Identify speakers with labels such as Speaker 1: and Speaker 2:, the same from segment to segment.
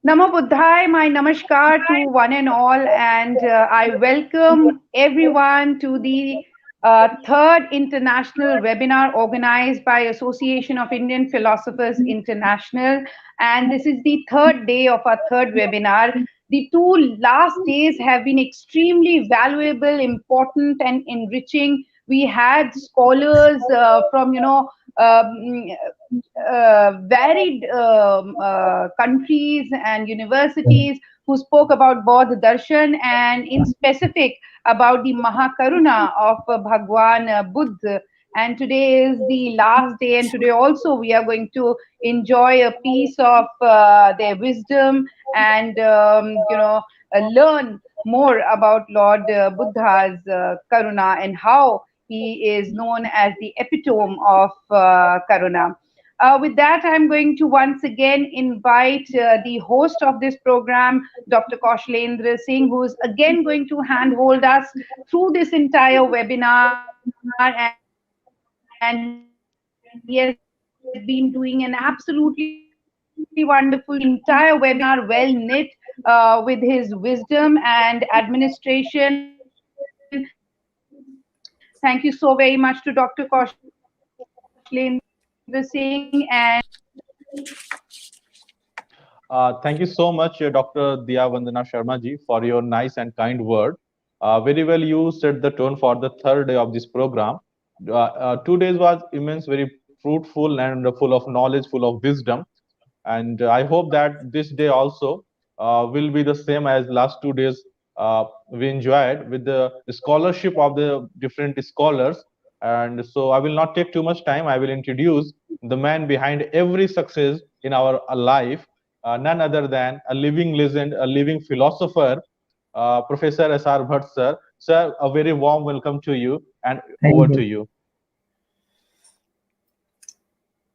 Speaker 1: Namo Buddhaya, my namaskar to one and all, and I welcome everyone to the third international webinar organized by Association of Indian Philosophers International. And this is the third day of our third webinar. The two last days have been extremely valuable, important, and enriching. We had scholars from, um, varied countries and universities who spoke about Bodh Darshan and in specific about the Mahakaruna of Bhagwan Buddha. And today is the last day, and today also we are going to enjoy a piece of their wisdom and learn more about Lord Buddha's Karuna and how he is known as the epitome of Karuna. With that, I'm going to once again invite the host of this program, Dr. Kaushalendra Singh, who is again going to handhold us through this entire webinar. And he has been doing an absolutely wonderful job through the entire webinar, well knit with his wisdom and administration. Thank you so very much to Dr. Kaushalendra Singh. And
Speaker 2: Thank you so much, Dr. Diya Vandana Sharma ji, for your nice and kind word. Very well, you set the tone for the third day of this program. 2 days was immense, very fruitful and full of knowledge, full of wisdom. And I hope that this day also will be the same as last 2 days we enjoyed with the scholarship of the different scholars. And so I will not take too much time. I will introduce the man behind every success in our life, none other than a living legend, a living philosopher, Professor S.R. Bhatt, sir. Sir, a very warm welcome to you, and
Speaker 3: Thank
Speaker 2: over to
Speaker 3: you.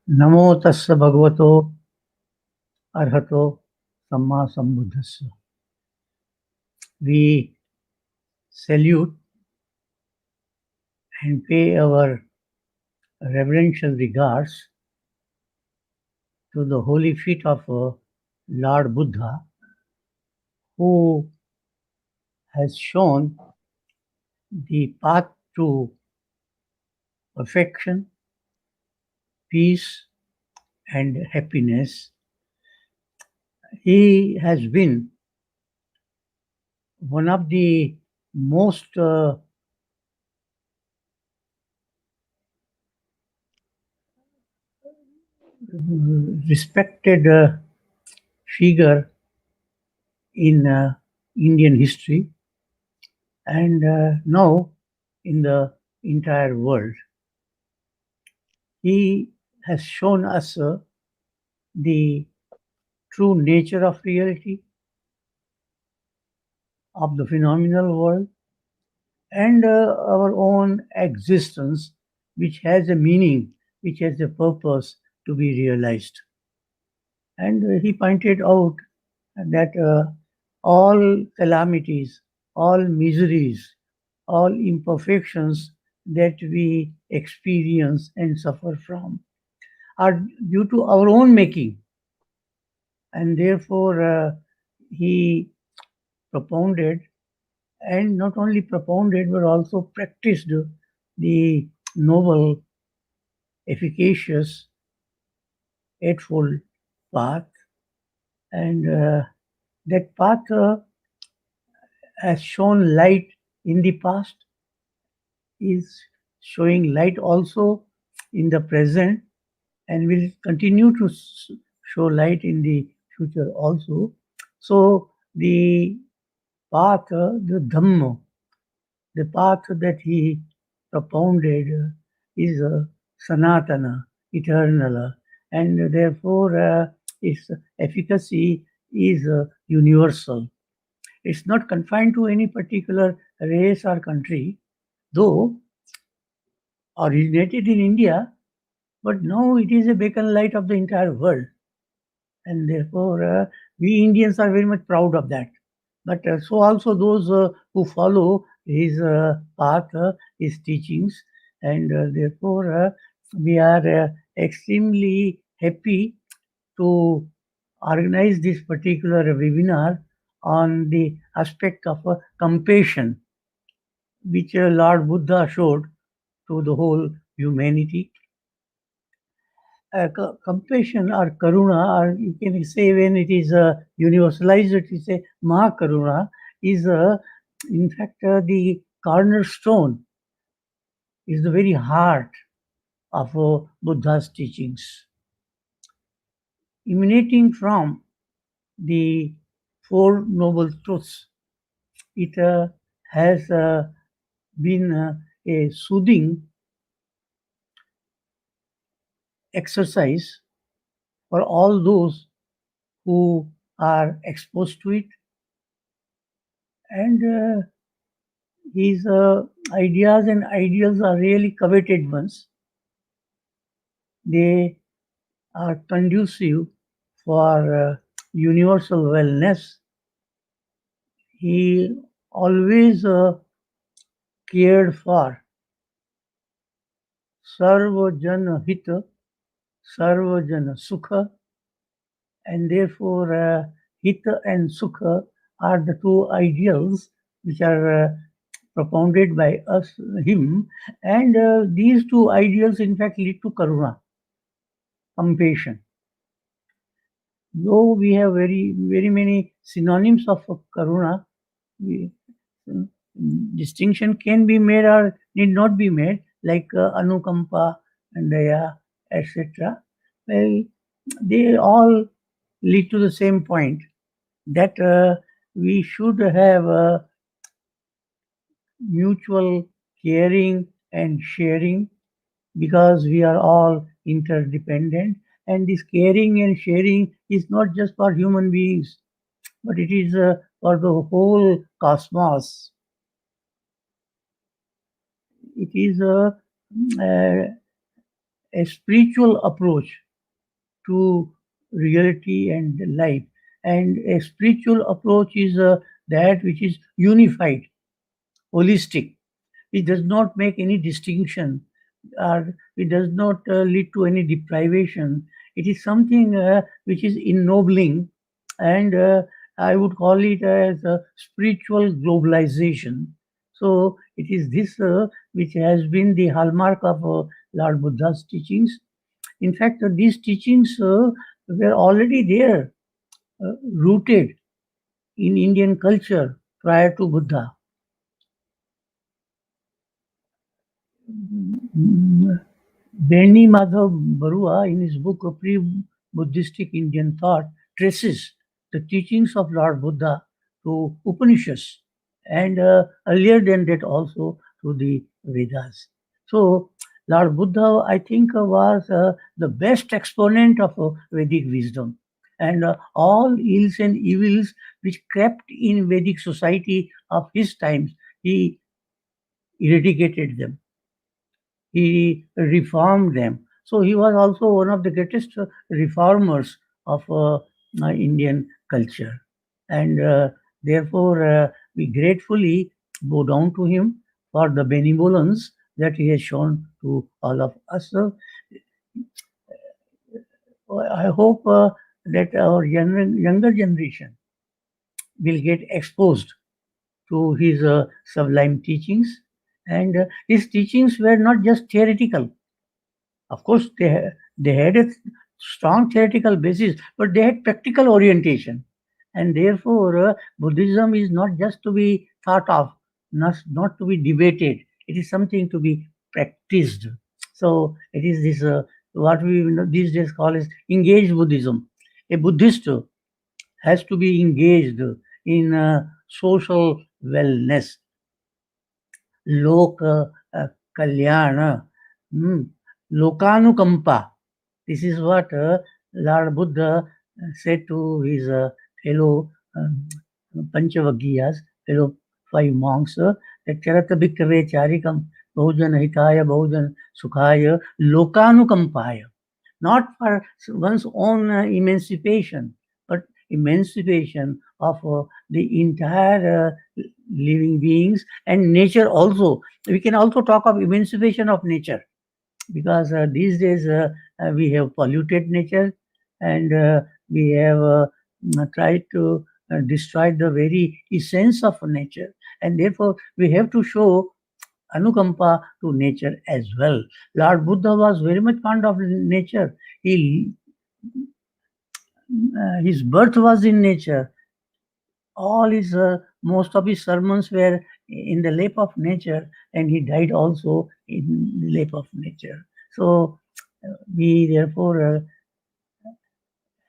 Speaker 2: you.
Speaker 3: Namo tassa bhagavato arhato samma sambuddhassa. We salute and pay our reverential regards to the holy feet of Lord Buddha, who has shown the path to perfection, peace, and happiness. He has been one of the most respected figure in Indian history and now in the entire world. He has shown us the true nature of reality, of the phenomenal world, and our own existence, which has a meaning, which has a purpose to be realized. And he pointed out that all calamities, all miseries, all imperfections that we experience and suffer from are due to our own making. And therefore, he propounded, and not only propounded, but also practiced the noble, efficacious, eightfold path. And that path has shown light in the past, is showing light also in the present, and will continue to show light in the future also. So the path, the Dhamma, the path that he propounded is Sanatana, eternal, and therefore its efficacy is universal. It's not confined to any particular race or country, though originated in India, but now it is a beacon light of the entire world. And therefore, we Indians are very much proud of that. But so also those who follow his path, his teachings, and therefore we are extremely happy to organized this particular webinar on the aspect of compassion, which Lord Buddha showed to the whole humanity. Compassion or karuna, or you can say when it is universalized, it is a Mahakaruna, is in fact the cornerstone, is the very heart of Buddha's teachings, emanating from the Four Noble Truths. It has been a soothing exercise for all those who are exposed to it, and his ideas and ideals are really coveted ones. They are conducive for universal wellness. He always cared for Sarva Jana Hita, Sarva Jana Sukha, and therefore Hita and Sukha are the two ideals which are propounded by him, and these two ideals in fact lead to Karuna, compassion. Though we have very many synonyms of Karuna, distinction can be made or need not be made, like Anukampa and Daya, etc. Well, they all lead to the same point, that we should have mutual caring and sharing, because we are all interdependent, and this caring and sharing is not just for human beings, but it is for the whole cosmos. It is a spiritual approach to reality and life, and a spiritual approach is that which is unified, holistic. It does not make any distinction, or it does not lead to any deprivation. It is something which is ennobling, and I would call it as a spiritual globalization. So it is this which has been the hallmark of Lord Buddha's teachings. In fact, these teachings were already there, rooted in Indian culture prior to Buddha. Beneymadoo Barua, in his book Pre-Buddhistic Indian Thought, traces the teachings of Lord Buddha to Upanishads, and earlier than that also to the Vedas. So Lord Buddha, I think, was the best exponent of Vedic wisdom, and all ills and evils which crept in Vedic society of his times, he eradicated them. He reformed them. So he was also one of the greatest reformers of Indian culture, and therefore we gratefully bow down to him for the benevolence that he has shown to all of us. I hope that our younger generation will get exposed to his sublime teachings, and his teachings were not just theoretical. Of course, they had a strong theoretical basis, but they had practical orientation, and therefore Buddhism is not just to be thought of, not to be debated. It is something to be practiced. So it is this what we these days call as engaged Buddhism. A Buddhist has to be engaged in social wellness, lok kalyana, lokanukampa. This is what Lord Buddha said to his fellow Panchavagiyas, fellow 5 monks, that charata bhikkhave charikam bhujan hitaya bhujan sukhaya lokanukampaya. Not for one's own emancipation, but emancipation of the entire living beings and nature also. We can also talk of emancipation of nature, because these days we have polluted nature, and we have tried to destroy the very essence of nature, and therefore we have to show anukampa to nature as well. Lord Buddha was very much fond of nature. His birth was in nature. All his most of his sermons were in the lap of nature, and he died also in the lap of nature. So we therefore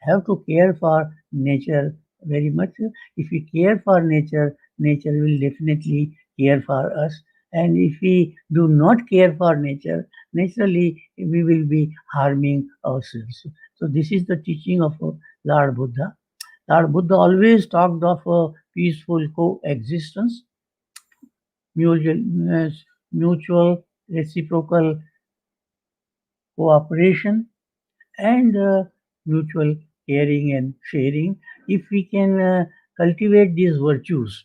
Speaker 3: have to care for nature very much. If we care for nature, nature will definitely care for us. And if we do not care for nature, naturally we will be harming ourselves. So this is the teaching of Lord Buddha. Lord Buddha always talked of a peaceful coexistence, mutual reciprocal cooperation, and mutual caring and sharing. If we can cultivate these virtues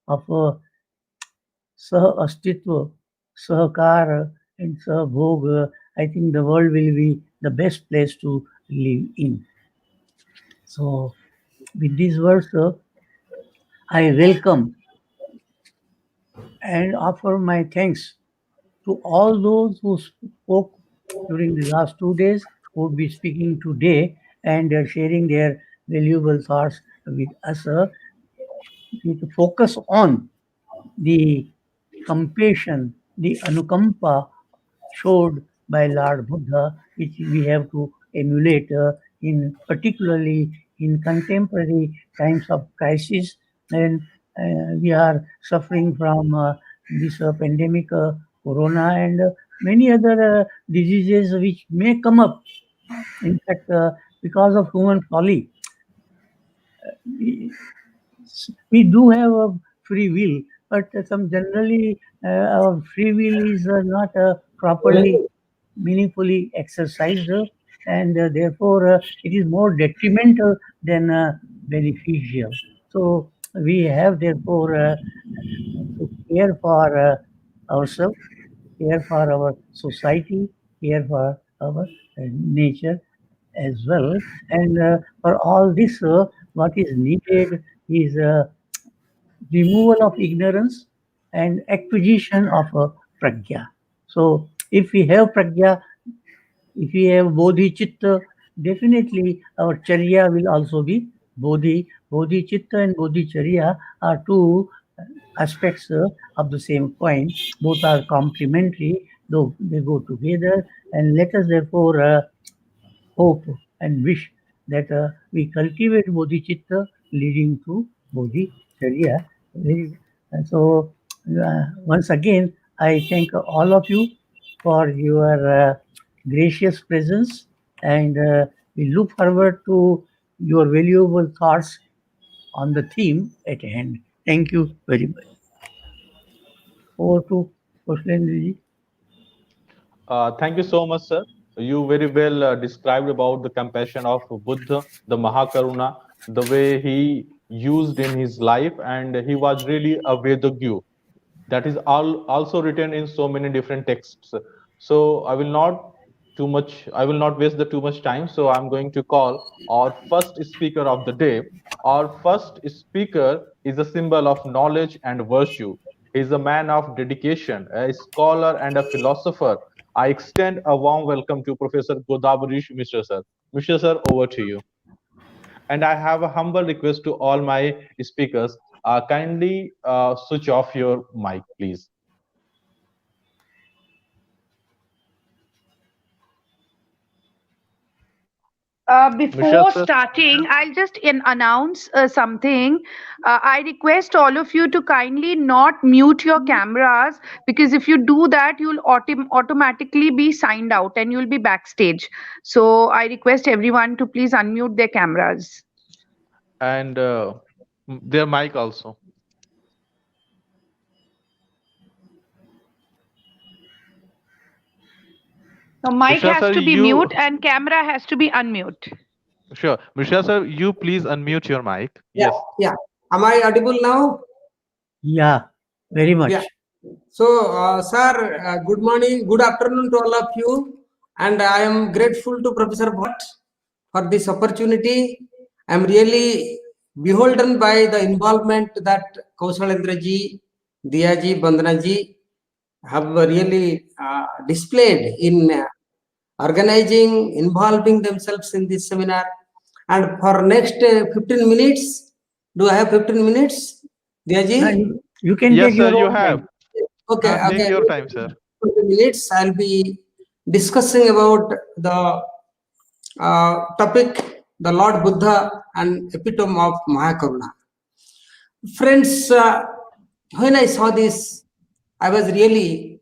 Speaker 3: of sah-astitva, sahakara, and sah-bhog, I think the world will be the best place to live in. So, with these words, I welcome and offer my thanks to all those who spoke during the last 2 days, who will be speaking today and sharing their valuable thoughts with us. We need to focus on the compassion, the anukampa showed by Lord Buddha, which we have to emulate in particularly in contemporary times of crisis, and we are suffering from this pandemic, corona, and many other diseases which may come up. In fact, because of human folly, we do have a free will, but some generally our free will is not properly, meaningfully exercised, and therefore it is more detrimental than beneficial. So we have therefore to care for ourselves, care for our society, care for our nature as well. And for all this, what is needed is removal of ignorance and acquisition of pragya. So, if we have pragya, if we have bodhicitta, definitely our charya will also be bodhi. Bodhicitta and bodhicharya are two aspects of the same coin. Both are complementary, though they go together. And let us therefore hope and wish that we cultivate bodhicitta leading to bodhicharya. And so, once again, I thank all of you for your gracious presence, and we look forward to your valuable thoughts on the theme at hand. Thank you very much. Over to Koshlendra.
Speaker 2: Thank you so much, sir. You very well described about the compassion of Buddha, the Mahakaruna, the way he used in his life, and he was really a Vedagyu. That is also written in so many different texts. So I will not waste the too much time. So I'm going to call our first speaker of the day. Our first speaker is a symbol of knowledge and virtue. He is a man of dedication, a scholar and a philosopher. I extend a warm welcome to Professor Godabarish, Mr. Sir. Mr. Sir, over to you. And I have a humble request to all my speakers. Kindly switch off your mic, please. Mishra
Speaker 1: Before
Speaker 2: sir,
Speaker 1: starting, I'll just announce something. I request all of you to kindly not mute your cameras, because if you do that, you'll automatically be signed out and you'll be backstage. So I request everyone to please unmute their cameras.
Speaker 2: and their mic also.
Speaker 1: The mic
Speaker 2: Mishra
Speaker 1: has
Speaker 2: sir,
Speaker 1: to be
Speaker 2: you
Speaker 1: mute and camera has to be unmute.
Speaker 2: sure. Mishra sir, you please unmute your mic.
Speaker 4: Yeah,
Speaker 2: Yes.
Speaker 4: yeah. Am I audible now?
Speaker 3: Yeah, very much.
Speaker 4: Yeah. So, sir, good morning, good afternoon to all of you. And I am grateful to Professor Bhatt for this opportunity. I'm really beholden by the involvement that Kausalendra ji, Diya ji, Bandana ji have really displayed in organizing, involving themselves in this seminar. And for next 15 minutes, do I have 15 minutes, Diya ji?
Speaker 3: You can
Speaker 2: Yes,
Speaker 3: take
Speaker 2: sir,
Speaker 3: your
Speaker 2: you
Speaker 3: own
Speaker 2: have.
Speaker 3: time.
Speaker 4: Okay,
Speaker 2: Take
Speaker 4: okay.
Speaker 2: your time, sir.
Speaker 4: 20 minutes, I'll be discussing about the topic, the Lord Buddha and epitome of Mahakaruna. Friends, when I saw this, I was really,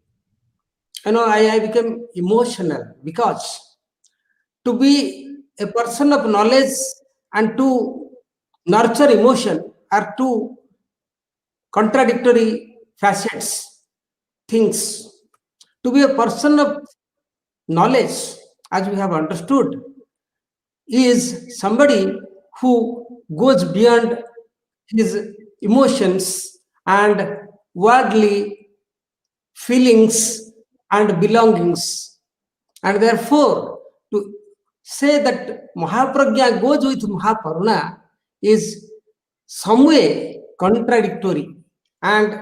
Speaker 4: I became emotional, because to be a person of knowledge and to nurture emotion are two contradictory facets, things. To be a person of knowledge, as we have understood, is somebody who goes beyond his emotions and worldly feelings and belongings. And therefore, to say that Mahaprajna goes with Mahakaruna is some way contradictory. And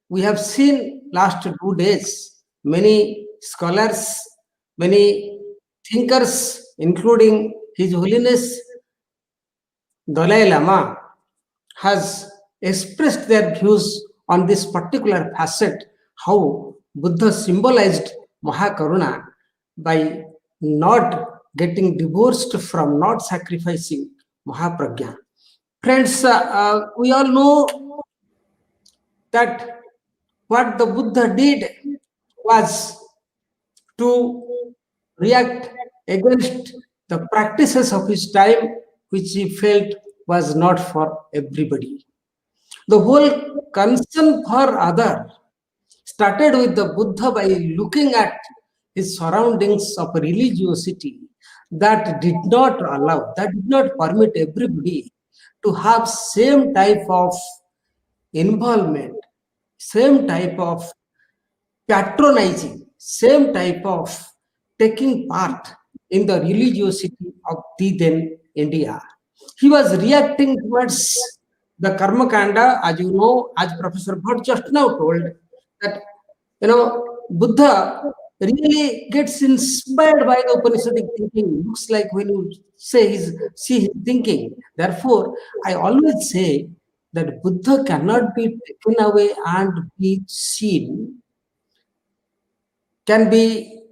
Speaker 4: we have seen last 2 days many scholars, many thinkers, including His Holiness Dalai Lama, has expressed their views on this particular facet, how Buddha symbolized Mahakaruna by not getting divorced from not sacrificing Mahaprajna. Friends, we all know that what the Buddha did was to react against the practices of his time, which he felt was not for everybody. The whole concern for other started with the Buddha by looking at his surroundings of religiosity that did not allow, that did not permit everybody to have same type of involvement, same type of patronizing, same type of taking part in the religiosity of the then India. He was reacting towards the Karma Kanda, as you know, as Professor Bhatt just now told, that Buddha really gets inspired by the Upanishadic thinking. Looks like when you see his thinking. Therefore, I always say that Buddha cannot be taken away and be seen, can be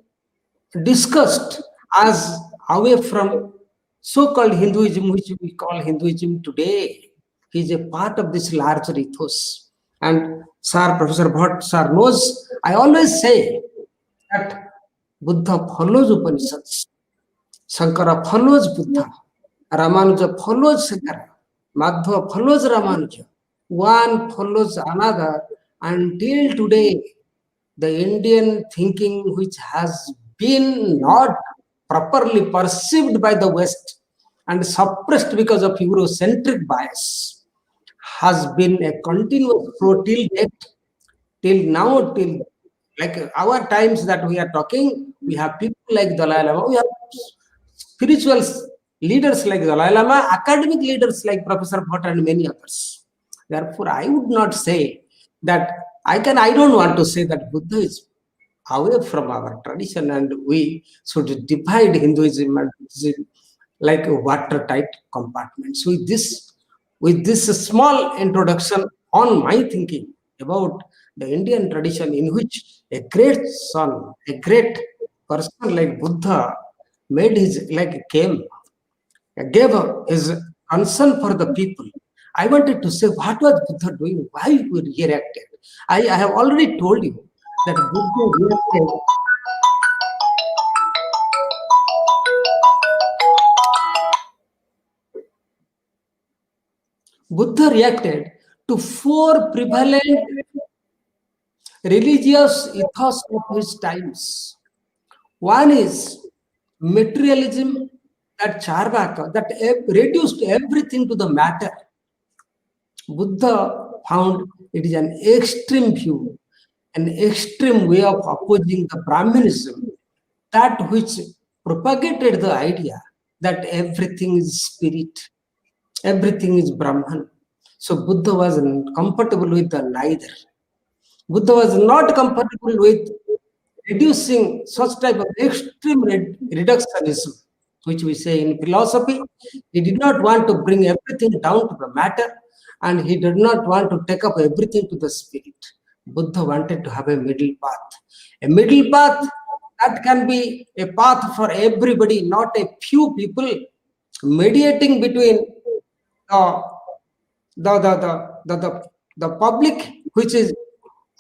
Speaker 4: discussed as away from so-called Hinduism, which we call Hinduism today. He is a part of this larger ethos. And Sir, Professor Bhatt, Sir knows, I always say that Buddha follows Upanishads, Shankara follows Buddha, Ramanuja follows Shankara, Madhva follows Ramanuja. One follows another until today. The Indian thinking, which has been not properly perceived by the West and suppressed because of Eurocentric bias, has been a continuous flow till date, till now, till like our times that we are talking. We have people like Dalai Lama, we have spiritual leaders like Dalai Lama, academic leaders like Professor Bhatt and many others. Therefore, I would not say that I don't want to say that Buddha is away from our tradition and we should divide Hinduism and Buddhism like watertight compartments. With this small introduction on my thinking about the Indian tradition, in which a great son, a great person like Buddha made his gave his concern for the people. I wanted to say, what was Buddha doing? Why he reacted? I have already told you that Buddha reacted to four prevalent religious ethos of his times. One is materialism, that Charvaka, that reduced everything to the matter. Buddha found it is an extreme view, an extreme way of opposing the Brahmanism, that which propagated the idea that everything is spirit, Everything is Brahman. So Buddha was comfortable with the neither. Buddha was not comfortable with reducing such type of extreme reductionism, which we say in philosophy. He did not want to bring everything down to the matter, and he did not want to take up everything to the spirit. Buddha wanted to have a middle path. A middle path that can be a path for everybody, not a few people, mediating between the the public, which is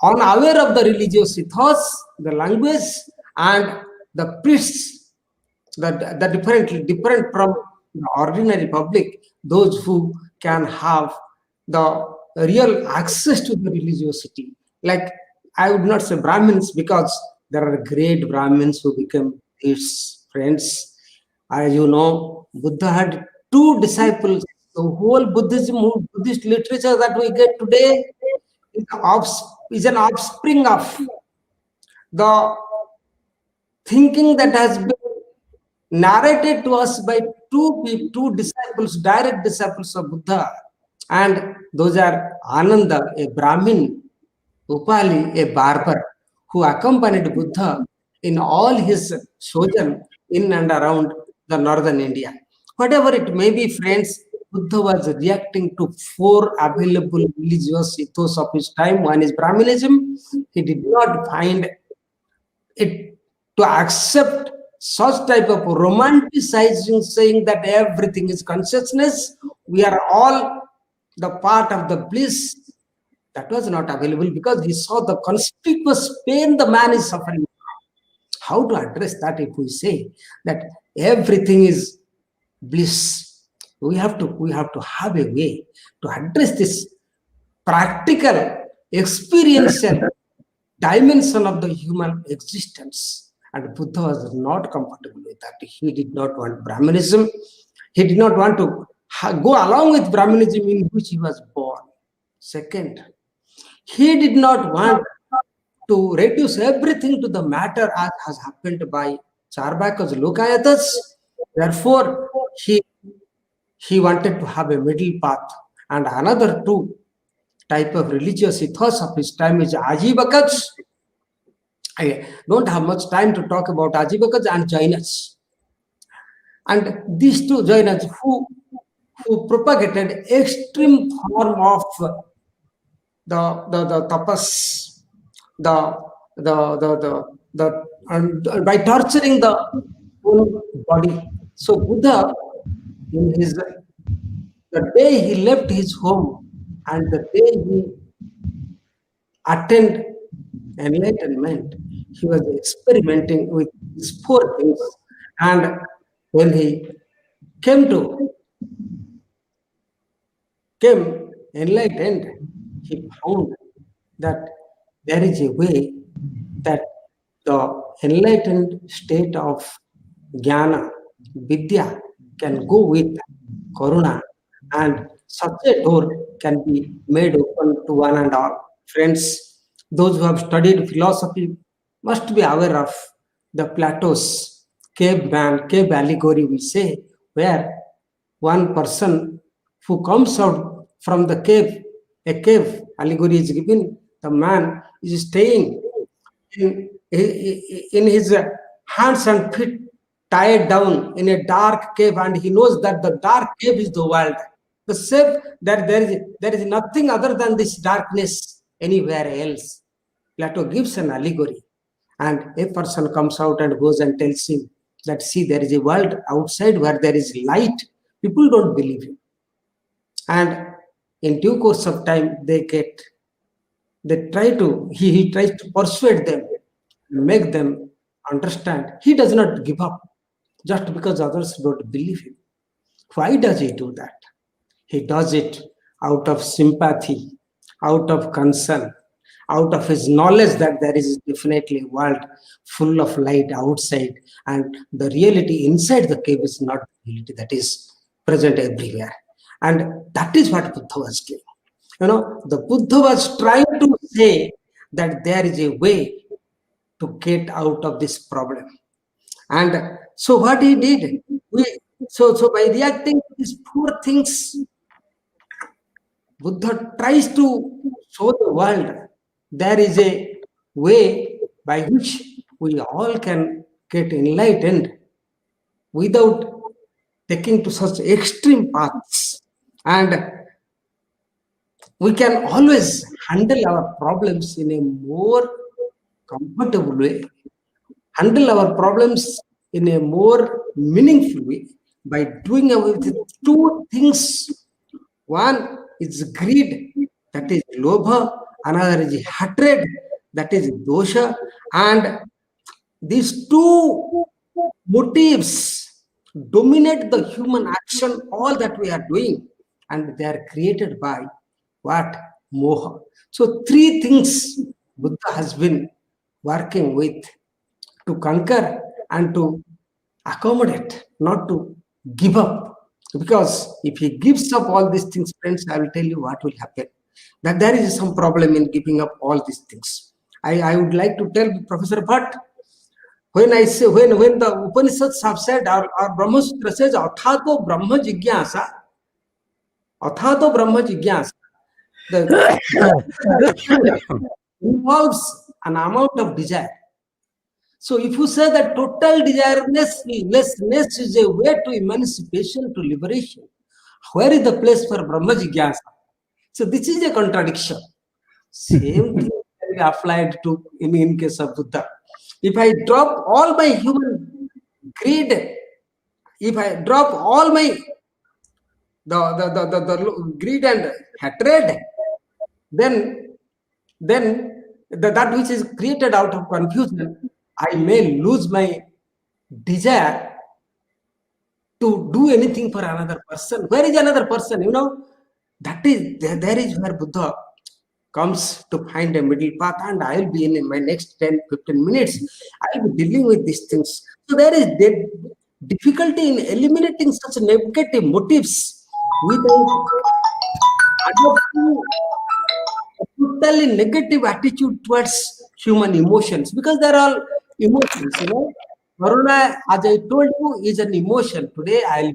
Speaker 4: unaware of the religious ethos, the language, and the priests, the different from the ordinary public, those who can have the real access to the religiosity. Like, I would not say Brahmins, because there are great Brahmins who became his friends. As you know, Buddha had two disciples. The whole Buddhist literature that we get today is an offspring of the thinking that has been narrated to us by two disciples, direct disciples of Buddha. And those are Ananda, a Brahmin, Upali, a barber, who accompanied Buddha in all his sojourn in and around the northern India. Whatever it may be, friends, Buddha was reacting to four available religious ethos of his time. One is Brahminism. He did not find it to accept such type of romanticizing, saying that everything is consciousness, we are all the part of the bliss. That was not available, because he saw the conspicuous pain the man is suffering. How to address that if we say that everything is bliss? We have to have a way to address this practical, experiential dimension of the human existence. And Buddha was not comfortable with that. He did not want Brahmanism. He did not want to go along with Brahmanism in which he was born. Second, he did not want to reduce everything to the matter as has happened by Charvakas, Lokayatas. Therefore, he wanted to have a middle path. And another two type of religious ethos of his time is Ajivakats. I don't have much time to talk about Ajivakats and Jainas. And these two Jainas who propagated extreme form of the tapas, by torturing the whole body. So Buddha, in the day he left his home and the day he attained enlightenment, he was experimenting with these four things. And when he came enlightened, he found that there is a way that the enlightened state of jnana, vidya, can go with karuna, and such a door can be made open to one and all. Friends, those who have studied philosophy must be aware of the Plato's cave allegory, we say, where one person who comes out from the cave, a cave allegory is given, the man is staying in his hands and feet tied down in a dark cave, and he knows that the dark cave is the world. The safe that there is nothing other than this darkness anywhere else. Plato gives an allegory, and a person comes out and goes and tells him that, see, there is a world outside where there is light. People don't believe him, and in due course of time he tries to persuade them, make them understand. He does not give up just because others don't believe him. Why does he do that? He does it out of sympathy, out of concern, out of his knowledge that there is definitely a world full of light outside, and the reality inside the cave is not the reality that is present everywhere. And that is what Buddha was doing. The Buddha was trying to say that there is a way to get out of this problem. And so what he did, so by reacting to these four things, Buddha tries to show the world there is a way by which we all can get enlightened without taking to such extreme paths, and we can always handle our problems in a more comfortable way, handle our problems in a more meaningful way by doing away with two things. One is greed, that is lobha, another is hatred, that is dosha, and these two motives dominate the human action, all that we are doing, and they are created by what? Moha. So three things Buddha has been working with to conquer and to accommodate, not to give up. Because if he gives up all these things, friends, I will tell you what will happen. That there is some problem in giving up all these things. I would like to tell Professor Bhatt, when I say, when the Upanishads have said, our Brahma Sutra says, Athato Brahma Jigyasa, Athato Brahma Jigyasa, the involves an amount of desire. So if you say that total desirelessness is a way to emancipation, to liberation, where is the place for Brahma Jigyasa? So this is a contradiction. Same thing can be applied to in case of Buddha. If I drop all my human greed, if I drop all my the greed and hatred, then that which is created out of confusion, I may lose my desire to do anything for another person. Where is another person? You know, that is there is where Buddha comes to find a middle path, and I will be in my next 10-15 minutes, I will be dealing with these things. So there is difficulty in eliminating such negative motives without adopting a totally negative attitude towards human emotions, because they are all emotions, you know. Karuna, as I told you, is an emotion. Today I will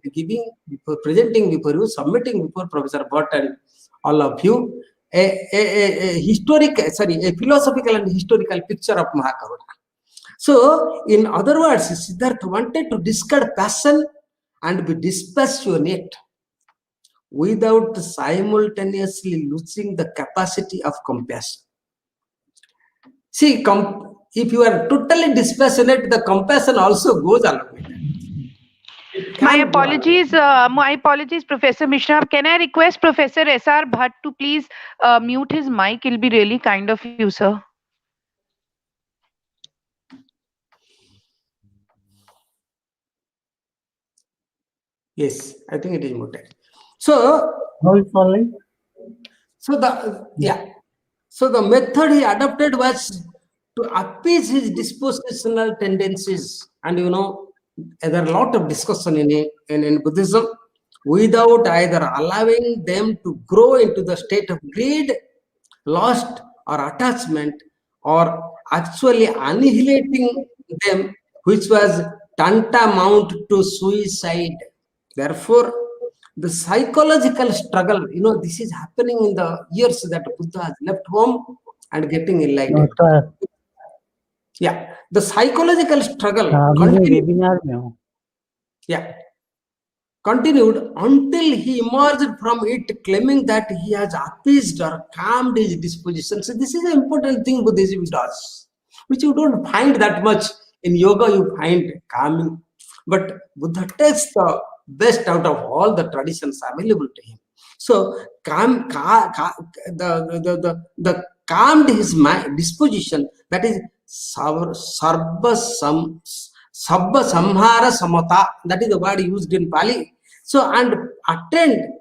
Speaker 4: be presenting before you, submitting before Professor Bhatt and all of you a philosophical and historical picture of Mahakaruna. So, in other words, Siddhartha wanted to discard passion and be dispassionate without simultaneously losing the capacity of compassion. See, if you are totally dispassionate, the compassion also goes along with that.
Speaker 1: My apologies, Professor Mishra. Can I request Professor S.R. Bhatt to please mute his mic? It'll be really kind of you, sir.
Speaker 4: Yes, I think it is muted. So, so the method he adopted was to appease his dispositional tendencies, and you know, there are a lot of discussion in Buddhism, without either allowing them to grow into the state of greed, lust, or attachment, or actually annihilating them, which was tantamount to suicide. Therefore, the psychological struggle, you know, this is happening in the years that Buddha has left home and getting enlightened. Yeah, the psychological struggle continued until he emerged from it, claiming that he has appeased or calmed his disposition. So this is an important thing Buddhism does, which you don't find that much in yoga. You find calming, but Buddha takes the best out of all the traditions available to him. So the calmed his mind, disposition, that is Sabba Samhara Samata, that is the word used in Pali. So, and attained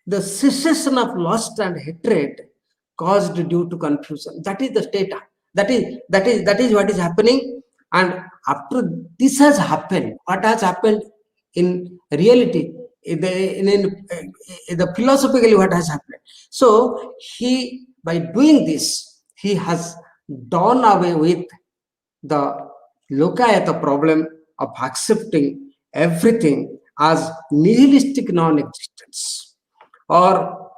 Speaker 4: the cessation of lust and hatred caused due to confusion. That is the state. That is what is happening. And after this has happened, what has happened in reality, in the philosophically, what has happened? So he, by doing this, he has done away with the lokayata problem of accepting everything as nihilistic non-existence, or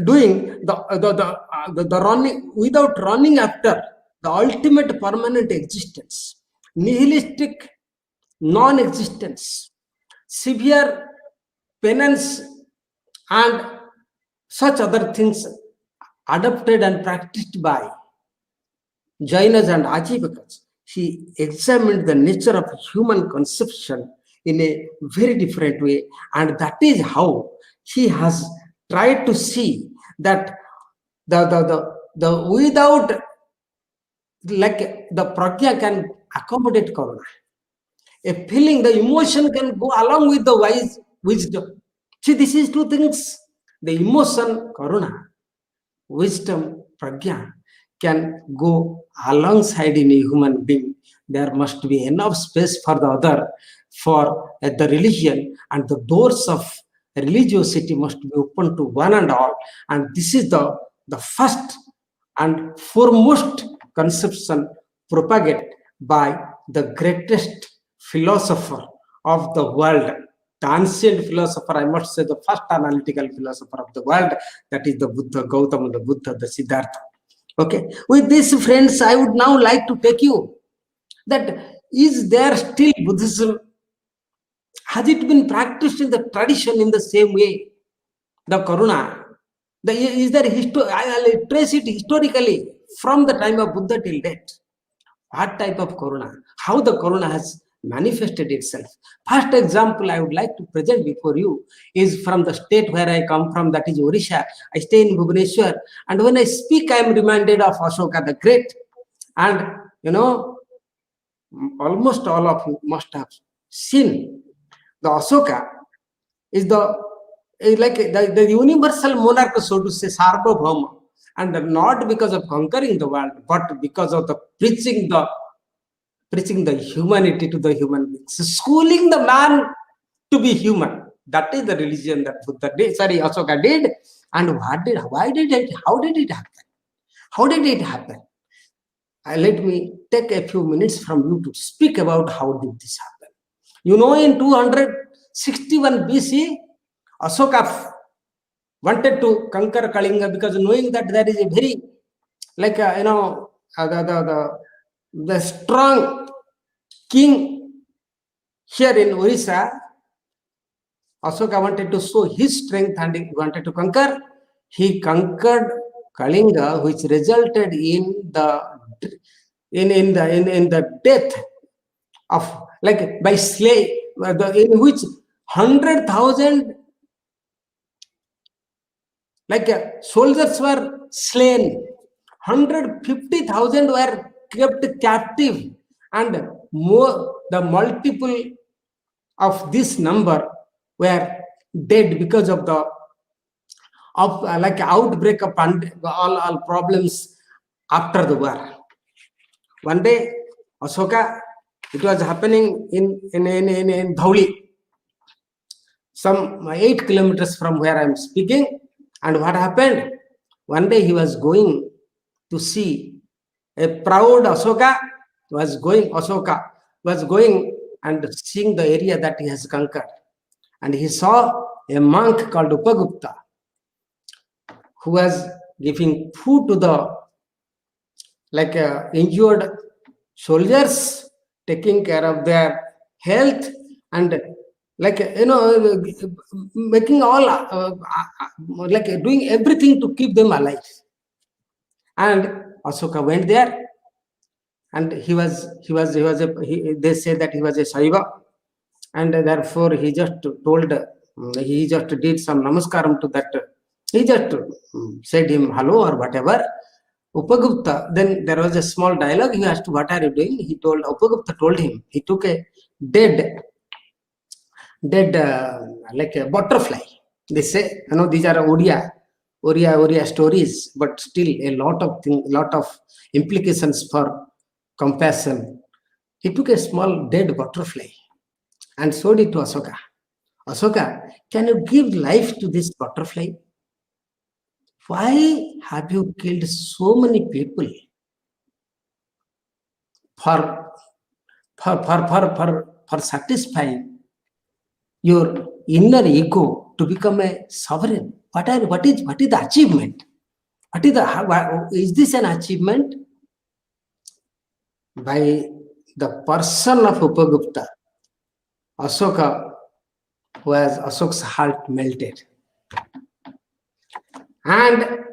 Speaker 4: doing the running without running after the ultimate permanent existence, nihilistic non-existence, severe penance, and such other things adopted and practiced by Jainas and Ajivakas. He examined the nature of human conception in a very different way, and that is how he has tried to see that the without, like, the pragya can accommodate karuna. A feeling, the emotion can go along with the wisdom. See, this is two things. The emotion, karuna, wisdom, pragya, can go alongside in a human being. There must be enough space for the other, for the religion, and the doors of religiosity must be open to one and all. And this is the first and foremost conception propagated by the greatest philosopher of the world, the ancient philosopher, I must say the first analytical philosopher of the world, that is the Buddha, Gautama, the Buddha, the Siddhartha. Okay, with this, friends, I would now like to take you that is there still Buddhism? Has it been practiced in the tradition in the same way? The karuna, is there I'll trace it historically from the time of Buddha till date. What type of karuna? How the karuna has manifested itself? First example I would like to present before you is from the state where I come from, that is Odisha. I stay in Bhubaneswar, and when I speak, I am reminded of Ashoka the Great. And you know, almost all of you must have seen the Ashoka is like the universal monarch, so to say, Sarvabhauma, and not because of conquering the world, but because of the preaching the humanity to the human beings, schooling the man to be human. That is the religion that Ashoka did. And how did it happen? How did it happen? Let me take a few minutes from you to speak about how did this happen. You know, in 261 BC, Ashoka wanted to conquer Kalinga, because knowing that there is a very, like, the strong king here in Orissa. Ashoka wanted to show his strength and he wanted to conquer. He conquered Kalinga, which resulted in the death of, like, by slave, in which 100,000 soldiers were slain, 150,000 were kept captive, and the multiple of this number were dead because of the outbreak of all problems after the war. One day, Ashoka, it was happening in Dhauli, some 8 kilometers from where I am speaking. And what happened? One day he was going to see a proud Ashoka was going and seeing the area that he has conquered. And he saw a monk called Upagupta, who was giving food to the injured soldiers, taking care of their health, and making all doing everything to keep them alive. And Ashoka went there, and they say that he was a Saiva, and therefore he just did some namaskaram to that. He just said him hello or whatever. Upagupta, then there was a small dialogue. He asked, "What are you doing?" Upagupta told him, he took a dead like a butterfly. They say, these are Oriya stories, but still a lot of implications for compassion. He took a small dead butterfly and showed it to Ashoka. Ashoka, can you give life to this butterfly? Why have you killed so many people for satisfying your inner ego to become a sovereign. What is the achievement? Is this an achievement? By the person of Upagupta, Ashoka, Ashoka's heart melted. And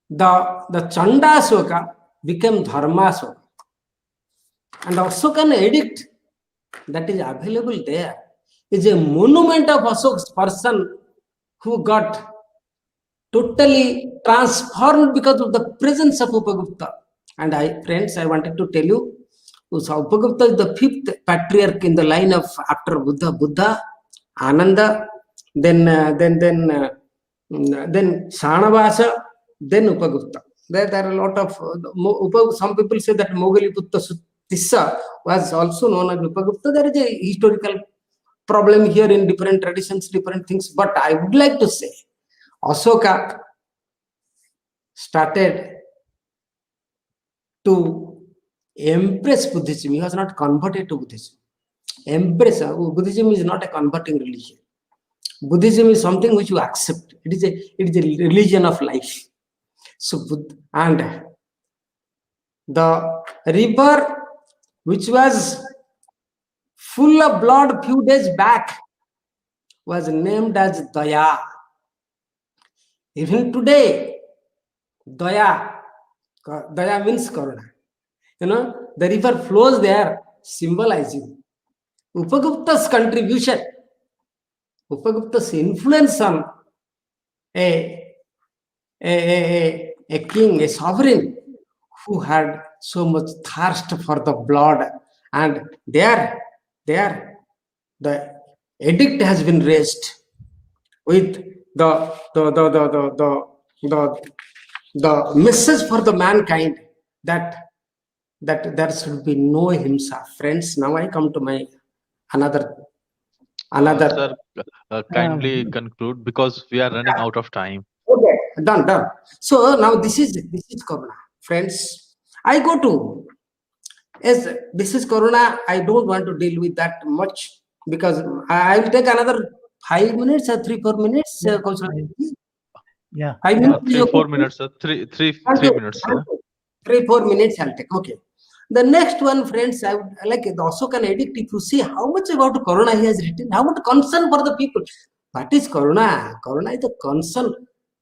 Speaker 4: the Chanda Ashoka became Dharma Ashoka. And Ashokan edict that is available there is a monument of Ashoka's person who got totally transformed because of the presence of Upagupta. And friends, I wanted to tell you, Upagupta is the fifth patriarch in the line of after Buddha, Ananda, then Shanavasa, then Upagupta. There are a lot of some people say that Mogaliputta Tissa was also known as Upagupta. There is a historical problem here in different traditions, different things. But I would like to say, Ashoka started to embrace Buddhism. He was not converted to Buddhism. Buddhism is not a converting religion. Buddhism is something which you accept. It is a religion of life. So, and the river which was full of blood few days back was named as Daya. Even today, Daya means Karuna. The river flows there, symbolizing Upagupta's contribution, Upagupta's influence on a king, a sovereign who had so much thirst for the blood, and there the edict has been raised with the message for the mankind that there should be no himsa. Friends, now I come to my another.
Speaker 2: Sir, kindly conclude because we are running out of time.
Speaker 4: Okay, done. So now this is Corona, friends. I go to, as this is Corona, I don't want to deal with that much because I will take another 5 minutes or 3-4 minutes.
Speaker 3: Yeah.
Speaker 4: 5 minutes.
Speaker 2: 3-4 minutes, sir. 3 minutes, sir.
Speaker 4: 3-4 minutes I'll take. Okay. The next one, friends, I would like the Ashokan edict. If you see how much about Corona he has written, how much concern for the people. What is Corona? Corona is the concern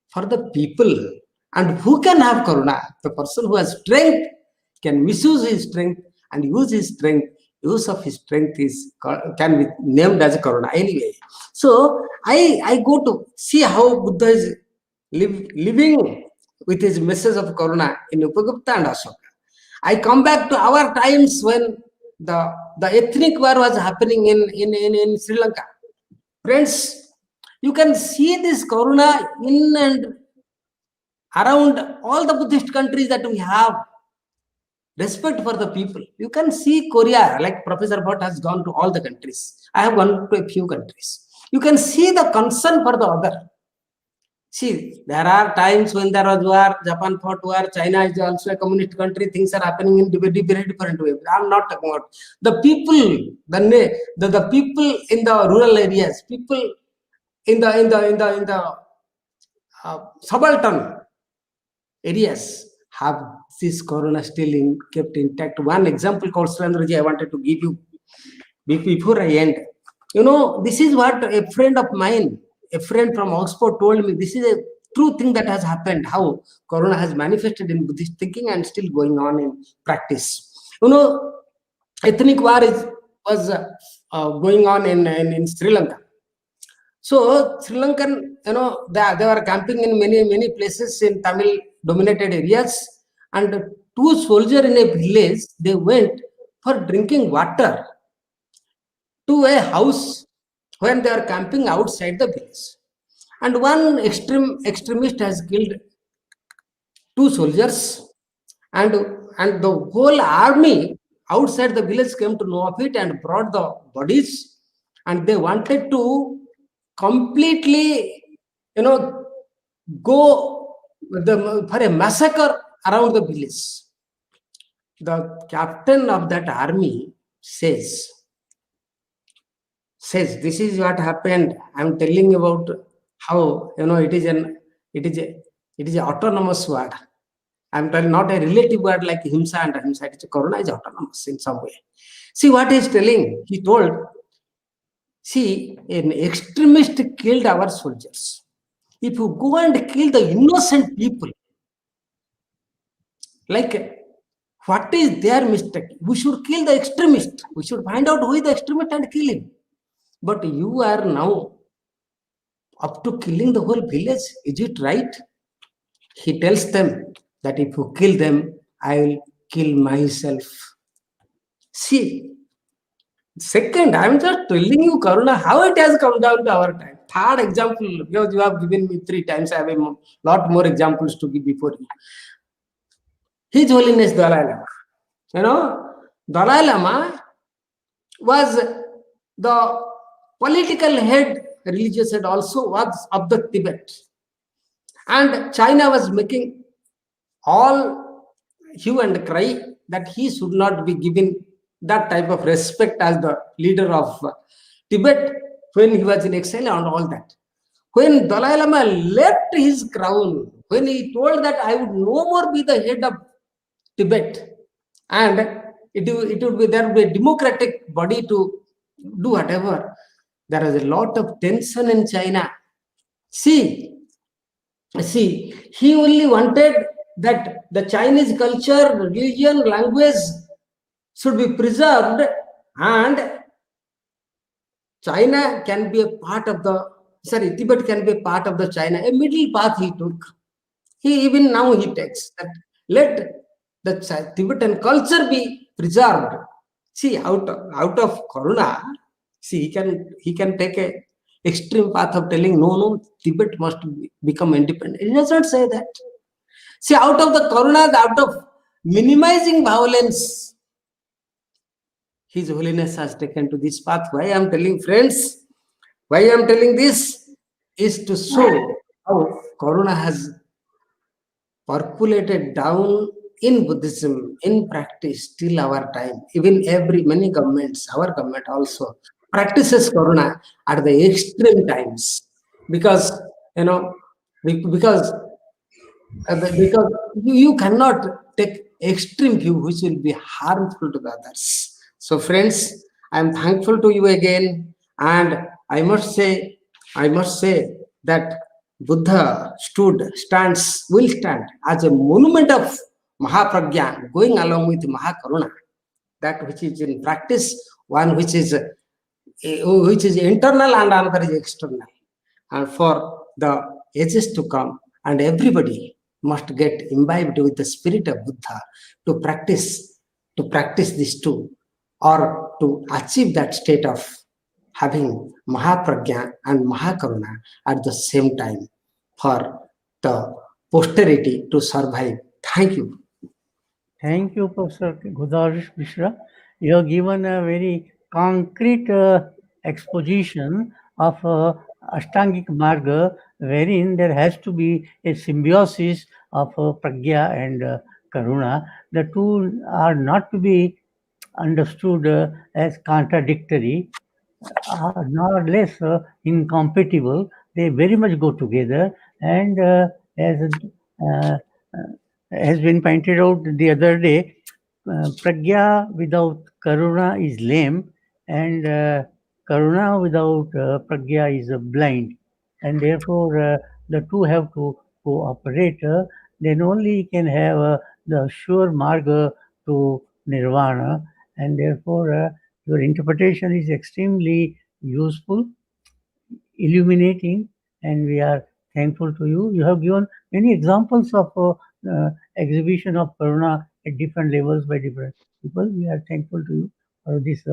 Speaker 4: for the people. And who can have Corona? The person who has strength can misuse his strength and use his strength. Use of his strength can be named as Corona. Anyway, so I go to see how Buddha is living with his message of Corona in Upagupta and Ashoka. I come back to our times when the ethnic war was happening in Sri Lanka. Friends, you can see this Corona in and around all the Buddhist countries that we have. Respect for the people. You can see Korea, like Prof.S.R.Bhatt has gone to all the countries. I have gone to a few countries. You can see the concern for the other. See, there are times when there was war, Japan fought war, China is also a communist country, things are happening in very different ways. I'm not talking about the people, the people in the rural areas, people in the subaltern areas have this Corona still kept intact. One example called Surendraji I wanted to give you before I end. This is what a friend of mine, a friend from Oxford told me. This is a true thing that has happened, how Corona has manifested in Buddhist thinking and still going on in practice. Ethnic war was going on in Sri Lanka. So Sri Lankan, they were camping in many places in Tamil dominated areas, and 2 soldiers in a village, they went for drinking water to a house when they are camping outside the village. And one extremist has killed 2 soldiers, and the whole army outside the village came to know of it and brought the bodies, and they wanted to completely, go for a massacre around the village. The captain of that army says, says, this is what happened. I'm telling about how, it is an autonomous word. I'm telling not a relative word like himsa and ahimsa. Karuna is autonomous in some way. See what he's telling. He told, see, an extremist killed our soldiers. If you go and kill the innocent people, like, what is their mistake? We should kill the extremist. We should find out who is the extremist and kill him. But you are now up to killing the whole village. Is it right? He tells them that if you kill them, I will kill myself. See, second, I'm just telling you, Karuna, how it has come down to our time. Third example, because you have given me 3 times, I have a lot more examples to give before you. His Holiness Dalai Lama. Dalai Lama was the political head, religious head also, was of the Tibet. And China was making all hue and cry that he should not be given that type of respect as the leader of Tibet when he was in exile and all that. When Dalai Lama left his crown, when he told that I would no more be the head of Tibet, and it would be, there would be a democratic body to do whatever, there is a lot of tension in China. See, he only wanted that the Chinese culture, religion, language should be preserved, and China can be a part of Tibet can be a part of the China. A middle path he took. Even now he takes that let the Tibetan culture be preserved. See, out of Karuna, see, he can take a extreme path of telling no, Tibet must become independent. He does not say that. See, out of the Karuna, out of minimizing violence, His Holiness has taken to this path. Why I am telling, friends, why I am telling this is to show how Karuna has percolated down in Buddhism, in practice, till our time. Even many governments, our government also practices Karuna at the extreme times, because because you cannot take extreme view which will be harmful to the others. So friends, I am thankful to you again, and I must say that Buddha will stand as a monument of Mahapragya, going along with Mahakaruna, that which is in practice, one which is internal and another is external. And for the ages to come, and everybody must get imbibed with the spirit of Buddha to practice these two, or to achieve that state of having Mahapragya and Mahakaruna at the same time, for the posterity to survive. Thank you.
Speaker 3: Thank you, Professor Godabarish Mishra. You have given a very concrete exposition of Ashtangik Marga, wherein there has to be a symbiosis of Pragya and Karuna. The two are not to be understood as contradictory, nor less incompatible. They very much go together, and uh, has been pointed out the other day, Pragya without Karuna is lame, and Karuna without Pragya is blind, and therefore the two have to cooperate. Then only can have the sure marga to nirvana, and therefore your interpretation is extremely useful, illuminating, and we are thankful to you. You have given many examples of exhibition of Karuna at different levels by different people. We are thankful to you for this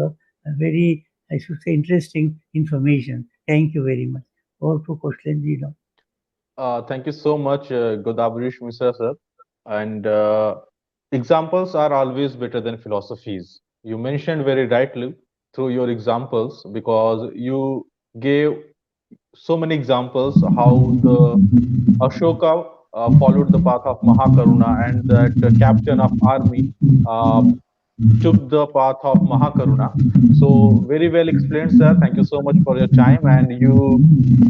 Speaker 3: very, I should say, interesting information. Thank you very much. Over to Koshlenji now.
Speaker 2: Thank you so much, Godabarish Mishra sir. And examples are always better than philosophies. You mentioned very rightly through your examples, because you gave so many examples how the Ashoka followed the path of Mahakaruna, and that captain of army uh, took the path of Mahakaruna. So very well explained, sir. Thank you so much for your time, and you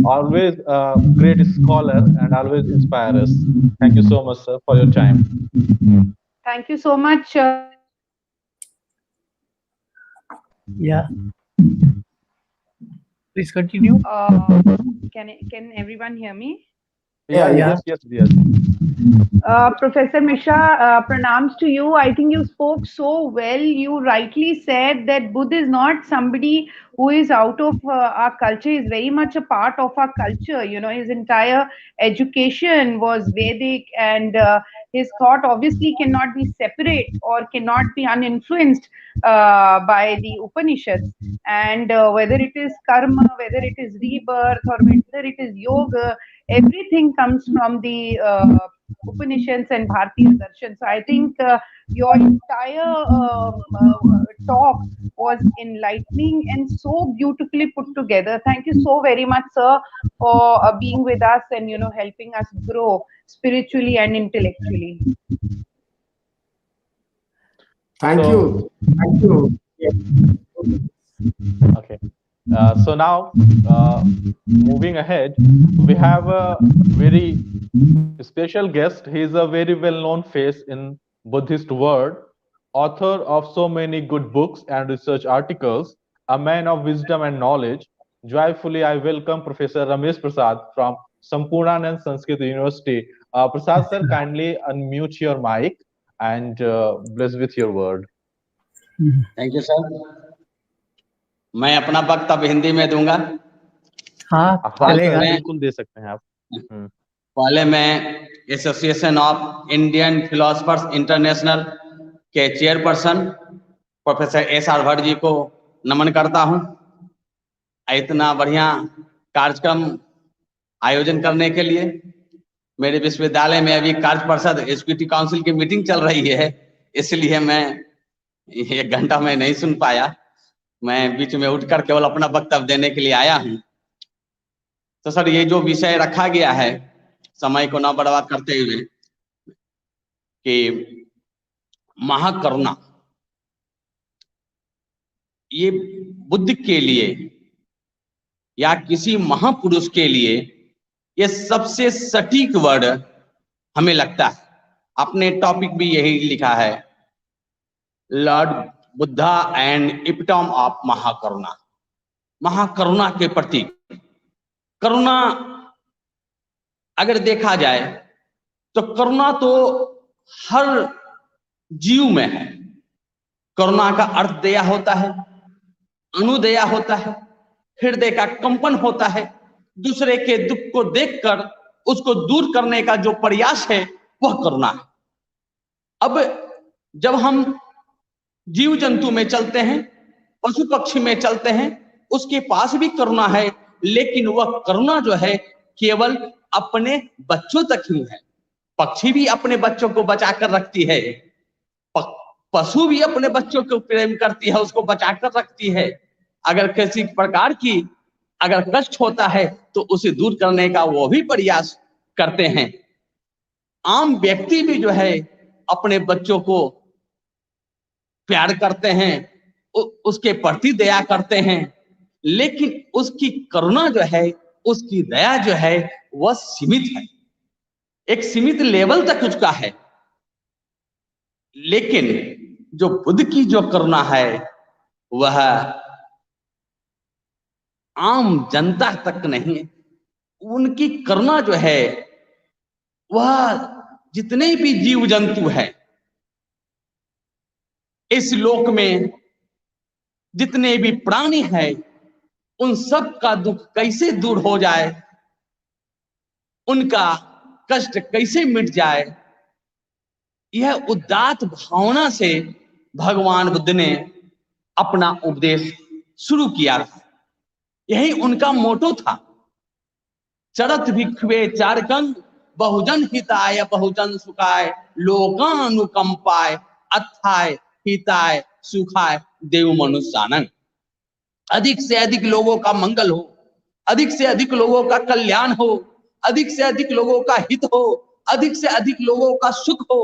Speaker 2: always a great scholar and always inspire us. Thank you so much, sir, for your time.
Speaker 1: Thank you so much.
Speaker 3: Yeah. Please continue.
Speaker 1: Can everyone hear me?
Speaker 2: Yeah,
Speaker 3: Yeah.
Speaker 2: yes.
Speaker 1: Professor Mishra, pranams to you. I think you spoke so well. You rightly said that Buddha is not somebody who is out of our culture. He's very much a part of our culture. You know, his entire education was Vedic, and his thought obviously cannot be separate or cannot be uninfluenced by the Upanishads. And whether it is karma, whether it is rebirth, or whether it is yoga, everything comes from the Upanishads and Bharatiya Darshan. So I think your entire talk was enlightening and so beautifully put together. Thank you so very much, sir, for being with us and helping us grow spiritually and intellectually.
Speaker 4: Thank
Speaker 2: So-
Speaker 4: you. Thank you.
Speaker 2: Okay. So now, moving ahead, we have a very special guest. He is a very well-known face in Buddhist world, author of so many good books and research articles, a man of wisdom and knowledge. Joyfully, I welcome Professor Ramesh Prasad from Sampurnanand Sanskrit University. Prasad sir, kindly unmute your mic and bless with your word.
Speaker 5: Thank you sir. मैं अपना वक्तव्य हिंदी में दूंगा।
Speaker 3: हाँ,
Speaker 2: हाँ
Speaker 3: चलेगा।
Speaker 2: Sir, बिल्कुल दे सकते हैं आप।
Speaker 5: पहले मैं association of Indian philosophers international के chairperson professor S.R. Bhatt ji को नमन करता हूं। इतना बढ़िया कार्यक्रम आयोजन करने के लिए मेरे विश्वविद्यालय में अभी कार्य परिषद एग्जीक्यूटिव काउंसिल की मीटिंग चल रही है, इसलिए मैं 1 घंटा में नहीं सुन पाया। मैं बीच में उठकर केवल अपना वक्तव्य देने के लिए आया हूं। तो सर, ये जो विषय रखा गया है, समय को ना बर्बाद करते हुए, कि महाकरुणा, ये बुद्ध के लिए या किसी महापुरुष के लिए ये सबसे सटीक वर्ड हमें लगता है। अपने टॉपिक भी यही लिखा है, lord Buddha and epitome of mahakaruna. महाकरुणा के प्रति करुणा अगर देखा जाए तो करुणा तो हर जीव में है। करुणा का अर्थ दया होता है, अनुदया होता है, हृदय का कंपन होता है, दूसरे के दुख को देखकर उसको दूर करने का जो प्रयास है वह करुणा है। अब जब हम जीव जंतु में चलते हैं, पशु पक्षी में चलते हैं, उसके पास भी करुणा है, लेकिन वह करुणा जो है केवल अपने बच्चों तक ही है। पक्षी भी अपने बच्चों को बचाकर रखती है, पशु भी अपने बच्चों को प्रेम करती है, उसको बचाकर रखती है। अगर किसी प्रकार की अगर कष्ट होता है तो उसे दूर करने का वो भी प्रयास करते हैं। आम व्यक्ति भी जो है अपने बच्चों को प्यार करते हैं, उसके प्रति दया करते हैं, लेकिन उसकी करुणा जो है, उसकी दया जो है वह सीमित है, एक सीमित लेवल तक उसका है। लेकिन जो बुद्ध की जो करुणा है वह आम जनता तक नहीं है। उनकी करुणा जो है वह जितने भी जीव जंतु है इस लोक में, जितने भी प्राणी हैं, उन सब का दुख कैसे दूर हो जाए, उनका कष्ट कैसे मिट जाए, यह उदात्त भावना से भगवान बुद्ध ने अपना उपदेश शुरू किया था। यही उनका मोटो था, चरत भिक्षुवे चारकं बहुजन हिताय बहुजन सुखाय लोकानुकंपाय अथाय हिताय सुखाय देव मनुष्यानंग। अधिक से अधिक लोगों का मंगल हो, अधिक से अधिक लोगों का कल्याण हो, अधिक से अधिक लोगों का हित हो, अधिक से अधिक लोगों का सुख हो,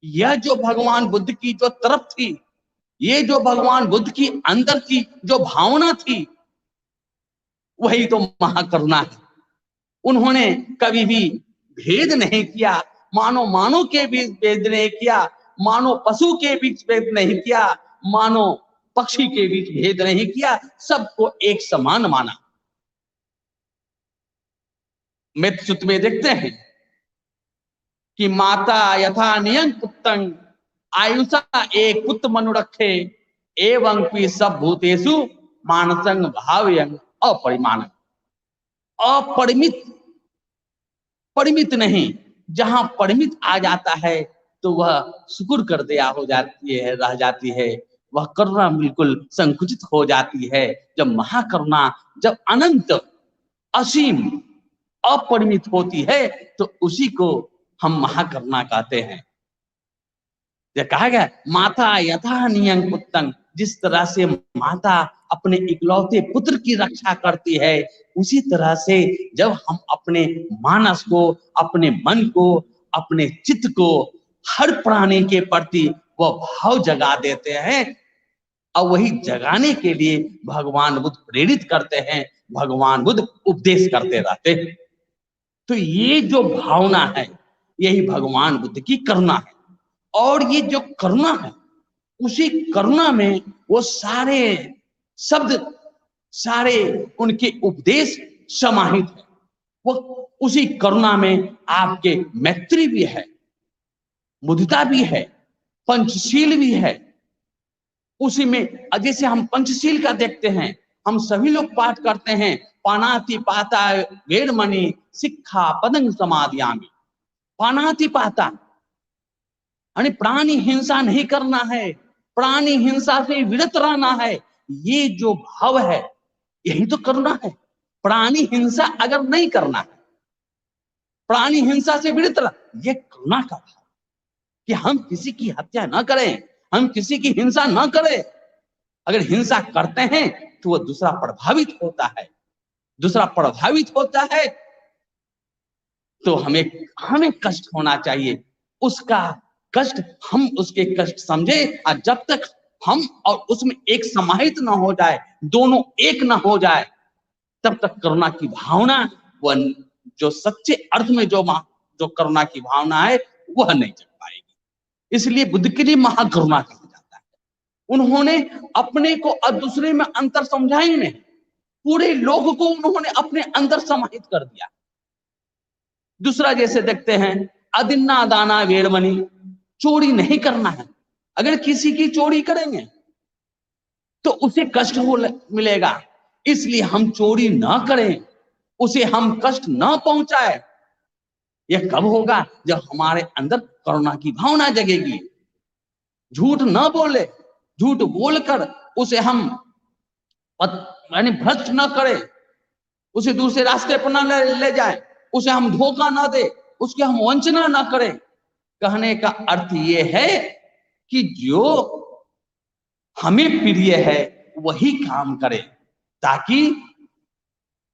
Speaker 5: यह जो भगवान बुद्ध की जो तरफ थी, ये जो भगवान बुद्ध की अंदर की जो भावना थी, वही तो महाकरुणा है। उन्होंने कभी भी भेद नहीं किया, मानो मानो के बीच भेद नहीं किया, मानो पशु के बीच भेद नहीं किया, मानो पक्षी के बीच भेद नहीं किया, सबको एक समान माना। मृत्युत में देखते हैं कि माता यथा नियंग पुत्रं आयुषा एक पुत्र मनु रखे एवं पी सब भूतेषु मानसंग भावयंग अपरिमाण। अपरिमित, परिमित नहीं, जहां परिमित आ जाता है तो वह शुक्र कर दिया हो जाती है, रह जाती है, वह करुणा बिल्कुल संकुचित हो जाती है। जब महाकरुणा, जब अनंत, असीम, अपरिमित होती है तो उसी को हम महाकरुणा कहते हैं। यह कहा गया माता यथा नियंग पुत्रं, जिस तरह से माता अपने इकलौते पुत्र की रक्षा करती है, उसी तरह से जब हम अपने मानस को, अपने मन को, अपने चित्त को हर प्राणी के प्रति वह भाव जगा देते हैं, और वही जगाने के लिए भगवान बुद्ध प्रेरित करते हैं, भगवान बुद्ध उपदेश करते रहते हैं। तो ये जो भावना है, यही भगवान बुद्ध की करुणा है। और ये जो करुणा है, उसी करुणा में वो सारे शब्द, सारे उनके उपदेश समाहित है। वो उसी करुणा में आपके मैत्री भी है, मुदिता भी है, पंचशील भी है। उसी में जैसे हम पंचशील का देखते हैं, हम सभी लोग पाठ करते हैं, पानाति पाता वेदमणि शिक्षा पदं समादियामि। पानाति पाता यानी प्राणी हिंसा नहीं करना है, प्राणी हिंसा से विरत रहना है। ये जो भाव है, यही तो करुणा है। प्राणी हिंसा अगर नहीं करना है, प्राणी हिंसा से विरत रह, ये करुणा का भाव कि हम किसी की हत्या ना करें, हम किसी की हिंसा ना करें। अगर हिंसा करते हैं तो वो दूसरा प्रभावित होता है, दूसरा प्रभावित होता है तो हमें कष्ट होना चाहिए। उसका कष्ट, हम उसके कष्ट समझे, और जब तक हम और उसमें एक समाहित ना हो जाए, दोनों एक ना हो जाए, तब तक करुणा की भावना, वह जो सच्चे अर्थ में जो करुणा की भावना है, वह नहीं जग पाएगी। इसलिए बुद्ध के लिए महाकरुणा कहा जाता है। उन्होंने अपने को और दूसरे में अंतर समझा ही नहीं, पूरे लोग को उन्होंने अपने अंदर समाहित कर दिया। दूसरा जैसे देखते हैं, अदिन्ना दाना वेरमणि, चोरी नहीं करना है। अगर किसी की चोरी करेंगे तो उसे कष्ट मिलेगा, इसलिए हम चोरी ना करें, उसे हम कष्ट ना पहुंचाए। यह कब होगा? जब हमारे अंदर करुणा की भावना जगेगी। झूठ ना बोले, झूठ बोलकर उसे हम यानी भ्रष्ट ना करें, उसे दूसरे रास्ते पर ना ले जाए, उसे हम धोखा ना दे, उसकी हम वंचना ना करें। कहने का अर्थ ये है कि जो हमें प्रिय है वही काम करें, ताकि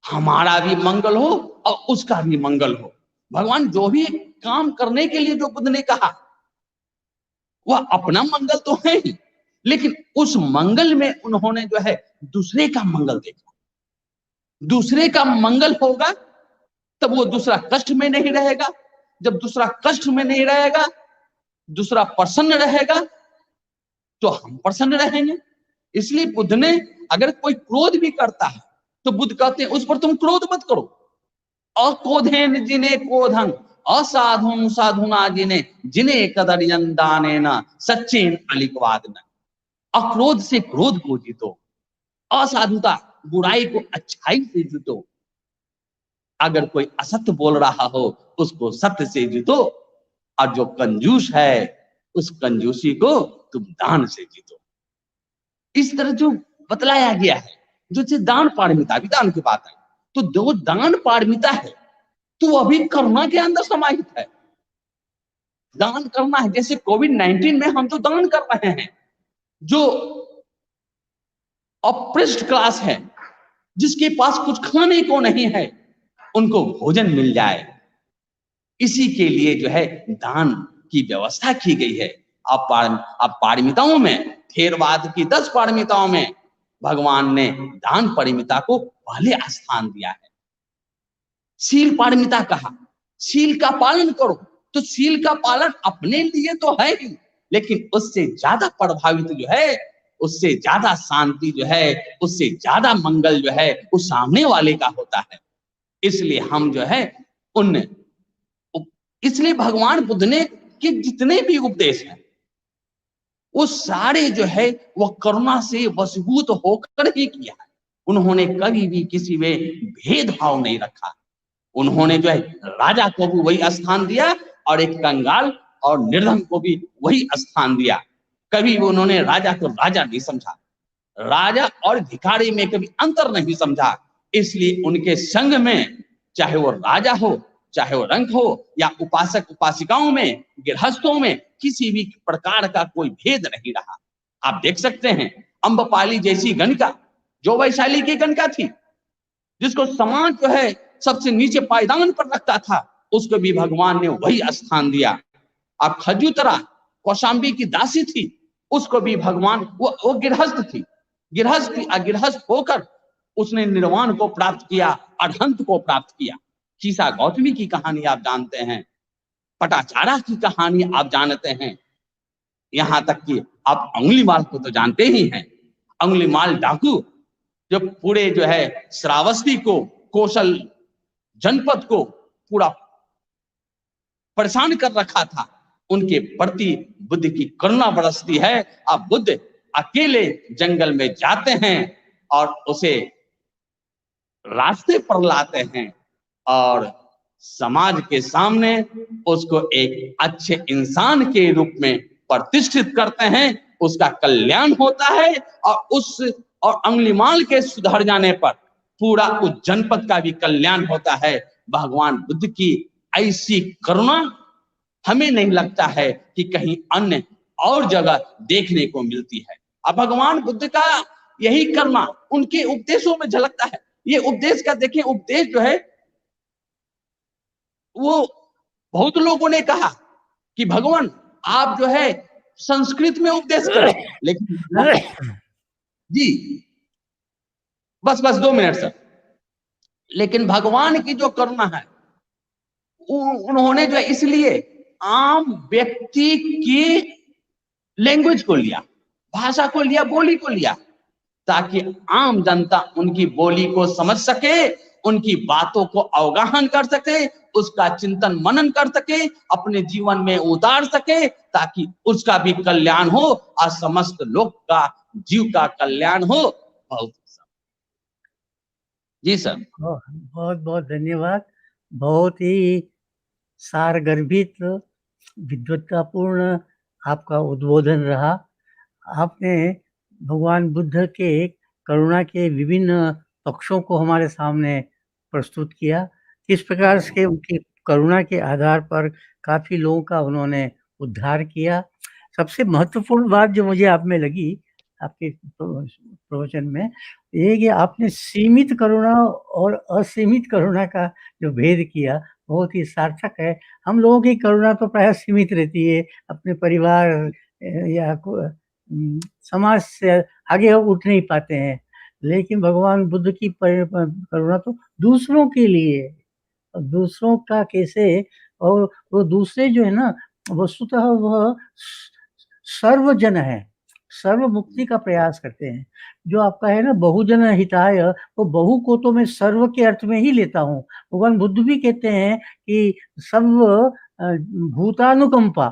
Speaker 5: हमारा भी मंगल हो और उसका भी मंगल हो। भगवान जो भी काम करने के लिए जो बुद्ध ने कहा, वह अपना मंगल तो है ही, लेकिन उस मंगल में उन्होंने जो है दूसरे का मंगल देखा। दूसरे का मंगल होगा तब वो दूसरा कष्ट में नहीं रहेगा। जब दूसरा कष्ट में नहीं रहेगा, दूसरा प्रसन्न रहेगा, तो हम प्रसन्न रहेंगे। इसलिए बुद्ध ने, अगर कोई क्रोध भी करता है तो बुद्ध कहते हैं उस पर तुम क्रोध मत करो। अक्रोधेन जिने क्रोधं असाधुं साधुना जिने कदर्यन दानेन सच्चेन अलिकवादन। अक्रोध से क्रोध को जीतो, असाधुता बुराई को अच्छाई से जीतो। अगर कोई असत्य बोल रहा हो उसको सत्य से जीतो, और जो कंजूस है उस कंजूसी को तुम दान से जीतो। इस तरह जो बतलाया गया है, जो दान पारमिता, भी दान की बात है, तो जो दान पारमिता है तो वो अभी करुणा के अंदर समाहित है। दान करना है, जैसे कोविड-19 में हम तो दान कर रहे हैं। जो ऑप्रेस्ड क्लास है, जिसके पास कुछ खाने को नहीं है, उनको भोजन मिल जाए, इसी के लिए जो है दान की व्यवस्था की गई है। अब पारमिताओं में, थेरवाद की 10 पारमिताओं में भगवान ने दान पारमिता को पहले स्थान दिया है। शील पारमिता कहा, शील का पालन करो। तो शील का पालन अपने लिए तो है ही, लेकिन उससे ज्यादा प्रभावित जो है, उससे ज्यादा शांति जो है, उससे ज्यादा मंगल जो है वो सामने वाले का होता है। इसलिए हम जो है इसलिए भगवान बुद्ध ने के जितने भी उपदेश हैं वो सारे जो है वह करुणा से वशीभूत होकर ही किया है। उन्होंने कभी भी किसी में भेदभाव नहीं रखा। उन्होंने जो है राजा को भी वही स्थान दिया और एक कंगाल और निर्धन को भी वही स्थान दिया। कभी उन्होंने राजा को राजा नहीं समझा, राजा और भिखारी में कभी अंतर नहीं समझा। इसलिए उनके संग में चाहे वो राजा हो, चाहे वो रंग हो, या उपासक उपासिकाओं में, गृहस्थों में, किसी भी प्रकार का कोई भेद नहीं रहा। आप देख सकते हैं अम्बपाली जैसी गणिका, जो वैशाली की गणिका थी, जिसको समाज जो है सबसे नीचे पायदान पर रखता था, उसको भी भगवान ने वही स्थान दिया। अब खजूतरा कौशाम्बी की दासी थी, उसको भी भगवान, वो गृहस्थ थी, गृहस्थ होकर उसने निर्वाण को प्राप्त किया, अरहंत को प्राप्त किया। खीसा गौतमी की कहानी आप जानते हैं, पटाचारा की कहानी आप जानते हैं, यहां तक कि आप अंगुलीमाल को तो जानते ही हैं। अंगुलीमाल डाकू जो पूरे जो है श्रावस्ती को, कौशल जनपद को पूरा परेशान कर रखा था, उनके प्रति बुद्ध की करुणा बरसती है। अब बुद्ध अकेले जंगल में जाते हैं और उसे रास्ते पर लाते हैं और समाज के सामने उसको एक अच्छे इंसान के रूप में प्रतिष्ठित करते हैं। उसका कल्याण होता है और अंगुलीमाल के सुधर जाने पर पूरा उस जनपद का भी कल्याण होता है। भगवान बुद्ध की ऐसी करुणा हमें नहीं लगता है कि कहीं अन्य और जगह देखने को मिलती है। अब भगवान बुद्ध का यही करुणा उनके उपदेशों में झलकता है। ये उपदेश का देखिए, उपदेश जो है वो बहुत लोगों ने कहा कि भगवान आप जो है संस्कृत में उपदेश करें, लेकिन जी बस 2 मिनट सर। लेकिन भगवान की जो करुणा है उन्होंने जो है इसलिए आम व्यक्ति की लैंग्वेज को लिया, भाषा को लिया, बोली को लिया, ताकि आम जनता उनकी बोली को समझ सके, उनकी बातों को अवगाहन कर सके, उसका चिंतन मनन कर सके, अपने जीवन में उतार सके, ताकि उसका भी कल्याण हो और समस्त लोग का जीव का कल्याण हो। बहुत जी सर,
Speaker 3: बहुत बहुत धन्यवाद। बहुत ही सारगर्भित, विद्वत्तापूर्ण आपका उद्बोधन रहा। आपने भगवान बुद्ध के करुणा के विभिन्न पक्षों को हमारे सामने प्रस्तुत किया। किस प्रकार से उनकी करुणा के आधार पर काफ़ी लोगों का उन्होंने उद्धार किया। सबसे महत्वपूर्ण बात जो मुझे आप में लगी आपके प्रवचन में, ये कि आपने सीमित करुणा और असीमित करुणा का जो भेद किया, बहुत ही सार्थक है। हम लोगों की करुणा तो प्रायः सीमित रहती है, अपने परिवार या समाज से आगे उठ नहीं पाते हैं, लेकिन भगवान बुद्ध की करुणा तो दूसरों के लिए, दूसरों का कैसे, और वो दूसरे जो है ना, वस्तुतः वह सर्वजन है, सर्व मुक्ति का प्रयास करते हैं। जो आपका है ना बहुजन हिताय, वो बहु को तो मैं सर्व के अर्थ में ही लेता हूँ। भगवान बुद्ध भी कहते हैं कि सर्व भूतानुकंपा,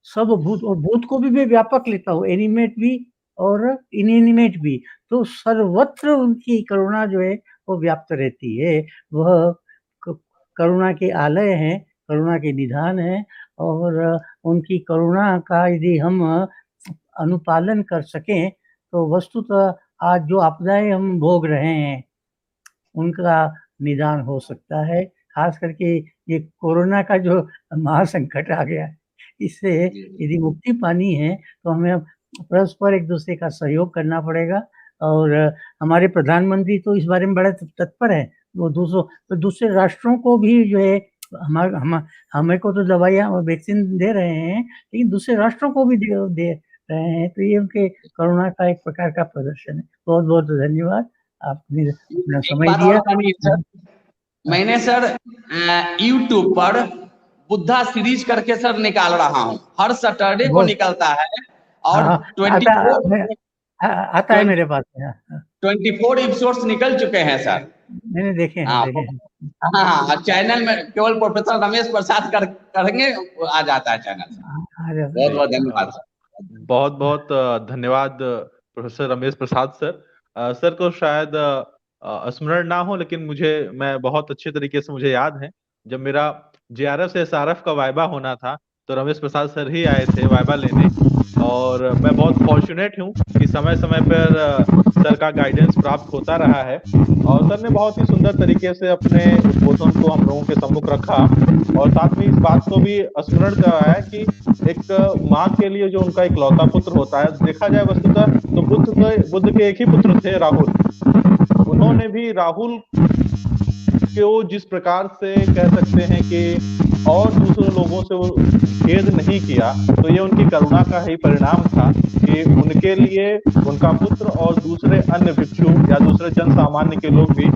Speaker 3: सब भूत, और भूत को भी मैं व्यापक लेता हूँ, एनिमेट भी और इनएनिमेट भी। तो सर्वत्र उनकी करुणा जो है वो व्याप्त रहती है। वह करुणा के आलय हैं, करुणा के निधान हैं, और उनकी करुणा का यदि हम अनुपालन कर सकें तो वस्तुतः आज जो आपदाएं हम भोग रहे हैं उनका निदान हो सकता है। खास करके ये कोरोना का जो महासंकट आ गया है, इससे यदि मुक्ति पानी है तो हमें परस्पर एक दूसरे का सहयोग करना पड़ेगा। और हमारे प्रधानमंत्री तो इस बारे में बड़े तत्पर हैं, वो दूसरे राष्ट्रों को भी जो है हमें को तो दवाइयाँ वैक्सीन दे रहे हैं, लेकिन दूसरे राष्ट्रों को भी दे रहे हैं, तो ये उनके करुणा का एक प्रकार का प्रदर्शन है। बहुत बहुत धन्यवाद, आपने अपना समय दिया।
Speaker 5: मैंने सर YouTube पर बुद्धा सीरीज करके सर निकाल रहा हूँ, हर सैटरडे को निकलता है, और
Speaker 3: 24 आता है मेरे पास।
Speaker 5: 24 एपिसोड्स निकल चुके हैं सर।
Speaker 3: मैंने देखे हैं।
Speaker 5: हाँ, चैनल में केवल प्रोफेसर रमेश प्रसाद करेंगे आ जाता है चैनल। बहुत बहुत धन्यवाद सर।
Speaker 2: बहुत बहुत धन्यवाद professor Ramesh Prasad sir. Sir को शायद स्मरण ना हो, लेकिन मैं बहुत अच्छे तरीके से मुझे याद है, जब मेरा JRF से SRF का वाइबा होना था तो रमेश प्रसाद सर ही आए थे वाइबा लेने, और मैं बहुत फॉर्चुनेट हूँ कि समय समय पर सर का गाइडेंस प्राप्त होता रहा है, और सर ने बहुत ही सुंदर तरीके से अपने उद्बोधन को हम लोगों के सम्मुख रखा, और साथ में इस बात को भी स्मरण कराया कि एक माँ के लिए जो उनका इकलौता पुत्र होता है, देखा जाए वस्तुतः तो बुद्ध के एक ही पुत्र थे, राहुल। उन्होंने भी राहुल को जिस प्रकार से कह सकते हैं कि और दूसरे लोगों से वो भेद नहीं किया, तो ये उनकी करुणा का ही परिणाम था कि उनके लिए उनका पुत्र और दूसरे अन्य भिक्षु या दूसरे जन सामान्य के लोग भी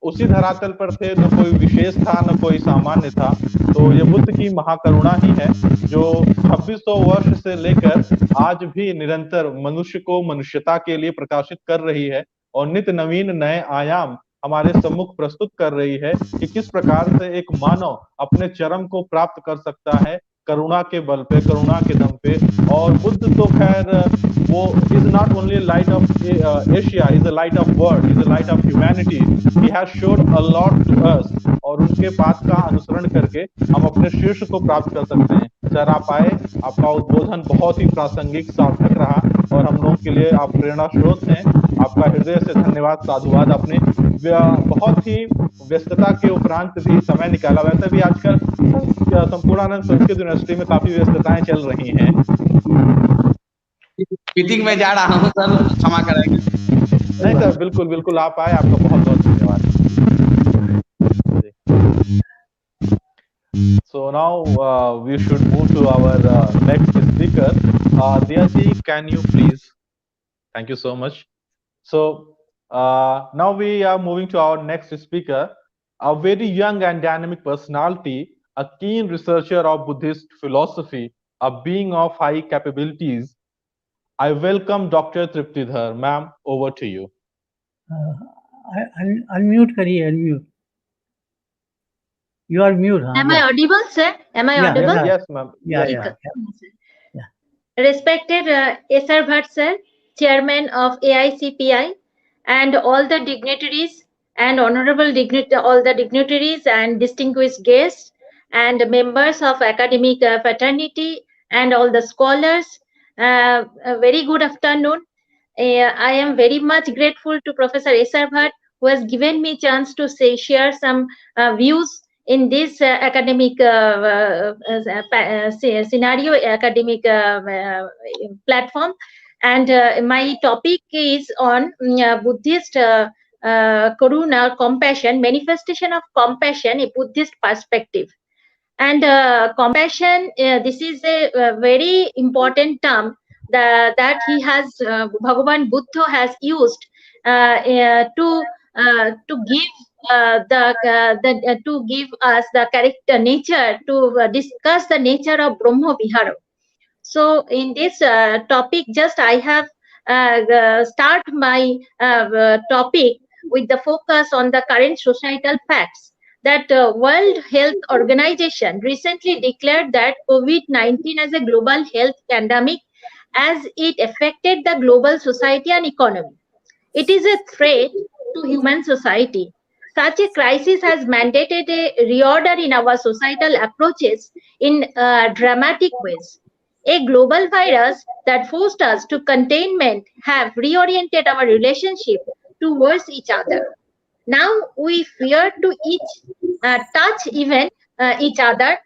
Speaker 2: उसी धरातल पर थे, न कोई विशेष था न कोई सामान्य था। तो ये बुद्ध की महाकरुणा ही है जो 2600 वर्ष से लेकर आज भी निरंतर मनुष्य को मनुष्यता के लिए प्रकाशित कर रही है, और नित्य नवीन नए आयाम हमारे सम्मुख प्रस्तुत कर रही है कि किस प्रकार से एक मानव अपने चरम को प्राप्त कर सकता है करुणा के बल पे, करुणा के दम पे। और बुद्ध तो खैर वो is not only light of Asia, is a light of world, is a light of humanity. He has showed a lot to us, और उनके बात का अनुसरण करके हम अपने शीर्ष को प्राप्त कर सकते हैं। सर आप आए, आपका उद्बोधन बहुत ही प्रासंगिक सार्थक रहा, और हम लोगों के लिए आप प्रेरणा स्रोत हैं। आपका हृदय से धन्यवाद, साधुवाद। आपने बहुत ही व्यस्तता के उपरांत भी समय निकाला। वैसे भी आजकल संपूर्णानंद संस्कृत यूनिवर्सिटी में काफी व्यस्तताएं चल रही हैं।
Speaker 5: मीटिंग में जा रहा हूँ सर, क्षमा करेंगे।
Speaker 2: नहीं सर, बिल्कुल बिल्कुल आप आए, आपका बहुत बहुत धन्यवाद। So now we should move to our next speaker. Diyaji, can you please? Thank you so much. So now we are moving to our next speaker, a very young and dynamic personality, a keen researcher of Buddhist philosophy, a being of high capabilities. I welcome Dr. Tripti Dhar. Ma'am, over to you.
Speaker 3: Unmute kariye, unmute. You are mute.
Speaker 6: Am I audible, sir? Am I audible?
Speaker 2: Yes, ma'am.
Speaker 3: Yeah.
Speaker 6: Respected P.Prof.S.R.Bhatt, sir, Chairman of AICPI, and all the dignitaries and all the dignitaries and distinguished guests and members of academic fraternity and all the scholars, a very good afternoon. I am very much grateful to Professor S.R. who has given me chance to share some views in this academic scenario, academic platform. And my topic is on Buddhist Karuna, compassion, manifestation of compassion, a Buddhist perspective. And compassion, this is a very important term that he has, Bhagavan Buddha has used to give to give us the character nature, to discuss the nature of Brahma Vihara. So in this topic, just I have start my topic with the focus on the current societal facts. That World Health Organization recently declared that COVID-19 as a global health pandemic, as it affected the global society and economy. It is a threat to human society. Such a crisis has mandated a reorder in our societal approaches in dramatic ways. A global virus that forced us to containment have reoriented our relationship towards each other. Now we fear to touch even each other,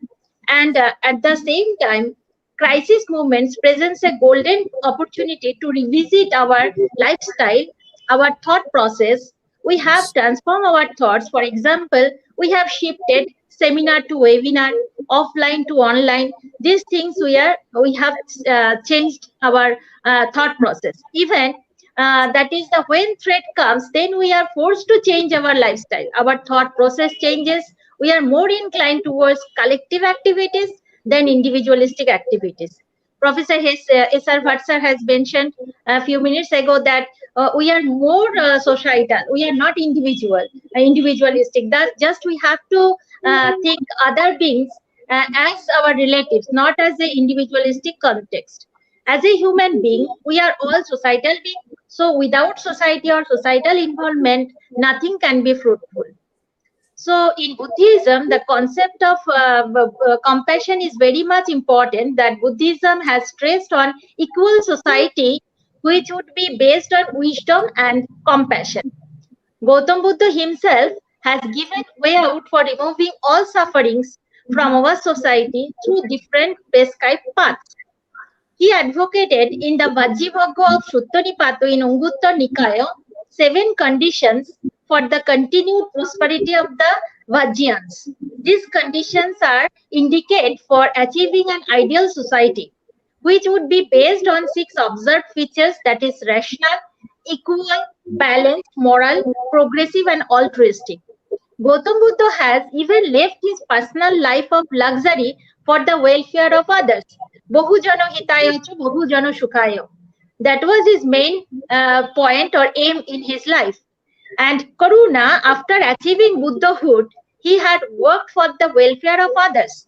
Speaker 6: and at the same time, crisis movements presents a golden opportunity to revisit our lifestyle, our thought process. We have transformed our thoughts. For example, we have shifted seminar to webinar, offline to online. These things we have changed our thought process. Even that is the when threat comes, then we are forced to change our lifestyle. Our thought process changes. We are more inclined towards collective activities than individualistic activities. Professor S.R.Bhatt sir has mentioned a few minutes ago that we are more societal. We are not individualistic. That just we have to think other beings as our relatives, not as the individualistic context. As a human being, we are all societal beings. So without society or societal involvement, nothing can be fruitful. So in Buddhism, the concept of compassion is very much important, that Buddhism has stressed on equal society, which would be based on wisdom and compassion. Gautam Buddha himself has given way out for removing all sufferings from our society through different prescribed paths. He advocated in the Vajjibhagga of Sutta Nipata in Anguttara Nikaya 7 conditions for the continued prosperity of the Vajjayans. These conditions are indicate for achieving an ideal society, which would be based on 6 observed features, that is rational, equal, balanced, moral, progressive and altruistic. Gautam Buddha has even left his personal life of luxury for the welfare of others. Bahujano hitaya cha bahujano shukhaya. That was his main point or aim in his life. And Karuna, after achieving Buddhahood, he had worked for the welfare of others.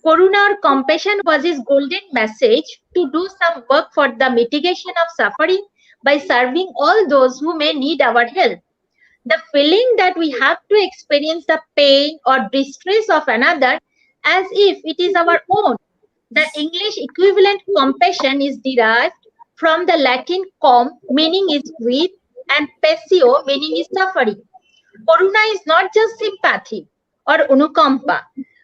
Speaker 6: Karuna or compassion was his golden message to do some work for the mitigation of suffering by serving all those who may need our help. The feeling that we have to experience the pain or distress of another as if it is our own. The English equivalent compassion is derived from the Latin com, meaning is with, and passio, meaning is suffering. Karuna is not just sympathy or anukampa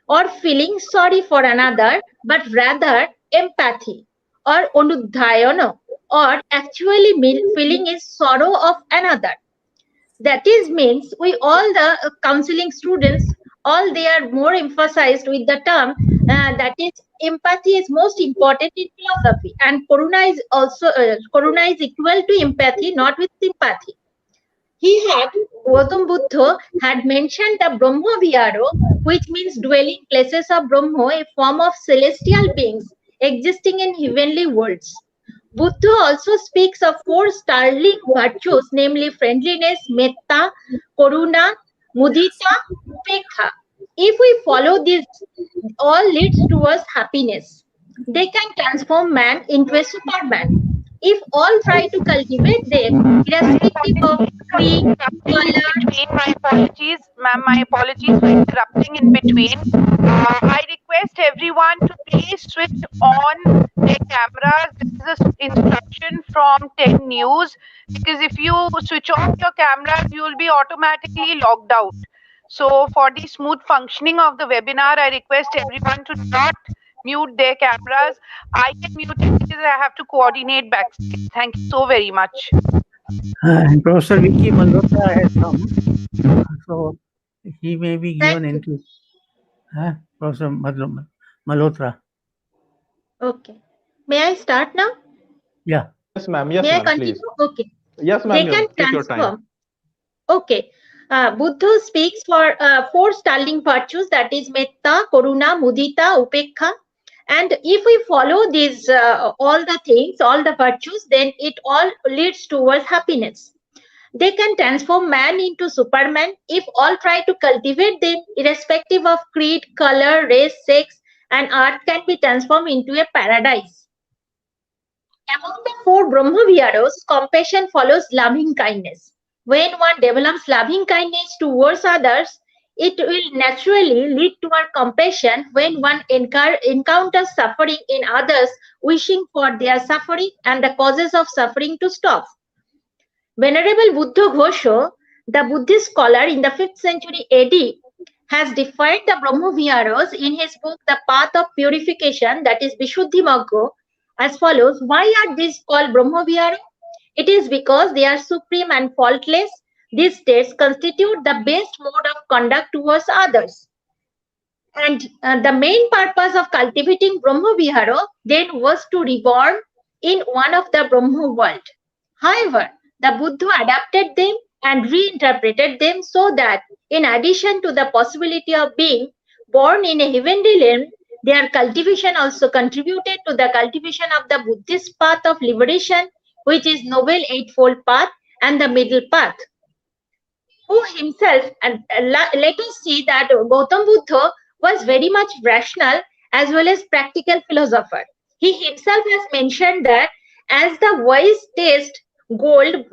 Speaker 6: or feeling sorry for another, but rather empathy or anudhayana, or actually feeling is sorrow of another. That is means we all the counseling students, all they are more emphasized with the term that is empathy is most important in philosophy, and Karuna is also Karuna is equal to empathy, not with sympathy. Gautam Buddha had mentioned the Brahma Viharo, which means dwelling places of Brahma, a form of celestial beings existing in heavenly worlds. Buddha also speaks of 4 sterling virtues, namely friendliness, metta, karuna, mudita, upekha. If we follow these, all leads towards happiness. They can transform man into a superman. If all try to cultivate them, irrespective of creed, color.
Speaker 1: My apologies, ma'am. My apologies for interrupting in between. I request everyone to please switch on their cameras. This is an instruction from 10 News, because if you switch off your cameras, you will be automatically logged out. So for the smooth functioning of the webinar, I request everyone to not mute their cameras. I can mute it because I have to coordinate backstage. Thank you so very much.
Speaker 3: And Professor Vicky Malhotra has come, so he may be given into Professor Malhotra.
Speaker 6: Okay. May I start now?
Speaker 3: Yeah.
Speaker 2: Yes, ma'am. Yes,
Speaker 6: may
Speaker 2: ma'am,
Speaker 6: I continue?
Speaker 2: please.
Speaker 6: Okay.
Speaker 2: Yes, ma'am.
Speaker 6: They can
Speaker 2: Take your time.
Speaker 6: transform. Okay. Buddha speaks for 4 sterling virtues, that is metta, karuna, mudita, upekha. And if we follow these all the things, all the virtues, then it all leads towards happiness. They can transform man into Superman if all try to cultivate them, irrespective of creed, color, race, sex, and earth can be transformed into a paradise. Among the 4 Brahma Viharas, compassion follows loving kindness. When one develops loving kindness towards others, it will naturally lead toward compassion when one encounters suffering in others, wishing for their suffering and the causes of suffering to stop. Venerable Buddha Ghosha, the Buddhist scholar in the 5th century AD, has defined the Brahma Viharas in his book The Path of Purification, that is Vishuddhimagga, as follows. Why are these called Brahma Vihara? It is because they are supreme and faultless. these states constitute the best mode of conduct towards others. And the main purpose of cultivating Brahma Vihara then was to reborn in one of the Brahma world. However, the Buddha adapted them and reinterpreted them so that in addition to the possibility of being born in a heavenly realm, their cultivation also contributed to the cultivation of the Buddhist path of liberation, which is Noble Eightfold Path and the Middle Path. Who himself, and let us see that Gautam Buddha was very much rational as well as practical philosopher. He himself has mentioned that as the wise taste gold,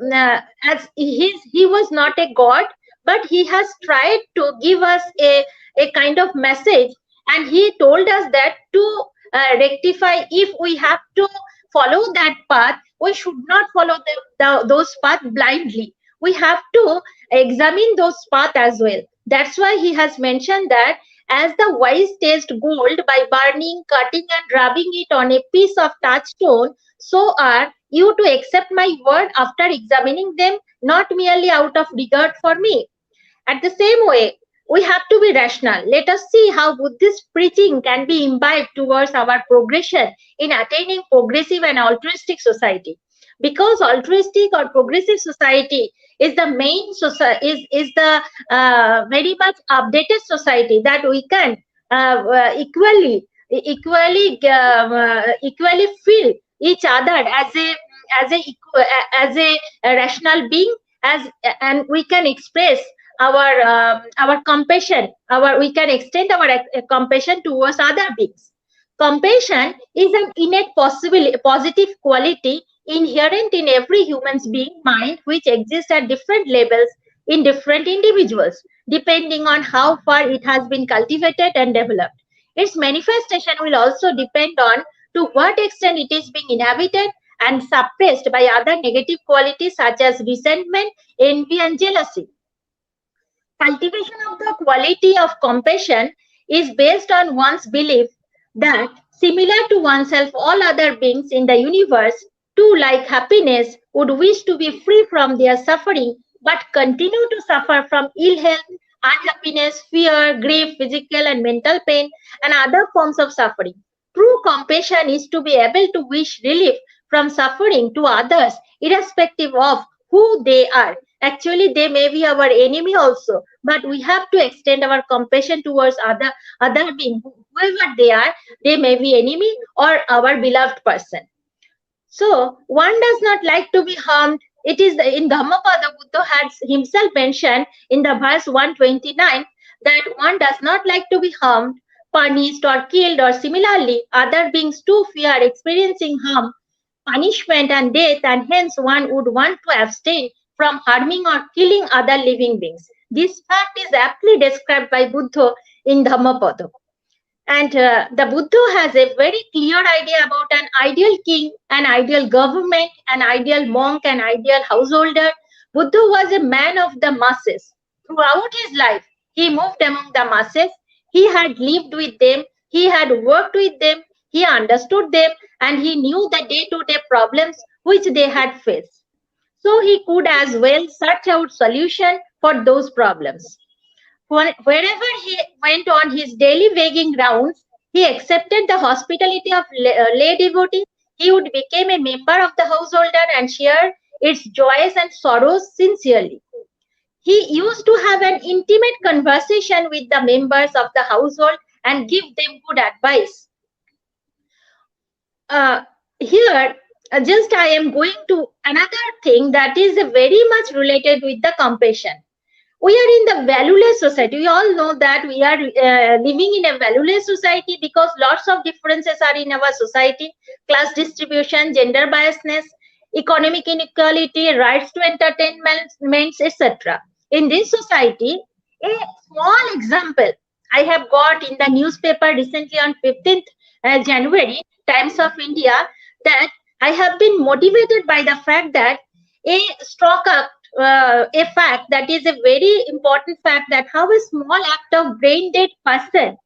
Speaker 6: as he was not a god, but he has tried to give us a kind of message, and he told us that to rectify, if we have to follow that path, we should not follow those paths blindly. We have to examine those paths as well. That's why he has mentioned that as the wise taste gold by burning, cutting and rubbing it on a piece of touchstone, so are you to accept my word after examining them, not merely out of regard for me. At the same way, we have to be rational. Let us see how Buddhist preaching can be imbibed towards our progression in attaining progressive and altruistic society. Because altruistic or progressive society is the main society, is the very much updated society that we can equally feel each other as a rational being, and we can express our compassion, we can extend our compassion towards other beings. Compassion is an innate positive quality inherent in every human being mind, which exists at different levels in different individuals, depending on how far it has been cultivated and developed. Its manifestation will also depend on to what extent it is being inhabited and suppressed by other negative qualities such as resentment, envy, and jealousy. Cultivation of the quality of compassion is based on one's belief that, similar to oneself, all other beings in the universe, too, like happiness, would wish to be free from their suffering, but continue to suffer from ill health, unhappiness, fear, grief, physical and mental pain, and other forms of suffering. True compassion is to be able to wish relief from suffering to others, irrespective of who they are. Actually, they may be our enemy also, but we have to extend our compassion towards other beings, whoever they are. They may be enemy or our beloved person. So one does not like to be harmed. It is in Dhammapaya, Buddha has himself mentioned in the verse 129 that one does not like to be harmed, punished or killed, or similarly other beings too fear experiencing harm, punishment and death, and hence one would want to abstain from harming or killing other living beings. This fact is aptly described by Buddha in Dhammapada. And the Buddha has a very clear idea about an ideal king, an ideal government, an ideal monk, an ideal householder. Buddha was a man of the masses. Throughout his life, he moved among the masses. He had lived with them. He had worked with them. He understood them, and he knew the day-to-day problems which they had faced. So he could as well search out solution for those problems. Wherever he went on his daily begging rounds, he accepted the hospitality of lay devotees. He would become a member of the householder and share its joys and sorrows sincerely. He used to have an intimate conversation with the members of the household and give them good advice. Here, just I am going to another thing that is very much related with the compassion. We are in the valueless society. We all know that we are living in a valueless society because lots of differences are in our society: class distribution, gender biasness, economic inequality, rights to entertainment, etc. In this society, a small example I have got in the newspaper recently on 15th January, Times of India, that I have been motivated by the fact that a fact that is a very important fact, that how a small act of brain dead person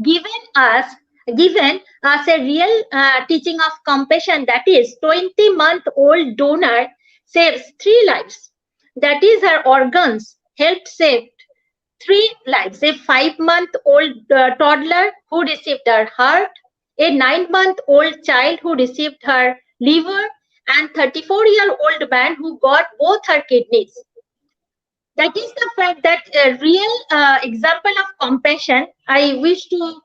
Speaker 6: given us a real teaching of compassion, that is 20-month-old donor saves 3 lives. that is, her organs, helped save 3 lives: a 5-month-old toddler who received her heart, a 9-month-old child who received her liver, and 34-year-old man who got both her kidneys. That is the fact that a real example of compassion I wish to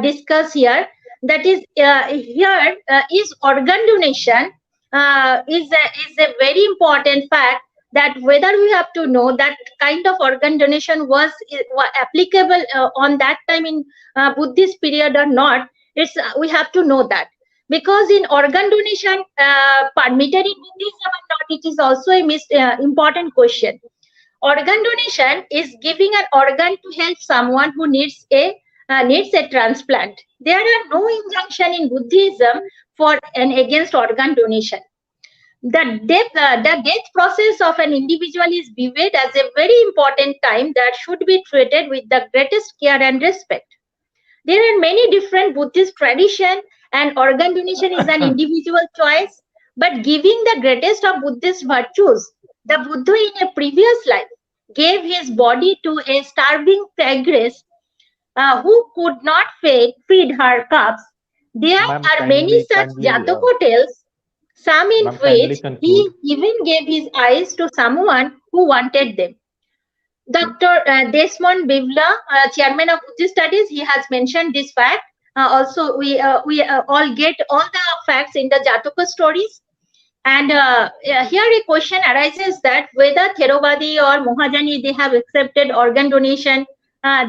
Speaker 6: discuss here. That is, here is organ donation is a very important fact, that whether we have to know that kind of organ donation was applicable on that time in Buddhist period or not. We have to know that, because in organ donation permitted in Buddhism or not, it is also a important question. Organ donation is giving an organ to help someone who needs a transplant. There are no injunction in Buddhism for and against organ donation. The death process of an individual is viewed as a very important time that should be treated with the greatest care and respect. There are many different Buddhist traditions, and organ donation is an individual choice. But giving the greatest of Buddhist virtues, the Buddha in a previous life gave his body to a starving tigress who could not feed her cubs. There are many such Jataka tales, some in which he even gave his eyes to someone who wanted them. Dr. Desmond Bivla, chairman of Buddhist Studies, he has mentioned this fact. Also, we all get all the facts in the Jataka stories. And here a question arises that whether Theravadi or Mahajani, they have accepted organ donation,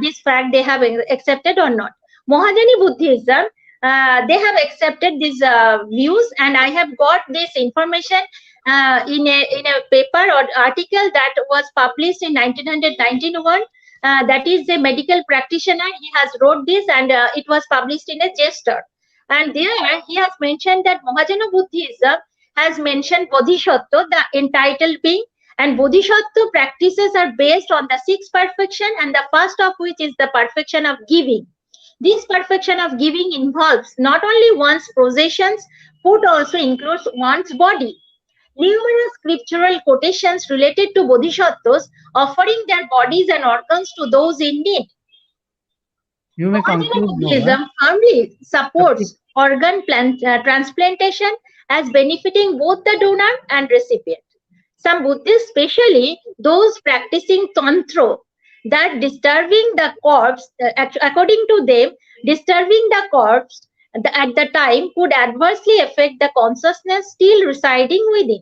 Speaker 6: this fact they have accepted or not. Mahajani Buddhism, they have accepted these views, and I have got this information in a paper or article that was published in 1991. That is a medical practitioner. He has wrote this, and it was published in a Jester. And there he has mentioned that Mahajana Buddhism has mentioned Bodhisattva, the entitled being, and Bodhisattva practices are based on the 6 perfection, and the first of which is the perfection of giving. This perfection of giving involves not only one's possessions, but also includes one's body. Numerous scriptural quotations related to bodhisattvas offering their bodies and organs to those in need.
Speaker 3: You may conclude.
Speaker 6: Buddhism firmly supports organ transplantation as benefiting both the donor and recipient. Some Buddhists, especially those practicing Tantra, that disturbing the corpse, according to them, disturbing the corpse at the time could adversely affect the consciousness still residing within.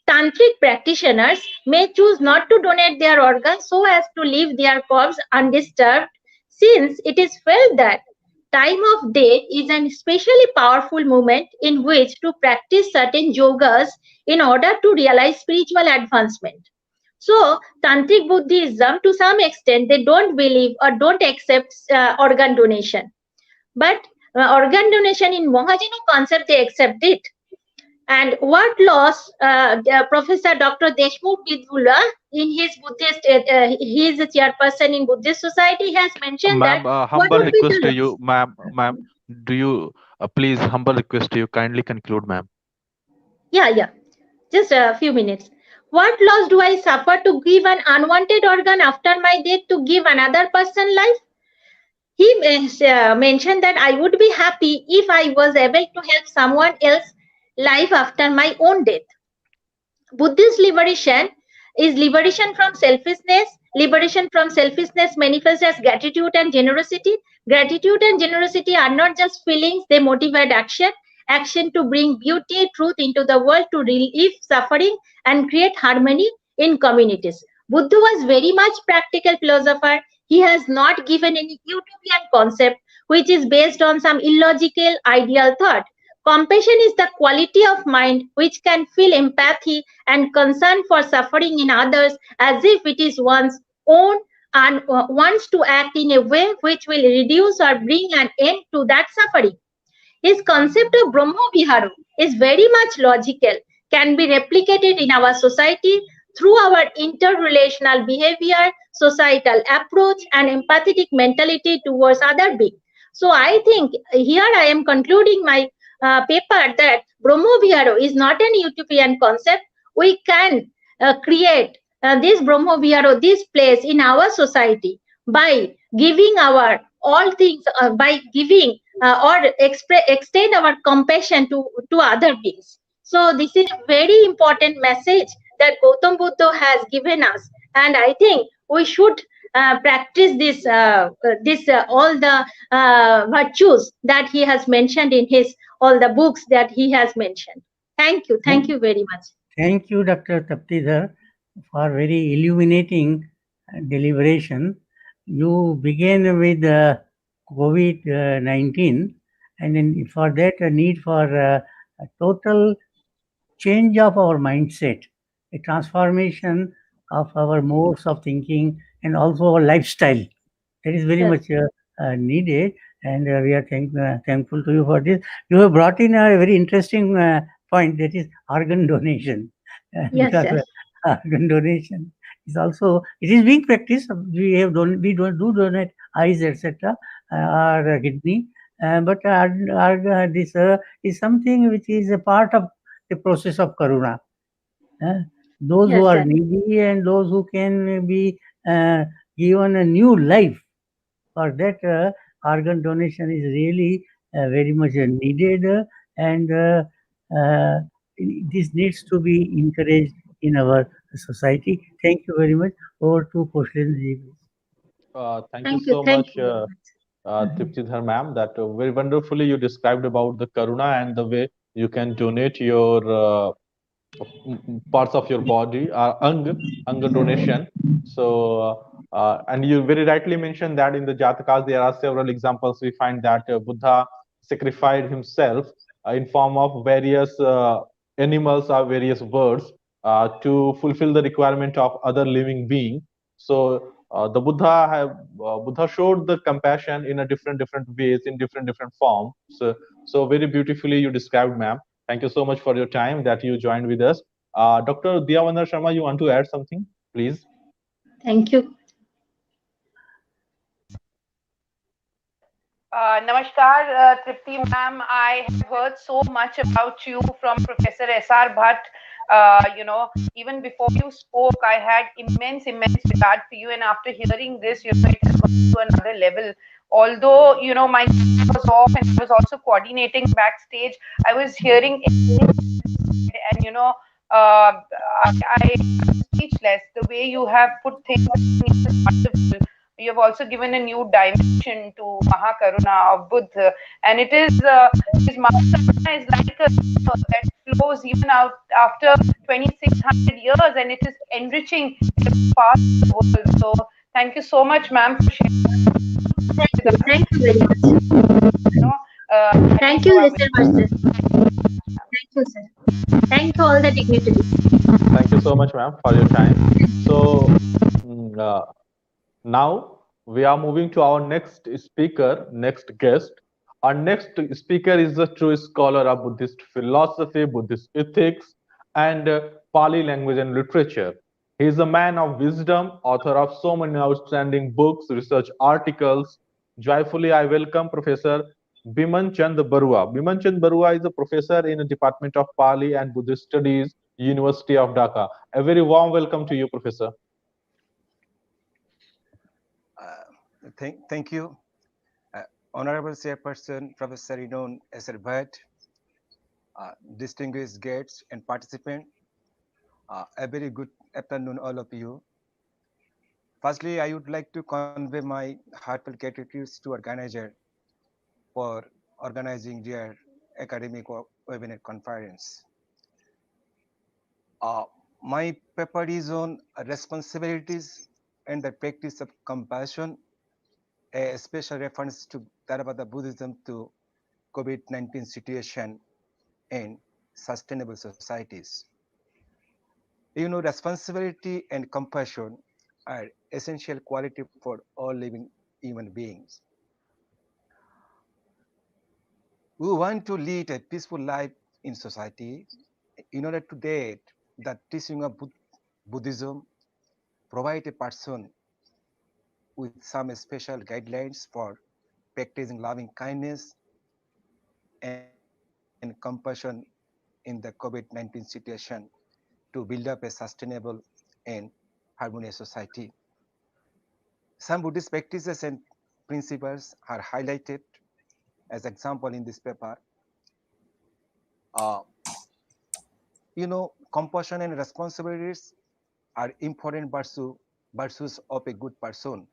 Speaker 6: Tantric practitioners may choose not to donate their organs so as to leave their corpse undisturbed, since it is felt that time of death is an especially powerful moment in which to practice certain yogas in order to realize spiritual advancement. So, Tantric Buddhism, to some extent, they don't believe or don't accept organ donation. But organ donation in Mahajana concept, they accept it. And what laws Professor Dr. Deshmukh Bidvula, in his Buddhist, he is a chairperson in Buddhist Society, has mentioned that.
Speaker 2: Humble request to you, ma'am. Do you please humble request to you kindly conclude, ma'am?
Speaker 6: Yeah. Just a few minutes. What loss do I suffer to give an unwanted organ after my death to give another person life? He mentioned that I would be happy if I was able to help someone else life after my own death. Buddhist liberation is liberation from selfishness. Liberation from selfishness manifests as gratitude and generosity. Gratitude and generosity are not just feelings, they motivate action. Action to bring beauty, truth into the world, to relieve suffering and create harmony in communities. Buddha was very much practical philosopher. He has not given any utopian concept which is based on some illogical ideal thought. Compassion is the quality of mind which can feel empathy and concern for suffering in others as if it is one's own, and wants to act in a way which will reduce or bring an end to that suffering. His concept of Brahma Viharu is very much logical, can be replicated in our society through our interrelational behavior, societal approach, and empathetic mentality towards other beings. So I think here I am concluding my paper that Brahma Viharu is not an utopian concept. We can create this Brahmo Vihar or this place in our society by giving our all things, by giving or extend our compassion to other beings. So this is a very important message that Gautam Buddha has given us, and I think we should practice this all the virtues that he has mentioned in his all the books that he has mentioned. Thank you very much.
Speaker 3: Thank you, Dr. Taptidhar, for very illuminating deliberation. You began with COVID-19, and then for that, a need for a total change of our mindset, a transformation of our modes of thinking, and also our lifestyle. That is very
Speaker 6: Yes.
Speaker 3: much needed, and we are thankful to you for this. You have brought in a very interesting point, that is organ donation.
Speaker 6: Yes,
Speaker 3: Because
Speaker 6: yes.
Speaker 3: organ donation is also, it is being practiced. We don't do donate eyes, etc., or kidney, but this is something which is a part of the process of karuna. Those who
Speaker 6: Yes,
Speaker 3: are
Speaker 6: yes.
Speaker 3: needy and those who can be given a new life, for that organ donation is really very much needed, and uh, this needs to be encouraged in our society. Thank you very much. Over to Poshlin.
Speaker 2: Thank you so
Speaker 6: Thank
Speaker 2: much,
Speaker 6: you very much.
Speaker 2: Tripti ma'am, that very wonderfully you described about the Karuna and the way you can donate your parts of your body, anga donation. So, and you very rightly mentioned that in the Jatakas there are several examples. We find that Buddha sacrificed himself in form of various animals or various birds to fulfill the requirement of other living being. So the Buddha showed the compassion in a different ways, in different forms. So very beautifully you described, ma'am. Thank you so much for your time that you joined with us. Dr. Diyavanda Sharma, you want to add something, please?
Speaker 6: Thank you.
Speaker 1: Namaskar, Tripti ma'am. I have heard so much about you from Professor S.R. Bhatt. Even before you spoke, I had immense regard for you. And after hearing this, it has gone to another level. Although, my mic was off and I was also coordinating backstage, I was hearing everything. And, I am speechless. The way you have put things is wonderful. You have also given a new dimension to Mahakaruna of Buddha, and it is his Mahakaruna is like a river that flows even out after 2600 years, and it is enriching every part of the world. So, thank you so much, ma'am, for sharing with us.
Speaker 6: Thank you very much.
Speaker 1: You know, I
Speaker 6: Thank
Speaker 1: hope
Speaker 6: you,
Speaker 1: you are
Speaker 6: Mr. Master. Thank you, sir. Thank you all the dignitaries.
Speaker 2: Thank you so much, ma'am, for your time. So now we are moving to our next speaker, next guest. Our next speaker is a true scholar of Buddhist philosophy, Buddhist ethics, and Pali language and literature. He is a man of wisdom, author of so many outstanding books, research articles. Joyfully, I welcome Professor Biman Chand Barua. Biman Chand Barua is a professor in the Department of Pali and Buddhist Studies, University of Dhaka. A very warm welcome to you, Professor.
Speaker 7: Thank you, Honorable Chairperson, Professor P.S.R.Bhatt, distinguished guests and participants. A very good afternoon, all of you. Firstly, I would like to convey my heartfelt gratitude to organizer for organizing their academic webinar conference. My paper is on responsibilities and the practice of compassion, a special reference to Theravada Buddhism to COVID-19 situation in sustainable societies. Responsibility and compassion are essential quality for all living human beings. We want to lead a peaceful life in society. In order to that, the teaching of Buddhism provide a person with some special guidelines for practicing loving kindness and compassion in the COVID-19 situation to build up a sustainable and harmonious society. Some Buddhist practices and principles are highlighted as example in this paper. Uh, compassion and responsibilities are important virtues of a good person.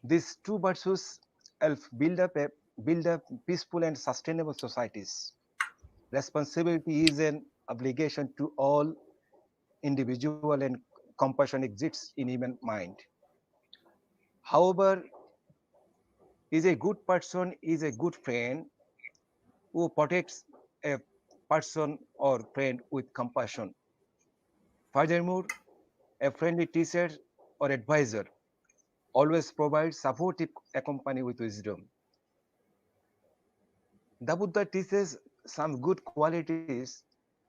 Speaker 7: These two virtues help build up peaceful and sustainable societies. Responsibility is an obligation to all individual, and compassion exists in human mind. However, is a good person is a good friend who protects a person or friend with compassion. Furthermore, a friendly teacher or advisor always provides supportive accompany with wisdom. The Buddha teaches some good qualities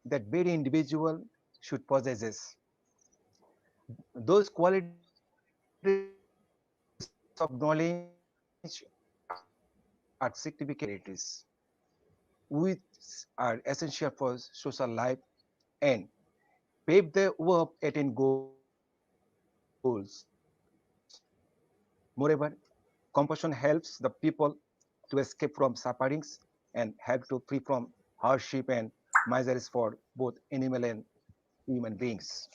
Speaker 7: that very individual should possess. Those qualities of knowledge are significant qualities which are essential for social life and pave the way of attain goals. Moreover, compassion helps the people to escape from sufferings and help to free from hardship and miseries for both animal and human beings.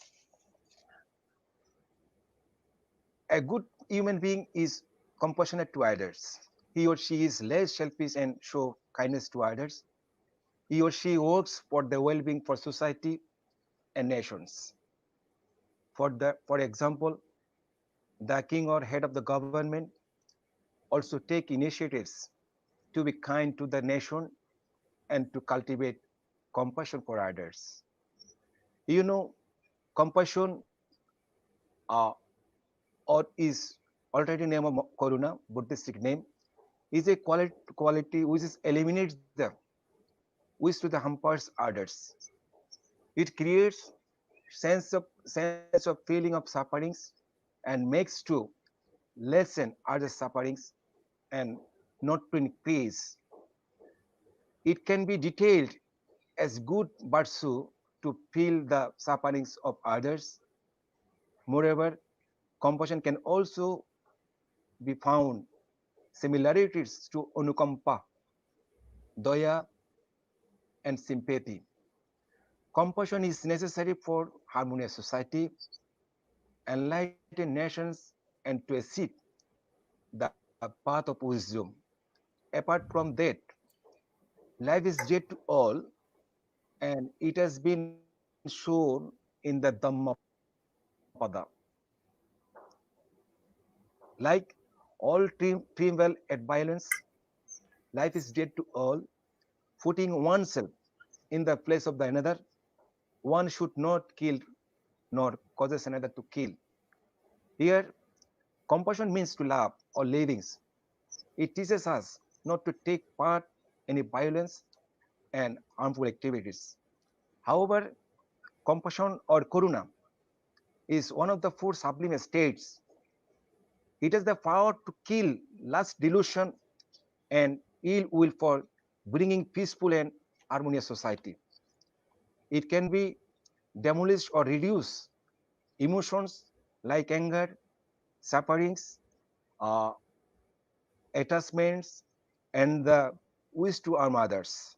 Speaker 7: A good human being is compassionate to others. He or she is less selfish and show kindness to others. He or she works for the well-being for society and nations. For example, the king or head of the government also take initiatives to be kind to the nation and to cultivate compassion for others. You know, compassion uh, or is alternative name of Karuna, Buddhistic name, is a quality which is eliminates the wish to the hampers others. It creates sense of feeling of sufferings and makes to lessen other sufferings and not to increase. It can be detailed as good virtue to feel the sufferings of others. Moreover, compassion can also be found similarities to anukampa, daya, and sympathy. Compassion is necessary for harmonious society, enlightened nations, and to achieve the path of wisdom. Apart from that, life is dear to all, and it has been shown in the Dhammapada. Like all dream well at violence, life is dead to all. Putting oneself in the place of the another, one should not kill nor causes another to kill. Here, compassion means to love all livings. It teaches us not to take part in any violence and harmful activities. However, compassion or karuna is one of the four sublime states. It has the power to kill lust, delusion, and ill will for bringing peaceful and harmonious society. It can be demolished or reduce emotions like anger, sufferings, uh, attachments, and the wish to harm others.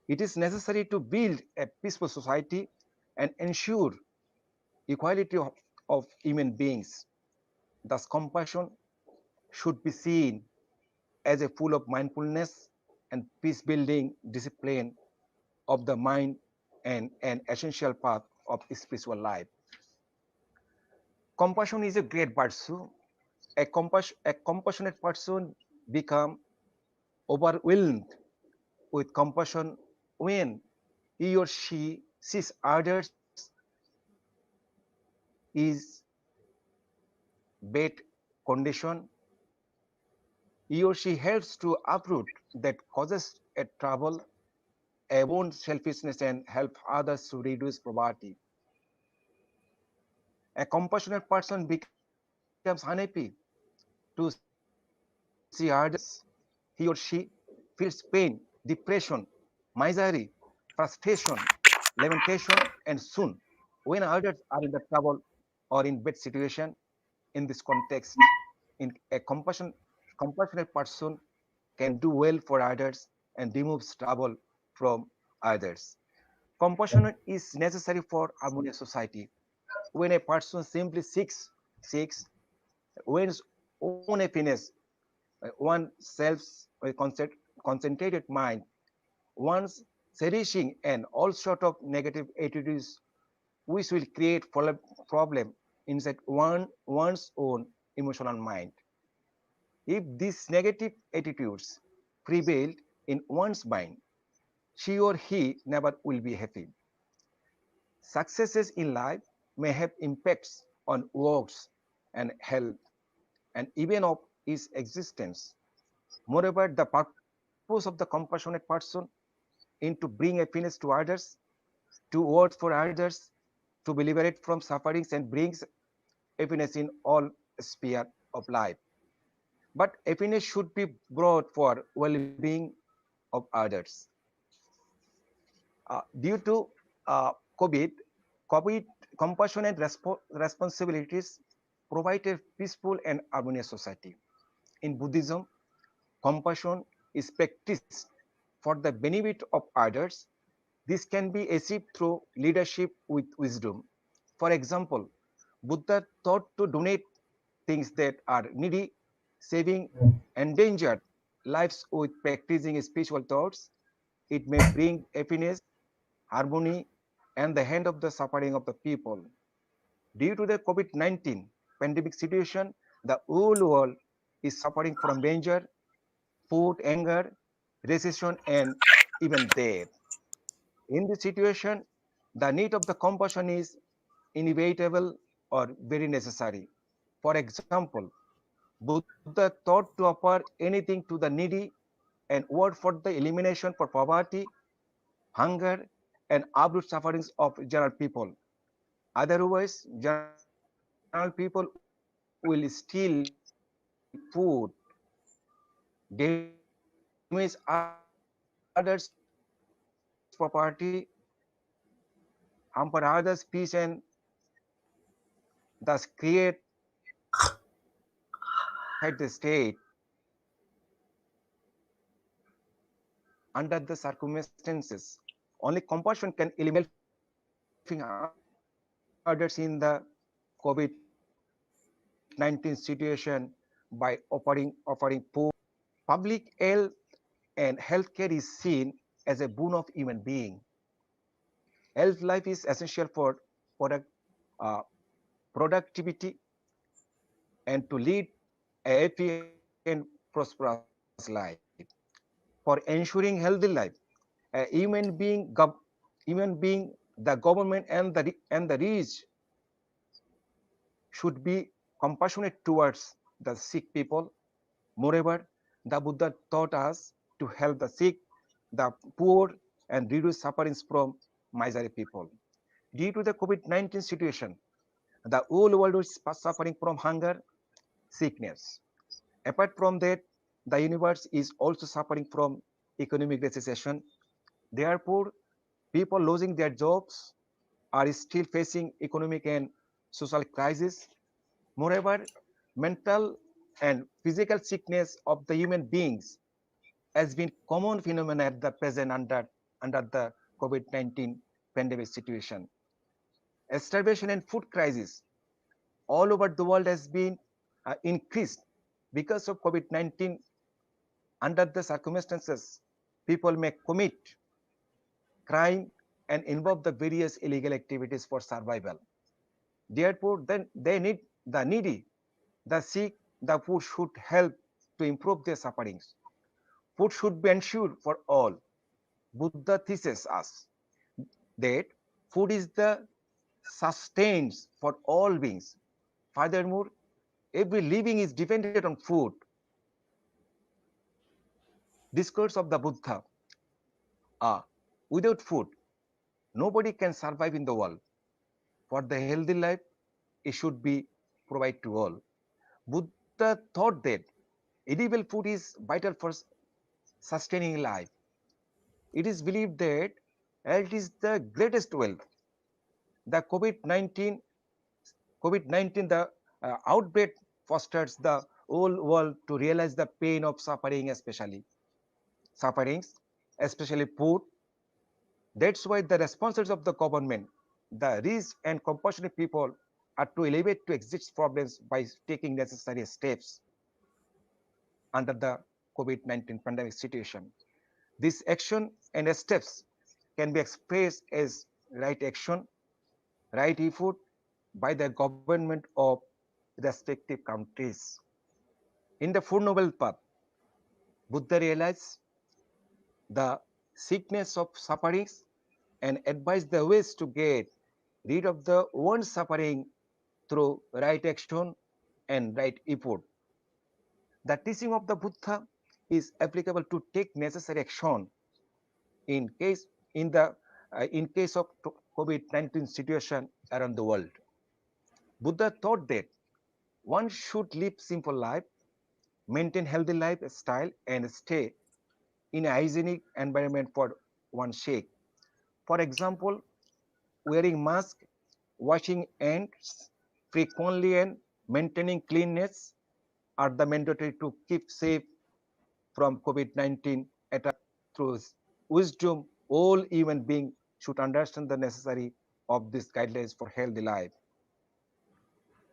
Speaker 7: It is necessary to build a peaceful society and ensure equality of human beings. Thus, compassion should be seen as a full of mindfulness and peace building discipline of the mind and an essential part of spiritual life. Compassion is a great virtue. A compassionate person become overwhelmed with compassion when he or she sees others is bad condition. He or she helps to uproot that causes a trouble, avoid selfishness, and help others to reduce poverty. A compassionate person becomes unhappy to see others suffering. He or she feels pain, depression, misery, frustration, lamentation, and soon, when others are in the trouble, or in bad situation. In this context, in a compassionate person can do well for others and removes trouble from others. Compassion is necessary for harmonious society. When a person simply seeks one's own happiness, one concentrated mind, one's cherishing and all sort of negative attitudes, which will create problem inside one's own emotional mind. If these negative attitudes prevail in one's mind, she or he never will be happy. Successes in life may have impacts on works and health and even of his existence. Moreover, the purpose of the compassionate person is to bring happiness to others, to work for others, to be liberated from sufferings and brings happiness in all sphere of life. But happiness should be brought for well-being of others. Due to COVID, COVID compassionate responsibilities provide a peaceful and harmonious society. In Buddhism, compassion is practiced for the benefit of others. This can be achieved through leadership with wisdom. For example, Buddha taught to donate things that are needy, saving endangered lives with practicing spiritual thoughts. It may bring happiness, harmony, and the end of the suffering of the people. Due to the COVID-19 pandemic situation, the whole world is suffering from danger, food, anger, recession, and even death. In this situation, the need of the compassion is inevitable or very necessary. For example, Buddha thought to offer anything to the needy and word for the elimination for poverty, hunger, and abrupt sufferings of general people. Otherwise, general people will steal food, damage others' property, hamper others' peace, and thus create inside the state under the circumstances. Only compassion can eliminate helping others in the COVID-19 situation by offering food. Public health and healthcare is seen as a boon of human being. Health life is essential for product, uh, productivity and to lead a happy and prosperous life. For ensuring healthy life, a human being, the government, and the rich should be compassionate towards the sick people. Moreover, the Buddha taught us to help the sick, the poor, and reduce sufferings from misery people. Due to the COVID-19 situation, the whole world is suffering from hunger, sickness. Apart from that, the universe is also suffering from economic recession. Therefore, people losing their jobs are still facing economic and social crisis. Moreover, mental and physical sickness of the human beings has been common phenomenon at the present under the COVID-19 pandemic situation. Starvation and food crisis all over the world has been increased because of COVID-19. Under the circumstances, people may commit crime and involve the various illegal activities for survival. Therefore, then they need the needy, the sick, the poor should help to improve their sufferings. Food should be ensured for all. Buddha teaches us that food is the sustains for all beings. Furthermore, every living is dependent on food. Discourse of the Buddha. Without food, nobody can survive in the world. For the healthy life, it should be provided to all. Buddha thought that edible food is vital for sustaining life. It is believed that health is the greatest wealth. The COVID-19 COVID-19, the outbreak fosters the whole world to realize the pain of sufferings, especially poor. That's why the responses of the government, the rich and compassionate people, are to elevate to exist problems by taking necessary steps under the COVID-19 pandemic situation. This action and steps can be expressed as right action, right effort by the government of respective countries. In the Four Noble Path, Buddha realized the sickness of sufferings and advised the ways to get rid of the one suffering through right action and right effort. The teaching of the Buddha is applicable to take necessary action in case in case of COVID-19 situation around the world. Buddha thought that one should live simple life, maintain healthy lifestyle, and stay in a hygienic environment for one's sake. For example, wearing mask, washing hands frequently, and maintaining cleanliness are the mandatory to keep safe from COVID-19 attack. Through wisdom, all human beings should understand the necessary of these guidelines for healthy life.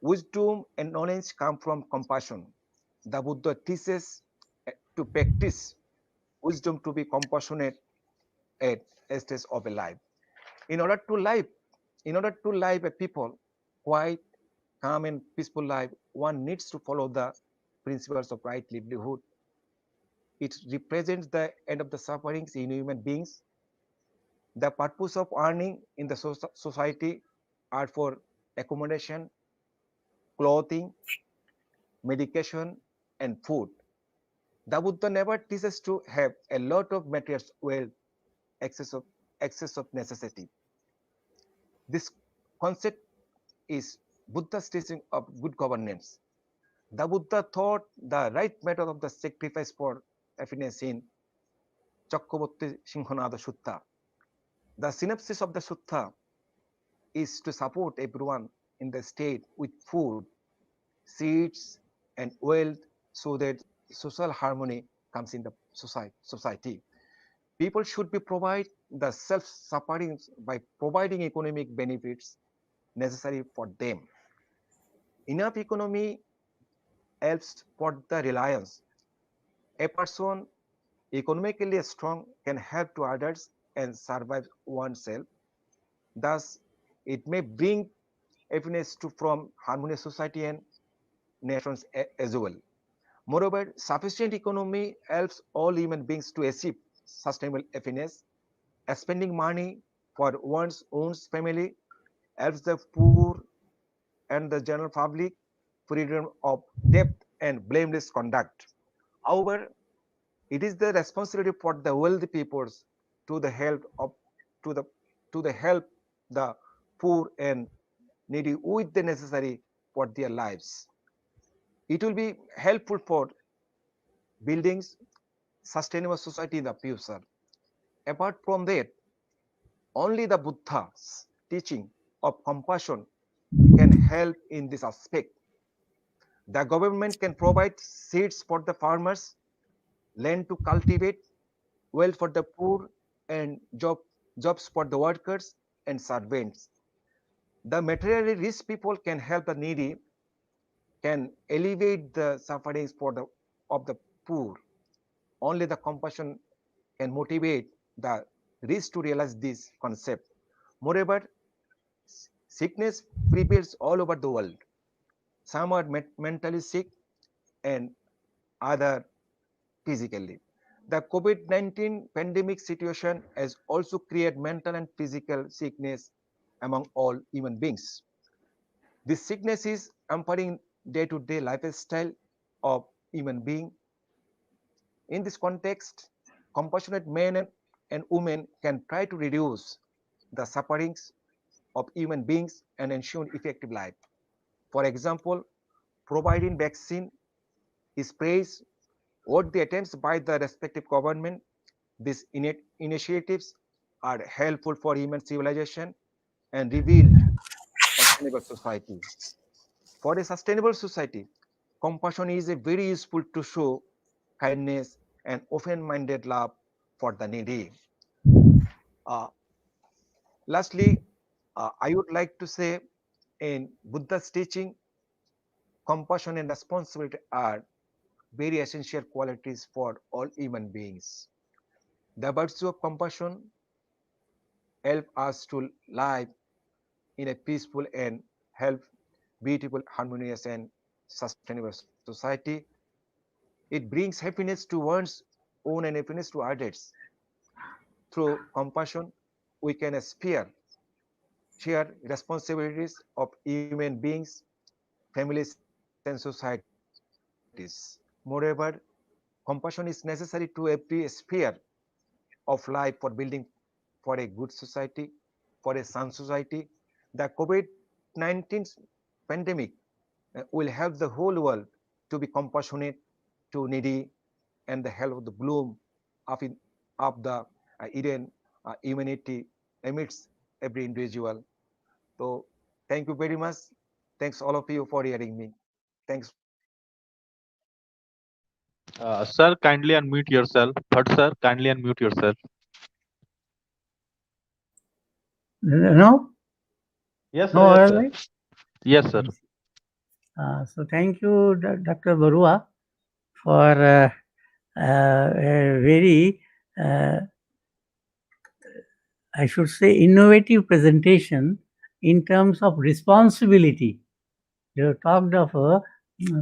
Speaker 7: Wisdom and knowledge come from compassion. The Buddha teaches to practice wisdom to be compassionate at a stage of a life. In order to live a people quiet, calm, and peaceful life, one needs to follow the principles of right livelihood. It represents the end of the sufferings in human beings. The purpose of earning in the society are for accommodation, clothing, medication, and food. The Buddha never teaches to have a lot of materials wealth, excess of necessity. This concept is Buddha's teaching of good governance. The Buddha taught the right method of the sacrifice for happiness in Chakravarti Singhonada Sutta. The synopsis of the sutta is to support everyone in the state with food, seeds, and wealth so that social harmony comes in the society. People should be provide the self-suffering by providing economic benefits necessary for them. Enough economy helps for the reliance. A person economically strong can help to others and survive oneself. Thus, it may bring happiness to from harmonious society and nations as well. Moreover, sufficient economy helps all human beings to achieve sustainable happiness. Spending money for one's own family helps the poor and the general public freedom of debt and blameless conduct. However, it is the responsibility for the wealthy peoples to the help of to the to the help the poor and needy with the necessary for their lives. It will be helpful for building sustainable society in the future. Apart from that, only the Buddha's teaching of compassion can help in this aspect. The government can provide seeds for the farmers, land to cultivate, wealth for the poor, and jobs for the workers and servants. The materially rich people can help the needy, can alleviate the sufferings of the poor. Only the compassion can motivate the rich to realize this concept. Moreover, sickness prevails all over the world. Some are mentally sick and other physically. The COVID-19 pandemic situation has also created mental and physical sickness among all human beings. This sickness is hampering day-to-day lifestyle of human being. In this context, compassionate men and women can try to reduce the sufferings of human beings and ensure effective life. For example, providing vaccine is praised what the attempts by the respective government. These initiatives are helpful for human civilization and revealed a sustainable society. For a sustainable society, compassion is a very useful to show kindness and open-minded love for the needy. Uh, Lastly, I would like to say in Buddha's teaching, compassion and responsibility are very essential qualities for all human beings. The virtue of compassion help us to live in a peaceful and help beautiful, harmonious and sustainable society. It brings happiness to one's own and happiness to others. Through compassion, we can share responsibilities of human beings, families and societies. Moreover, compassion is necessary to every sphere of life for building for a good society, for a sound society. The COVID-19 pandemic will help the whole world to be compassionate to needy and the help of the bloom of, of the Eden humanity amidst every individual. So thank you very much. Thanks all of you for hearing me. Thanks.
Speaker 2: Sir, kindly unmute yourself. Bhatt sir, kindly unmute yourself.
Speaker 3: No?
Speaker 2: Yes,
Speaker 3: No,
Speaker 2: sir. Yes,
Speaker 3: all
Speaker 2: sir.
Speaker 3: right.
Speaker 2: Yes, sir.
Speaker 3: So thank you, Dr. Barua, for a very, I should say, innovative presentation in terms of responsibility. You talked of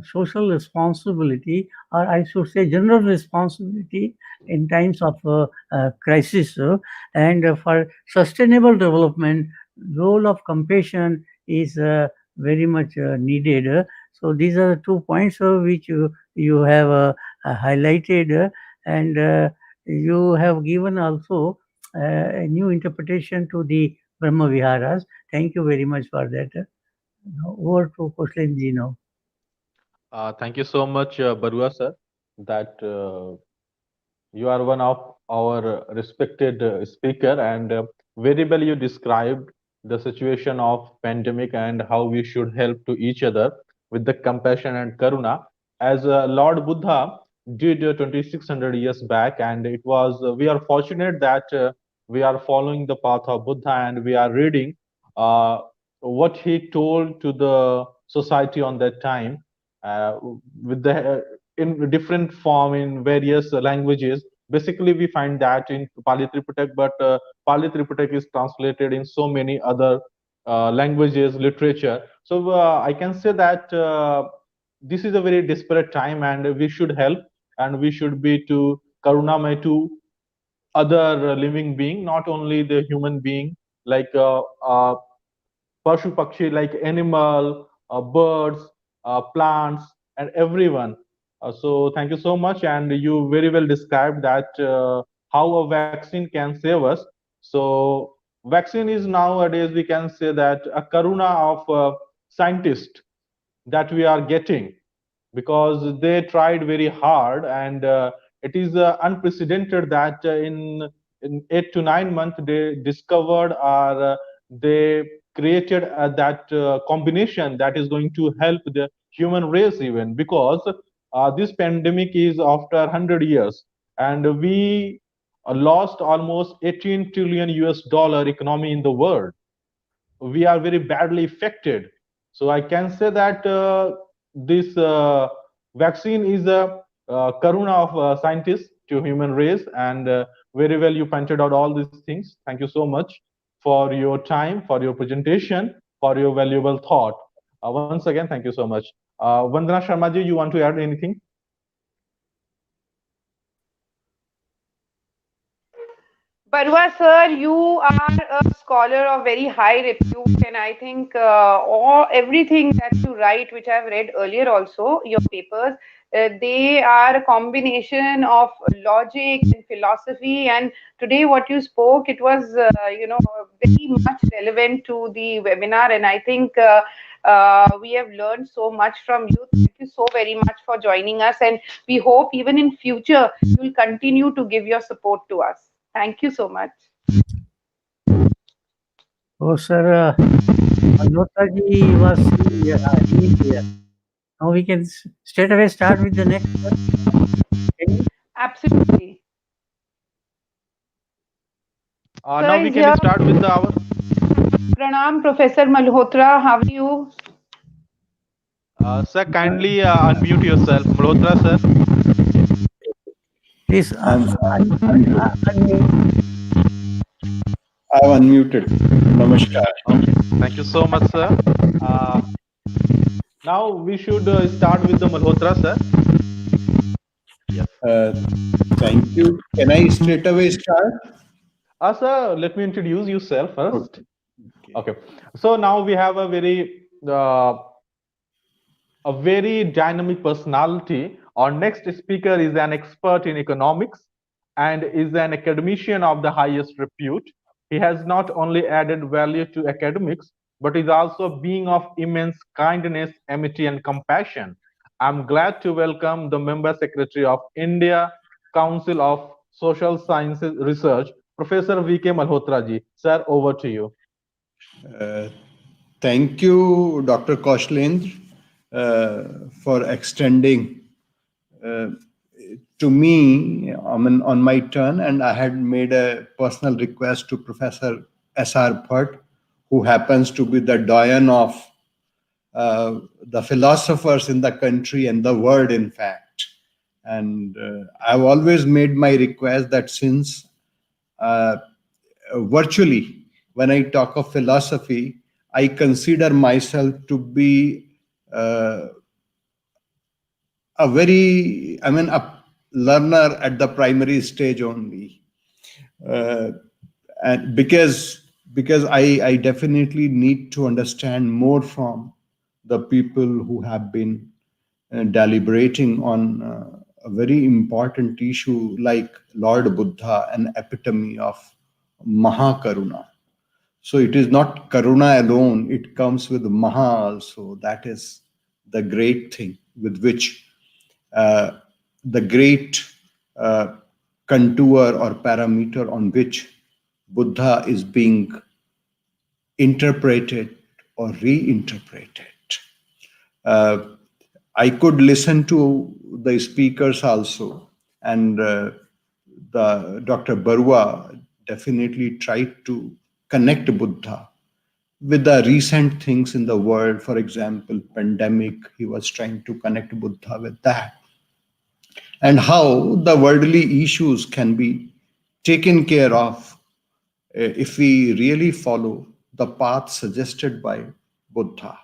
Speaker 3: social responsibility, or I should say general responsibility in times of crisis, and for sustainable development, role of compassion is very much needed. So these are the 2 points which you have highlighted, and you have given also a new interpretation to the Brahma Viharas. Thank you very much for that. Over to Kushlenji now.
Speaker 2: Thank you so much, Barua sir, that you are one of our respected speaker, and very well you described the situation of pandemic and how we should help to each other with the compassion and karuna, as Lord Buddha did 2600 years back. And it was we are fortunate that we are following the path of Buddha, and we are reading uh, what he told to the society on that time, uh, with the in different form in various languages. Basically, we find that in Pali Tripitak, but Pali Tripitak is translated in so many other languages, literature. So I can say that this is a very desperate time, and we should help, and we should be to karunamay to other living being, not only the human being, like pashu pakshi, like animal, birds, plants, and everyone. So thank you so much, and you very well described that how a vaccine can save us. So vaccine is nowadays, we can say that a karuna of scientists that we are getting, because they tried very hard, and it is unprecedented that in 8 to 9 months they discovered, or they created that combination that is going to help the human race, even because this pandemic is after 100 years, and we lost almost 18 trillion US dollar economy in the world. We are very badly affected. So I can say that this vaccine is a karuna of scientists to human race, and very well you pointed out all these things. Thank you so much for your time, for your presentation, for your valuable thought. Once again, thank you so much. Vandana Sharma ji, you want to add anything?
Speaker 1: Barua sir, you are a scholar of very high repute, and I think everything that you write, which I've read earlier also, your papers, they are a combination of logic and philosophy. And today, what you spoke, it was very much relevant to the webinar, and I think we have learned so much from you. Thank you so very much for joining us, and we hope even in future you will continue to give your support to us. Thank you so much.
Speaker 3: Oh, sir, Malhotra ji was here. Now we can straight away start with the next one.
Speaker 1: Absolutely. Sir
Speaker 2: Now we
Speaker 1: is
Speaker 2: can
Speaker 1: here.
Speaker 2: start with our.
Speaker 1: Pranam, Professor Malhotra. How are you?
Speaker 2: Sir, kindly unmute yourself. Malhotra, sir.
Speaker 3: Please,
Speaker 8: I'm unmuted. Namaskar.
Speaker 2: Okay. Thank you so much, sir. Now we should start with the Malhotra, sir. Yes.
Speaker 8: Thank you. Can I straight away start?
Speaker 2: Sir, let me introduce yourself first. Okay. So now we have a very dynamic personality. Our next speaker is an expert in economics and is an academician of the highest repute. He has not only added value to academics, but is also a being of immense kindness, amity, and compassion. I'm glad to welcome the Member Secretary of India Council of Social Sciences Research, Professor V.K. Malhotra ji. Sir, over to you.
Speaker 8: Thank you, Dr. Kaushlendra, for extending to me on my turn, and I had made a personal request to Professor S.R. Bhatt, who happens to be the doyen of the philosophers in the country and the world, in fact. And I've always made my request that since virtually, when I talk of philosophy, I consider myself to be a learner at the primary stage only. And because I definitely need to understand more from the people who have been deliberating on a very important issue like Lord Buddha, an epitome of Mahakaruna. So it is not Karuna alone, it comes with Maha also. That is the great thing with which the great contour or parameter on which Buddha is being interpreted or reinterpreted. I could listen to the speakers also, and the Dr. Barua definitely tried to connect Buddha with the recent things in the world. For example, pandemic, he was trying to connect Buddha with that. And how the worldly issues can be taken care of if we really follow the path suggested by Buddha.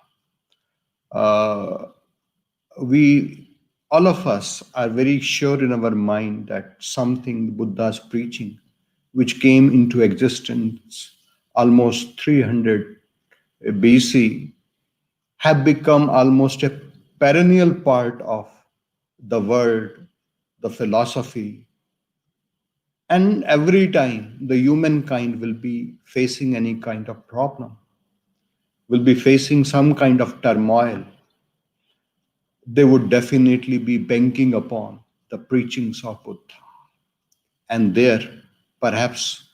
Speaker 8: All of us are very sure in our mind that something Buddha's preaching, which came into existence almost 300 BC, have become almost a perennial part of the world, the philosophy. And every time the humankind will be facing any kind of problem, will be facing some kind of turmoil, they would definitely be banking upon the preachings of Buddha. And there, perhaps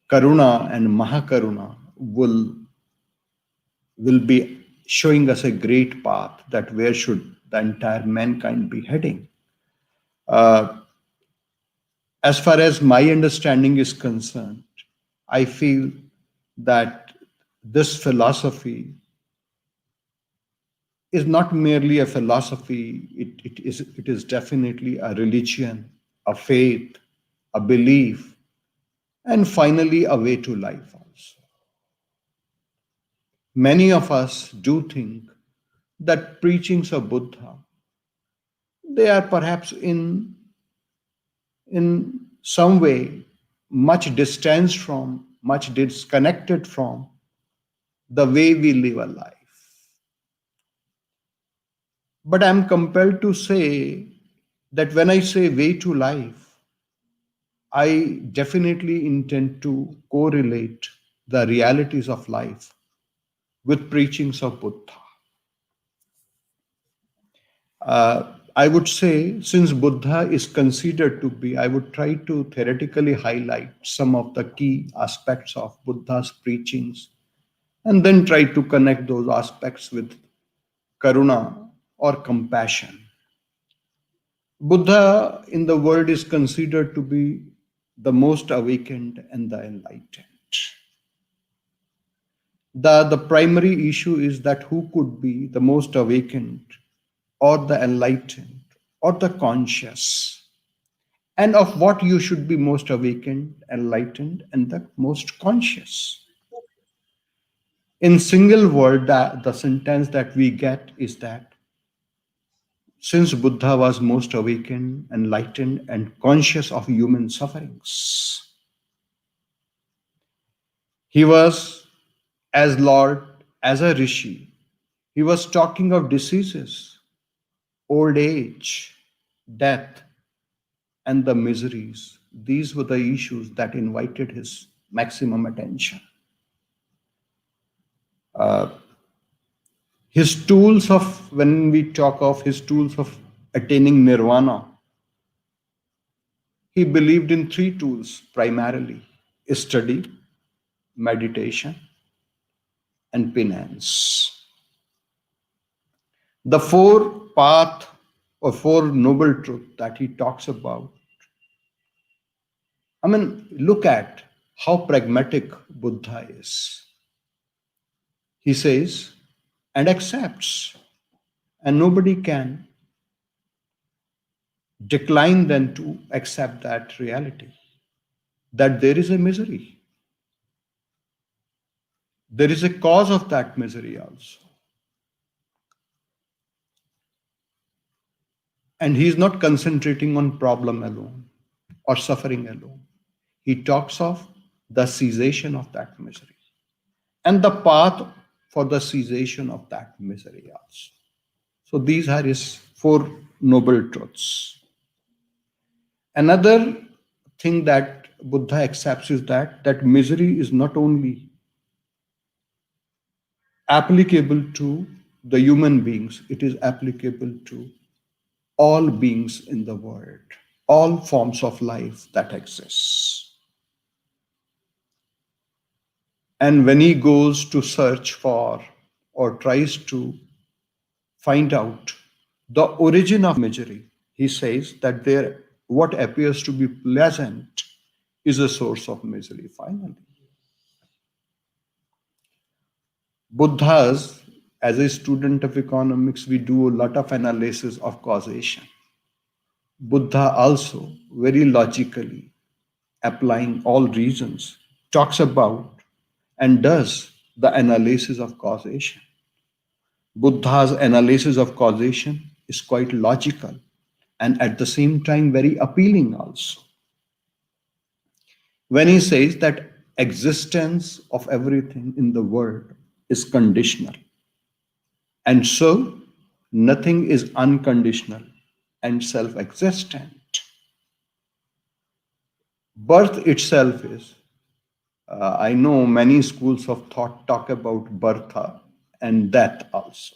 Speaker 8: Karuna and Mahakaruna will be showing us a great path that where should the entire mankind be heading. As far as my understanding is concerned, I feel that this philosophy is not merely a philosophy, it is definitely a religion, a faith, a belief, and finally a way to life also. Many of us do think that preachings of Buddha, they are perhaps in some way much distanced from, much disconnected from the way we live a life. But I'm compelled to say that when I say way to life, I definitely intend to correlate the realities of life with preachings of Buddha. I would say, since Buddha is considered to be, I would try to theoretically highlight some of the key aspects of Buddha's preachings and then try to connect those aspects with karuna or compassion. Buddha in the world is considered to be the most awakened and the enlightened. The primary issue is that who could be the most awakened or the enlightened or the conscious, and of what you should be most awakened, enlightened, and the most conscious. In single word, the sentence that we get is that since Buddha was most awakened, enlightened, and conscious of human sufferings, he was as Lord, as a rishi, he was talking of diseases, old age, death, and the miseries. These were the issues that invited his maximum attention. His tools of, when we talk of his tools of attaining nirvana, he believed in three tools primarily: study, meditation, and penance. The four path or four noble truth that he talks about. I mean, look at how pragmatic Buddha is. He says, and accepts, and nobody can decline then to accept that reality, that there is a misery. There is a cause of that misery also. And he is not concentrating on problem alone or suffering alone. He talks of the cessation of that misery and the path for the cessation of that misery also. So these are his four noble truths. Another thing that Buddha accepts is that misery is not only applicable to the human beings, it is applicable to all beings in the world, all forms of life that exists. And when he goes to search for or tries to find out the origin of misery, he says that there, what appears to be pleasant is a source of misery finally. Buddha's, as a student of economics, we do a lot of analysis of causation. Buddha also very logically, applying all reasons, talks about and does the analysis of causation. Buddha's analysis of causation is quite logical and at the same time very appealing also. When he says that existence of everything in the world is conditional, and so nothing is unconditional and self-existent. Birth itself is, I know many schools of thought talk about birth and death also.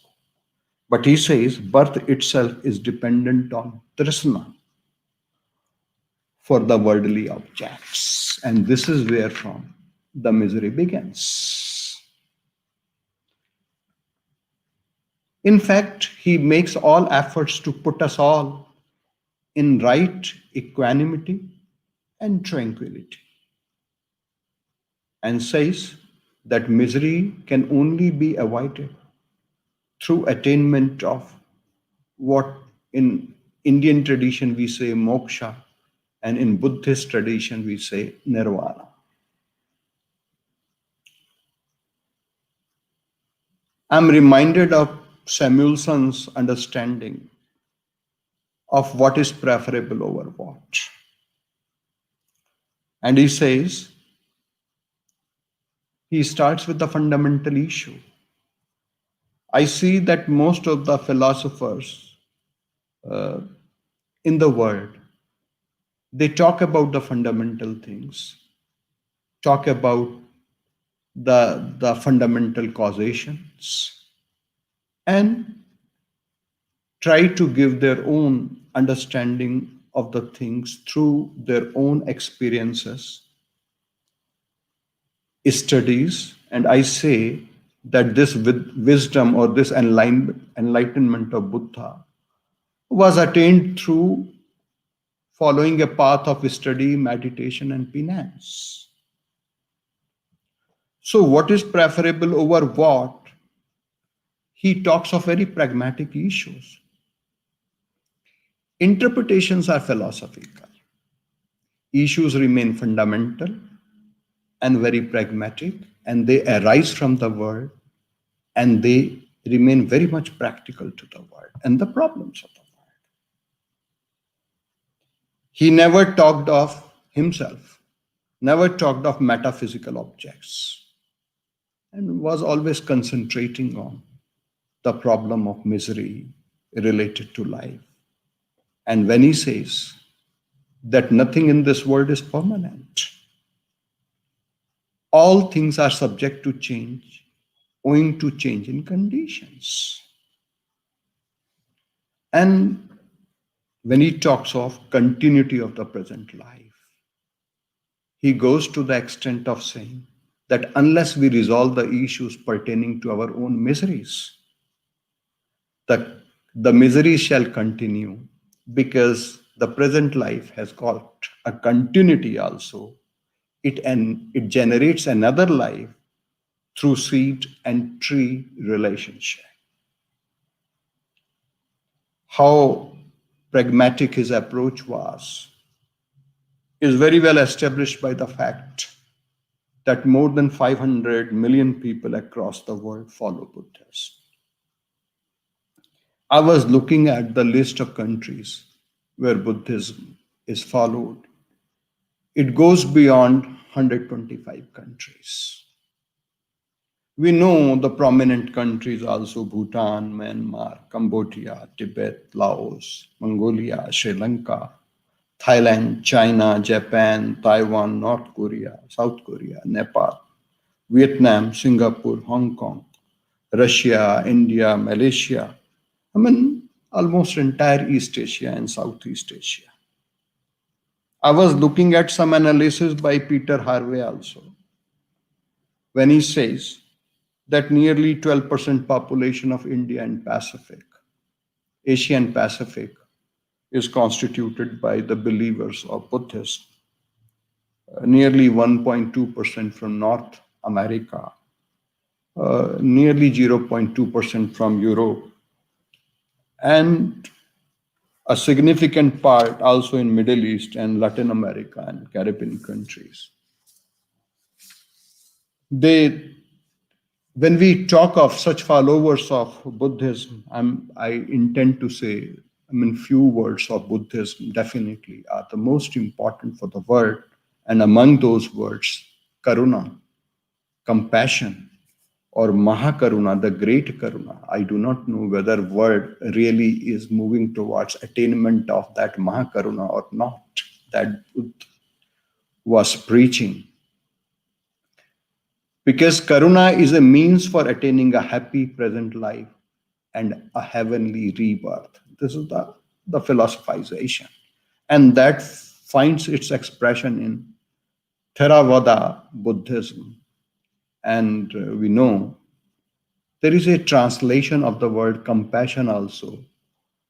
Speaker 8: But he says birth itself is dependent on trishna for the worldly objects. And this is where from the misery begins. In fact, he makes all efforts to put us all in right equanimity and tranquility, and says that misery can only be avoided through attainment of what in Indian tradition we say moksha, and in Buddhist tradition we say nirvana. I'm reminded of Samuelson's understanding of what is preferable over what. And he says, he starts with the fundamental issue. I see that most of the philosophers in the world, they talk about the fundamental things, talk about the fundamental causations, and try to give their own understanding of the things through their own experiences, studies, and I say that this wisdom or this enlightenment of Buddha was attained through following a path of study, meditation, and penance. So what is preferable over what? He talks of very pragmatic issues. Interpretations are philosophical. Issues remain fundamental and very pragmatic, and they arise from the world, and they remain very much practical to the world and the problems of the world. He never talked of himself, never talked of metaphysical objects, and was always concentrating on the problem of misery related to life. And when he says that nothing in this world is permanent, all things are subject to change, owing to change in conditions. And when he talks of continuity of the present life, he goes to the extent of saying that unless we resolve the issues pertaining to our own miseries, the misery shall continue, because the present life has got a continuity also. It generates another life through seed and tree relationship. How pragmatic his approach was is very well established by the fact that more than 500 million people across the world follow Buddhism. I was looking at the list of countries where Buddhism is followed. It goes beyond 125 countries. We know the prominent countries also: Bhutan, Myanmar, Cambodia, Tibet, Laos, Mongolia, Sri Lanka, Thailand, China, Japan, Taiwan, North Korea, South Korea, Nepal, Vietnam, Singapore, Hong Kong, Russia, India, Malaysia. I mean, almost entire East Asia and Southeast Asia. I was looking at some analysis by Peter Harvey also, when he says that nearly 12% population of India and Pacific, Asia and Pacific, is constituted by the believers of Buddhism. Nearly 1.2% from North America, nearly 0.2% from Europe, and a significant part also in Middle East and Latin America and Caribbean countries. When we talk of such followers of Buddhism, I intend to say, few words of Buddhism definitely are the most important for the world. And among those words, Karuna, compassion, or Mahakaruna, the great Karuna. I do not know whether world really is moving towards attainment of that Mahakaruna or not, that Buddha was preaching. Because Karuna is a means for attaining a happy present life and a heavenly rebirth. This is the philosophization. And that finds its expression in Theravada Buddhism. And we know there is a translation of the word compassion also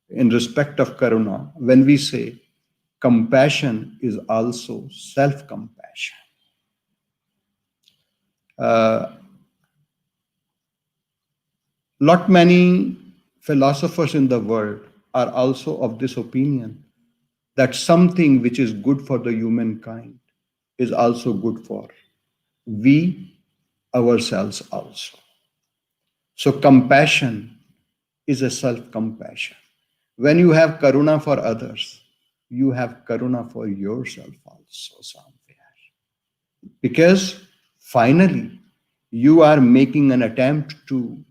Speaker 8: in respect of Karuna, when we say compassion is also self-compassion. Lot many philosophers in the world are also of this opinion that something which is good for the humankind is also good for we ourselves also. So compassion is a self-compassion. When you have karuna for others, you have karuna for yourself also somewhere. Because finally, you are making an attempt to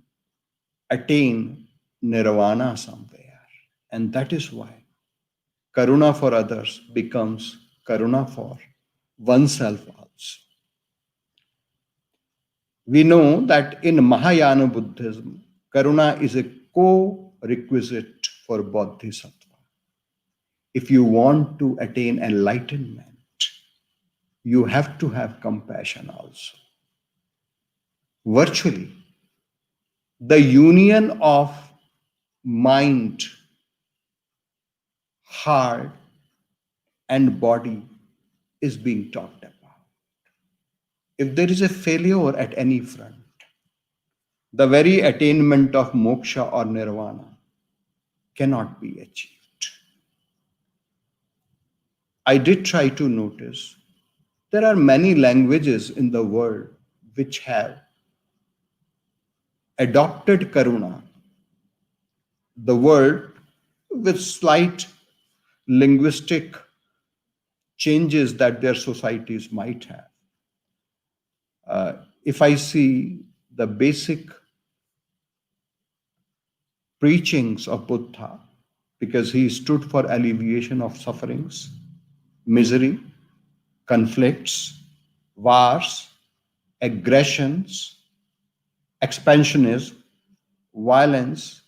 Speaker 8: attain nirvana somewhere. And that is why karuna for others becomes karuna for oneself also. We know that in Mahayana Buddhism, karuna is a co-requisite for bodhisattva. If you want to attain enlightenment, you have to have compassion also. Virtually, the union of mind, heart, and body is being talked about. If there is a failure at any front, the very attainment of moksha or nirvana cannot be achieved. I did try to notice there are many languages in the world which have adopted karuna, the word with slight linguistic changes that their societies might have. If I see the basic preachings of Buddha, because he stood for alleviation of sufferings, misery, conflicts, wars, aggressions, expansionism, violence.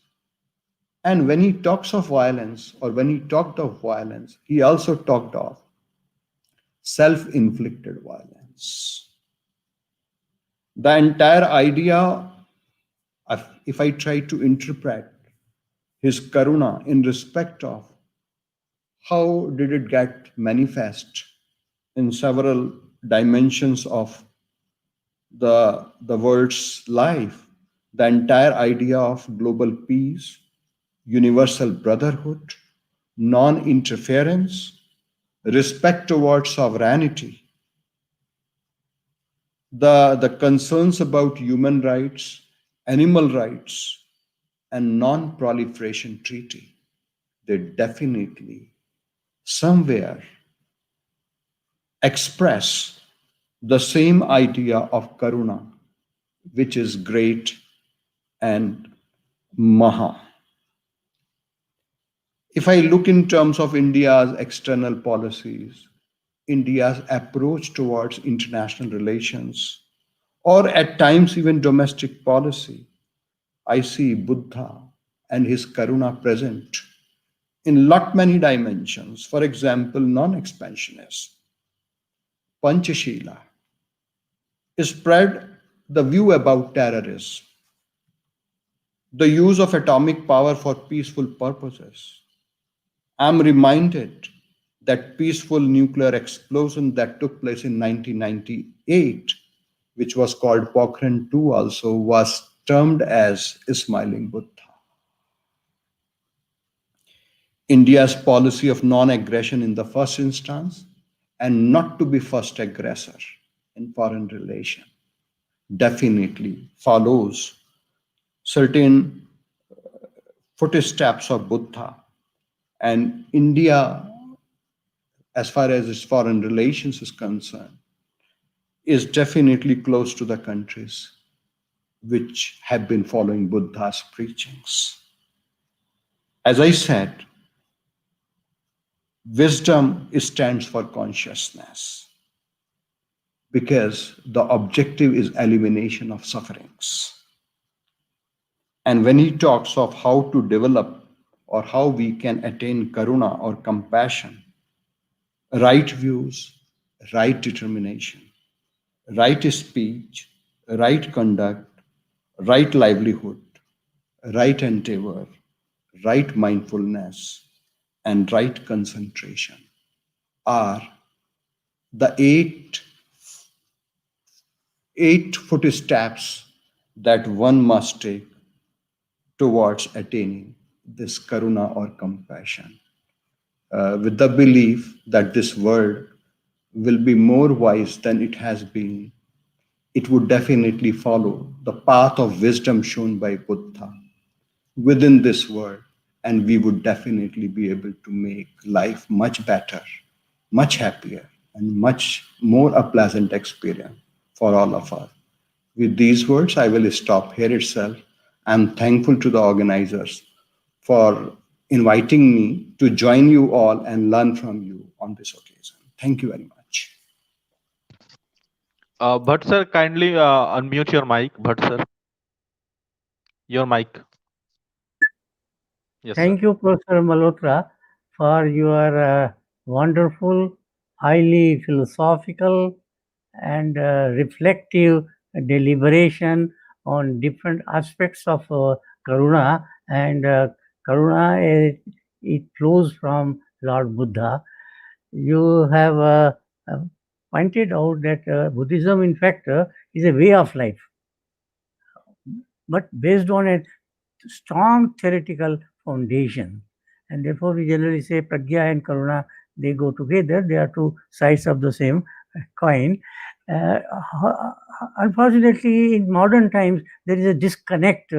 Speaker 8: And when he talks of violence, or when he talked of violence, he also talked of self-inflicted violence. The entire idea, if I try to interpret his karuna in respect of how did it get manifest in several dimensions of the world's life, the entire idea of global peace, universal brotherhood, non-interference, respect towards sovereignty, the concerns about human rights, animal rights, and non-proliferation treaty, they definitely somewhere express the same idea of karuna, which is great and maha. If I look in terms of India's external policies, India's approach towards international relations, or at times even domestic policy, I see Buddha and his karuna present in lot many dimensions. For example, non-expansionism, Panchashila, spread the view about terrorism, the use of atomic power for peaceful purposes. I'm reminded that peaceful nuclear explosion that took place in 1998, which was called Pokhran II also, was termed as Smiling Buddha. India's policy of non-aggression in the first instance and not to be first aggressor in foreign relation definitely follows certain footsteps of Buddha. And India, as far as its foreign relations is concerned, is definitely close to the countries which have been following Buddha's preachings. As I said, wisdom stands for consciousness because the objective is elimination of sufferings. And when he talks of how to develop or how we can attain karuna or compassion, right views, right determination, right speech, right conduct, right livelihood, right endeavor, right mindfulness, and right concentration are the eight footsteps that one must take towards attaining this karuna or compassion, with the belief that this world will be more wise than it has been. It would definitely follow the path of wisdom shown by Buddha within this world, and we would definitely be able to make life much better, much happier, and much more a pleasant experience for all of us. With these words, I will stop here itself. I'm thankful to the organizers for inviting me to join you all and learn from you on this occasion. Thank you very much.
Speaker 2: Bhatt sir, kindly unmute your mic. Bhatt sir, your mic. Yes,
Speaker 3: Thank
Speaker 2: sir.
Speaker 3: you, Professor Malhotra, for your wonderful, highly philosophical and reflective deliberation on different aspects of Karuna, and Karuna, it flows from Lord Buddha. You have pointed out that Buddhism, in fact, is a way of life, but based on a strong theoretical foundation. And therefore, we generally say Pragya and Karuna, they go together. They are two sides of the same coin. Unfortunately, in modern times, there is a disconnect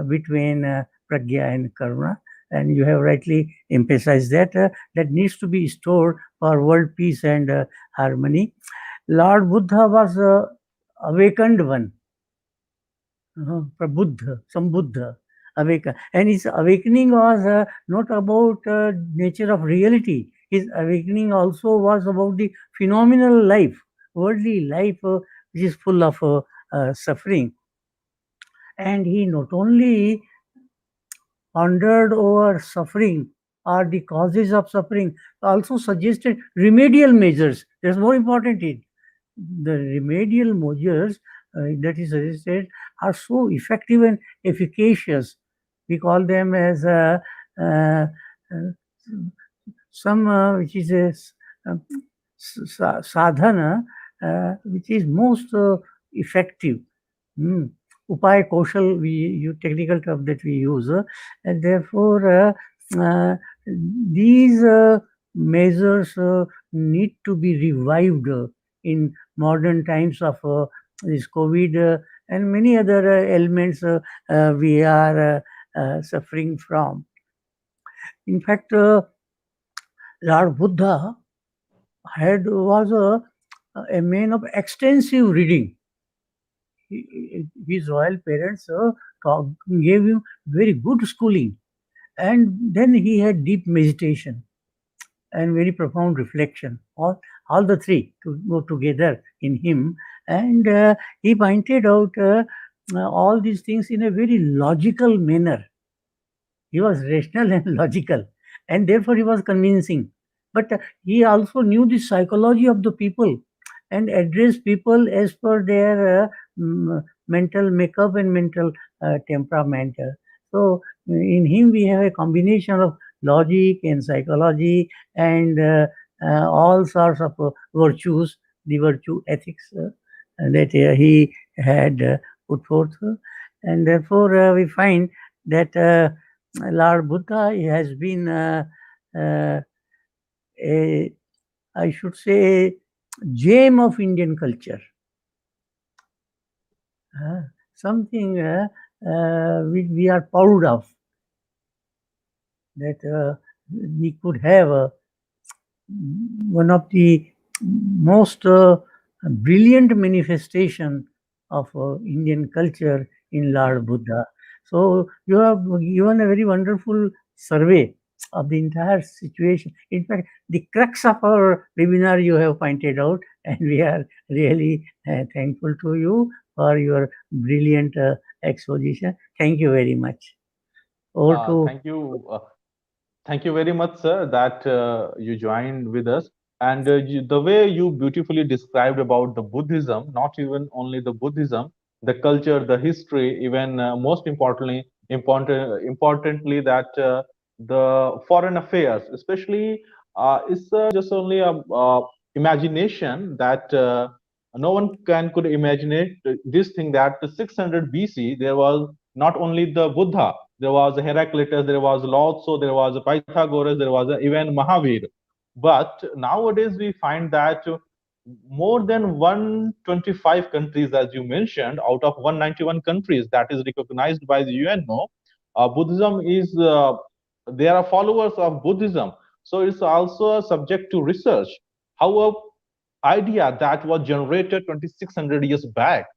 Speaker 3: between Pragya and Karuna. And you have rightly emphasized that that needs to be stored for world peace and harmony. Lord Buddha was awakened one, Prabhuddha, Sambuddha, awaken. And his awakening was not about nature of reality. His awakening also was about the phenomenal life, worldly life, which is full of suffering. And he not only pondered over suffering or the causes of suffering, also suggested remedial measures. That's more important. The remedial measures that is suggested are so effective and efficacious. We call them as some which is a sadhana, which is most effective. Upaya Kaushal, technical term that we use, and therefore these measures need to be revived in modern times of this COVID and many other elements we are suffering from. In fact, Lord Buddha was a man of extensive reading. His royal parents gave him very good schooling, and then he had deep meditation and very profound reflection. All the three to go together in him, and he pointed out all these things in a very logical manner. He was rational and logical, and therefore he was convincing. But he also knew the psychology of the people and addressed people as per their mental makeup and mental temperament. So in him we have a combination of logic and psychology and all sorts of virtues, the virtue ethics that he had put forth. And therefore we find that Lord Buddha has been I should say, a gem of Indian culture. Something which we are proud of, that we could have one of the most brilliant manifestation of Indian culture in Lord Buddha. So you have given a very wonderful survey of the entire situation. In fact, the crux of our webinar you have pointed out, and we are really thankful to you for your brilliant exposition. Thank you very much.
Speaker 2: Thank you very much, sir, that you joined with us. And the way you beautifully described about the Buddhism, not even only the Buddhism, the culture, the history, even most importantly that the foreign affairs, especially, is just only a imagination that no one could imagine this thing that 600 BC there was not only the Buddha, there was Heraclitus, there was Lao Tzu, there was Pythagoras, there was even Mahavir. But nowadays we find that more than 125 countries, as you mentioned, out of 191 countries that is recognized by the UNO, Buddhism is, there are followers of Buddhism. So it's also subject to research. How a idea that was generated 2600 years back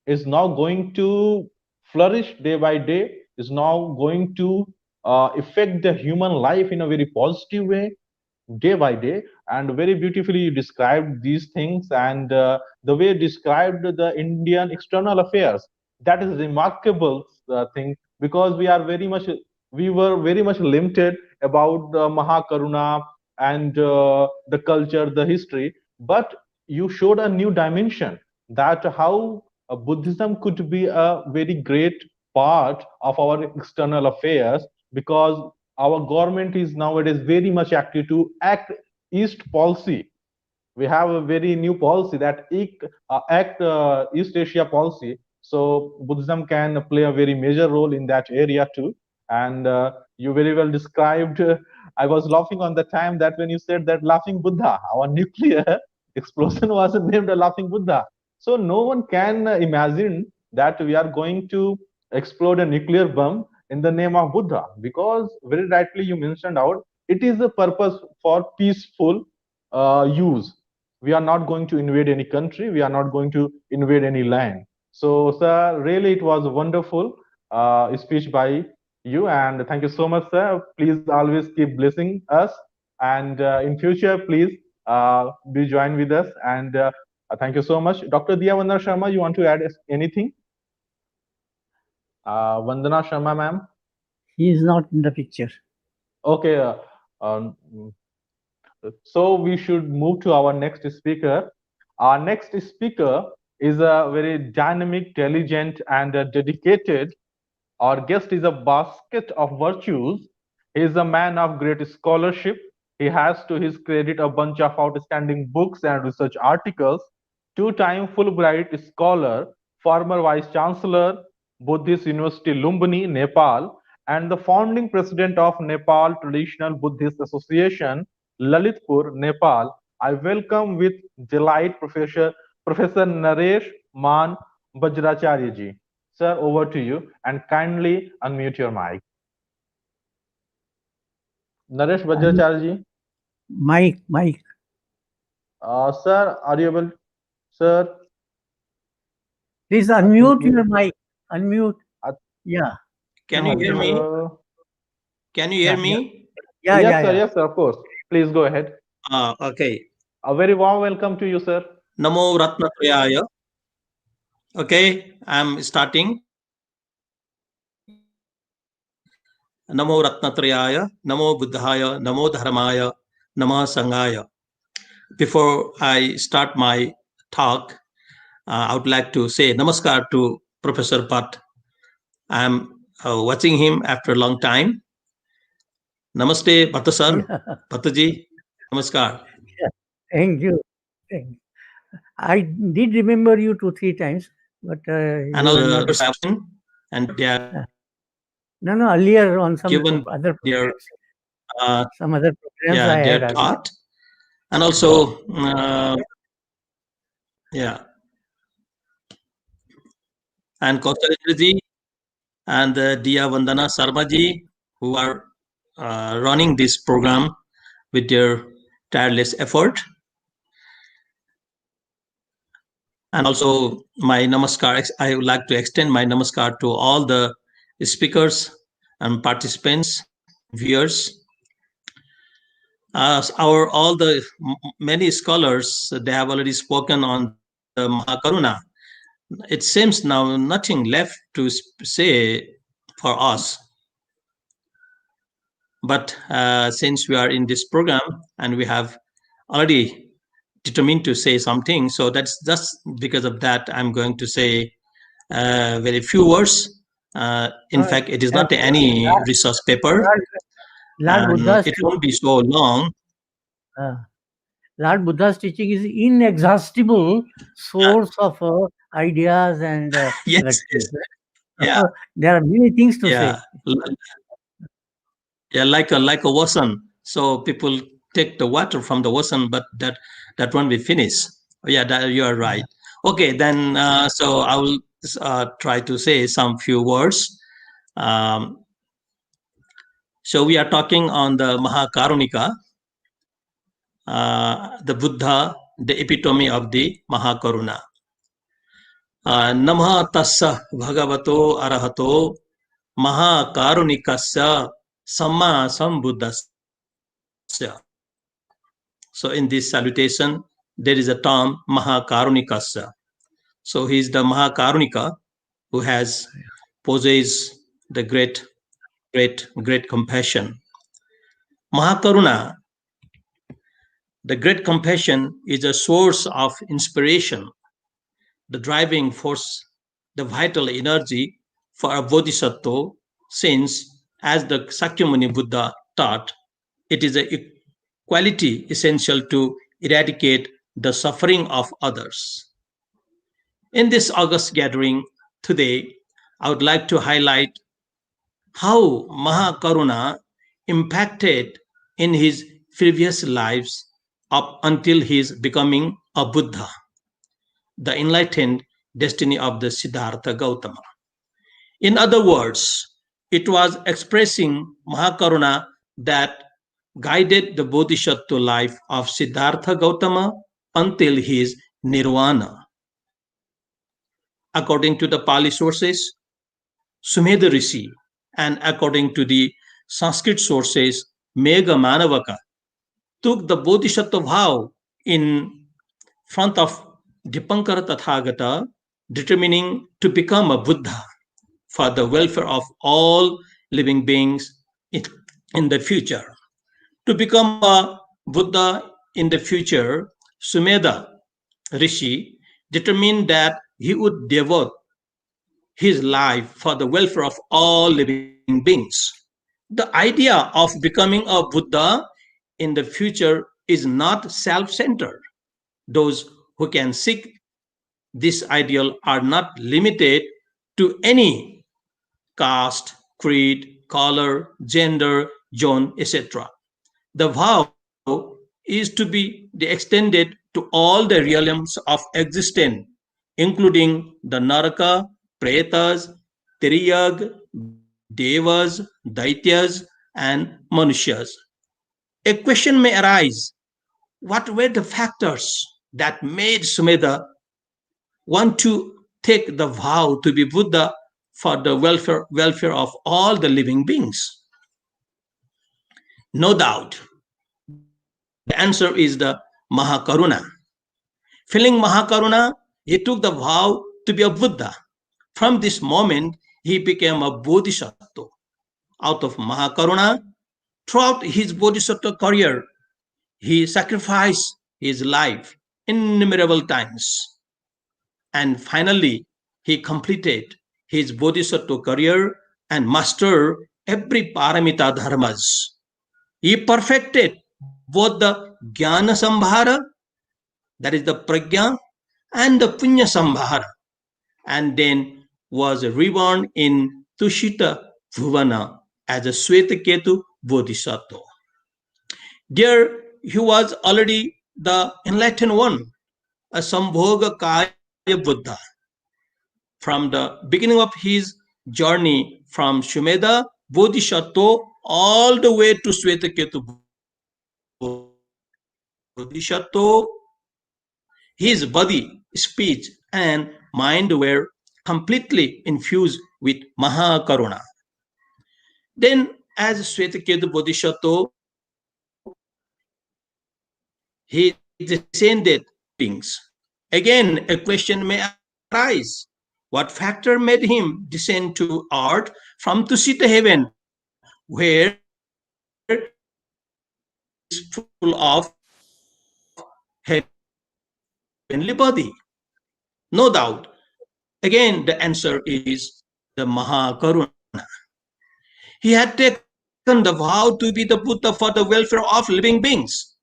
Speaker 2: is now going to flourish day by day, is now going to affect the human life in a very positive way, day by day. And very beautifully you described these things, and the way you described the Indian external affairs, that is a remarkable thing, because we were very much limited about the Mahakaruna and the culture, the history. But you showed a new dimension, that how Buddhism could be a very great part of our external affairs, because our government is nowadays very much active to act East policy. We have a very new policy, that act East Asia policy. So Buddhism can play a very major role in that area too. And you very well described. I was laughing on the time that when you said that laughing Buddha, our nuclear explosion was named a laughing Buddha. So no one can imagine that we are going to explode a nuclear bomb in the name of Buddha, because very rightly you mentioned out, it is a purpose for peaceful use. We are not going to invade any country, we are not going to invade any land. So sir, really it was a wonderful speech by you, and thank you so much, sir. Please always keep blessing us, and in future please be join with us, and thank you so much. Dr. Diya Vandana Sharma, you want to add anything? Vandana Sharma ma'am?
Speaker 3: He is not in the picture.
Speaker 2: Okay, um, so we should move to our next speaker. Our next speaker is a very dynamic, diligent, and dedicated. Our guest is a basket of virtues. He is a man of great scholarship. He has to his credit a bunch of outstanding books and research articles. Two-time Fulbright scholar, former Vice Chancellor, Buddhist University Lumbini, Nepal, and the founding president of Nepal Traditional Buddhist Association, Lalitpur, Nepal. I welcome with delight Professor Naresh Man Bajracharya ji. Sir, over to you, and kindly unmute your mic. Naresh Bajracharya ji.
Speaker 3: Mic.
Speaker 2: Sir, are you able? Sir,
Speaker 3: please unmute your mic. Unmute. Yeah.
Speaker 9: Can you hear me? Can you hear me?
Speaker 3: Yeah.
Speaker 2: Yes, sir, of course. Please go ahead.
Speaker 9: Okay.
Speaker 2: A very warm welcome to you, sir.
Speaker 9: Namo Ratnatrayaya. Okay, I'm starting. Namo Ratnatrayaya, Namo Buddhaya, Namo Dharmaya, Namo Sanghaya. Before I start my talk, I would like to say namaskar to Professor Bhatt. I'm watching him after a long time. Namaste, Bhatt sir. Bhatt ji, namaskar.
Speaker 3: Yeah. Thank you. I did remember you 2-3 times, but
Speaker 9: and they are
Speaker 3: no, earlier on some
Speaker 9: given
Speaker 3: other programs. Some other programs
Speaker 9: yeah,
Speaker 3: I
Speaker 9: they're
Speaker 3: had
Speaker 9: taught, and also and Kausalji and Diya Vandana Sharma ji, who are running this program with their tireless effort. And also my namaskar, I would like to extend my namaskar to all the speakers and participants, viewers. All the many scholars, they have already spoken on the Mahakaruna. It seems now nothing left to say for us. But since we are in this program and we have already determined to say something, so that's just because of that I'm going to say very few words. In fact, it is not any research paper. It won't be so long.
Speaker 3: Lord Buddha's teaching is inexhaustible source of ideas and
Speaker 9: yes. Yeah.
Speaker 3: There are many things to say.
Speaker 9: Yeah, like a ocean. So people take the water from the ocean, but that won't be finished. Yeah, you are right. Okay, then so I will try to say some few words. So we are talking on the Mahakarunika, the Buddha, the epitome of the Mahakaruna. Namah tassa bhagavato arahato Mahakarunikasya Samma Sambuddhasya. So in this salutation, there is a term Mahakarunikasya. So he is the Mahakarunika who has possessed the great compassion. Mahakaruna, the great compassion, is a source of inspiration the driving force, the vital energy for a bodhisattva, since, as the Sakyamuni Buddha taught, it is a quality essential to eradicate the suffering of others. In this August gathering today, I would like to highlight how Mahakaruna impacted in his previous lives up until his becoming a Buddha, the enlightened destiny of the Siddhartha Gautama. In other words, it was expressing Mahakaruna that guided the bodhisattva life of Siddhartha Gautama until his nirvana. According to the Pali sources, Sumedha Rishi, and according to the Sanskrit sources, Megha Manavaka, took the bodhisattva vow in front of Dipankara Tathagata, determining to become a Buddha for the welfare of all living beings in the future. To become a Buddha in the future, Sumedha Rishi determined that he would devote his life for the welfare of all living beings. The idea of becoming a Buddha in the future is not self-centered. Those who can seek this ideal are not limited to any caste, creed, color, gender, zone, etc. The vow is to be extended to all the realms of existence, including the Naraka, Pretas, Tiriyag, Devas, Daityas, and Manushas. A question may arise: what were the factors that made Sumedha want to take the vow to be Buddha for the welfare of all the living beings? No doubt, the answer is the Mahakaruna. Feeling Mahakaruna, he took the vow to be a Buddha. From this moment, he became a bodhisattva. Out of Mahakaruna, throughout his bodhisattva career, he sacrificed his life innumerable times. And finally, he completed his bodhisattva career and mastered every paramita dharmas. He perfected both the Jnana Sambhara, that is the Prajna, and the Punya Sambhara, and then was reborn in Tushita Bhuvana as a Swetaketu Bodhisattva. There he was already the enlightened one, a Sambhoga Kaya Buddha. From the beginning of his journey from Sumedha Bodhisattva all the way to Swetaketu Bodhisattva, his body, speech, and mind were completely infused with Mahakaruna. Then, as Swetaketu Bodhisattva, he descended things. Again, a question may arise: what factor made him descend to earth from Tusita heaven, where is full of heavenly body? No doubt. Again, the answer is the Mahakaruna. He had taken the vow to be the Buddha for the welfare of living beings.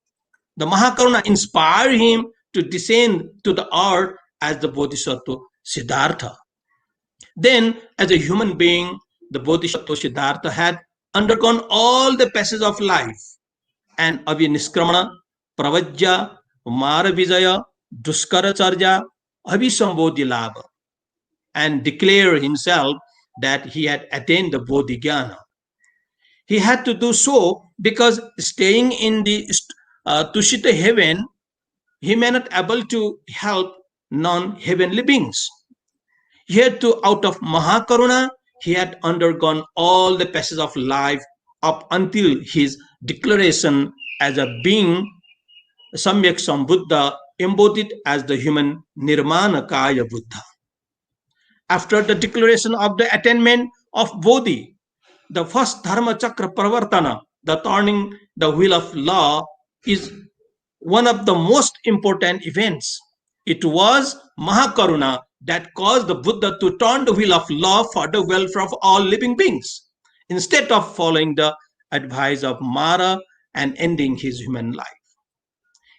Speaker 9: The Mahakaruna inspired him to descend to the earth as the Bodhisattva Siddhartha. Then, as a human being, the Bodhisattva Siddhartha had undergone all the passages of life, and Abhiniskramana, Pravajya, Maravijaya, Duskaracharya, Abhisambodhi Labha, and declared himself that he had attained the Bodhigana. He had to do so because staying in the Tushita heaven, he may not able to help non-heavenly beings. Yet, out of Mahakaruna, he had undergone all the passages of life up until his declaration as a being, Samyak Sambuddha, embodied as the human Nirmana Kaya Buddha. After the declaration of the attainment of Bodhi, the first Dharma Chakra Pravartana, the turning the wheel of law, is one of the most important events. It was Mahakaruna that caused the Buddha to turn the wheel of law for the welfare of all living beings, instead of following the advice of Mara and ending his human life.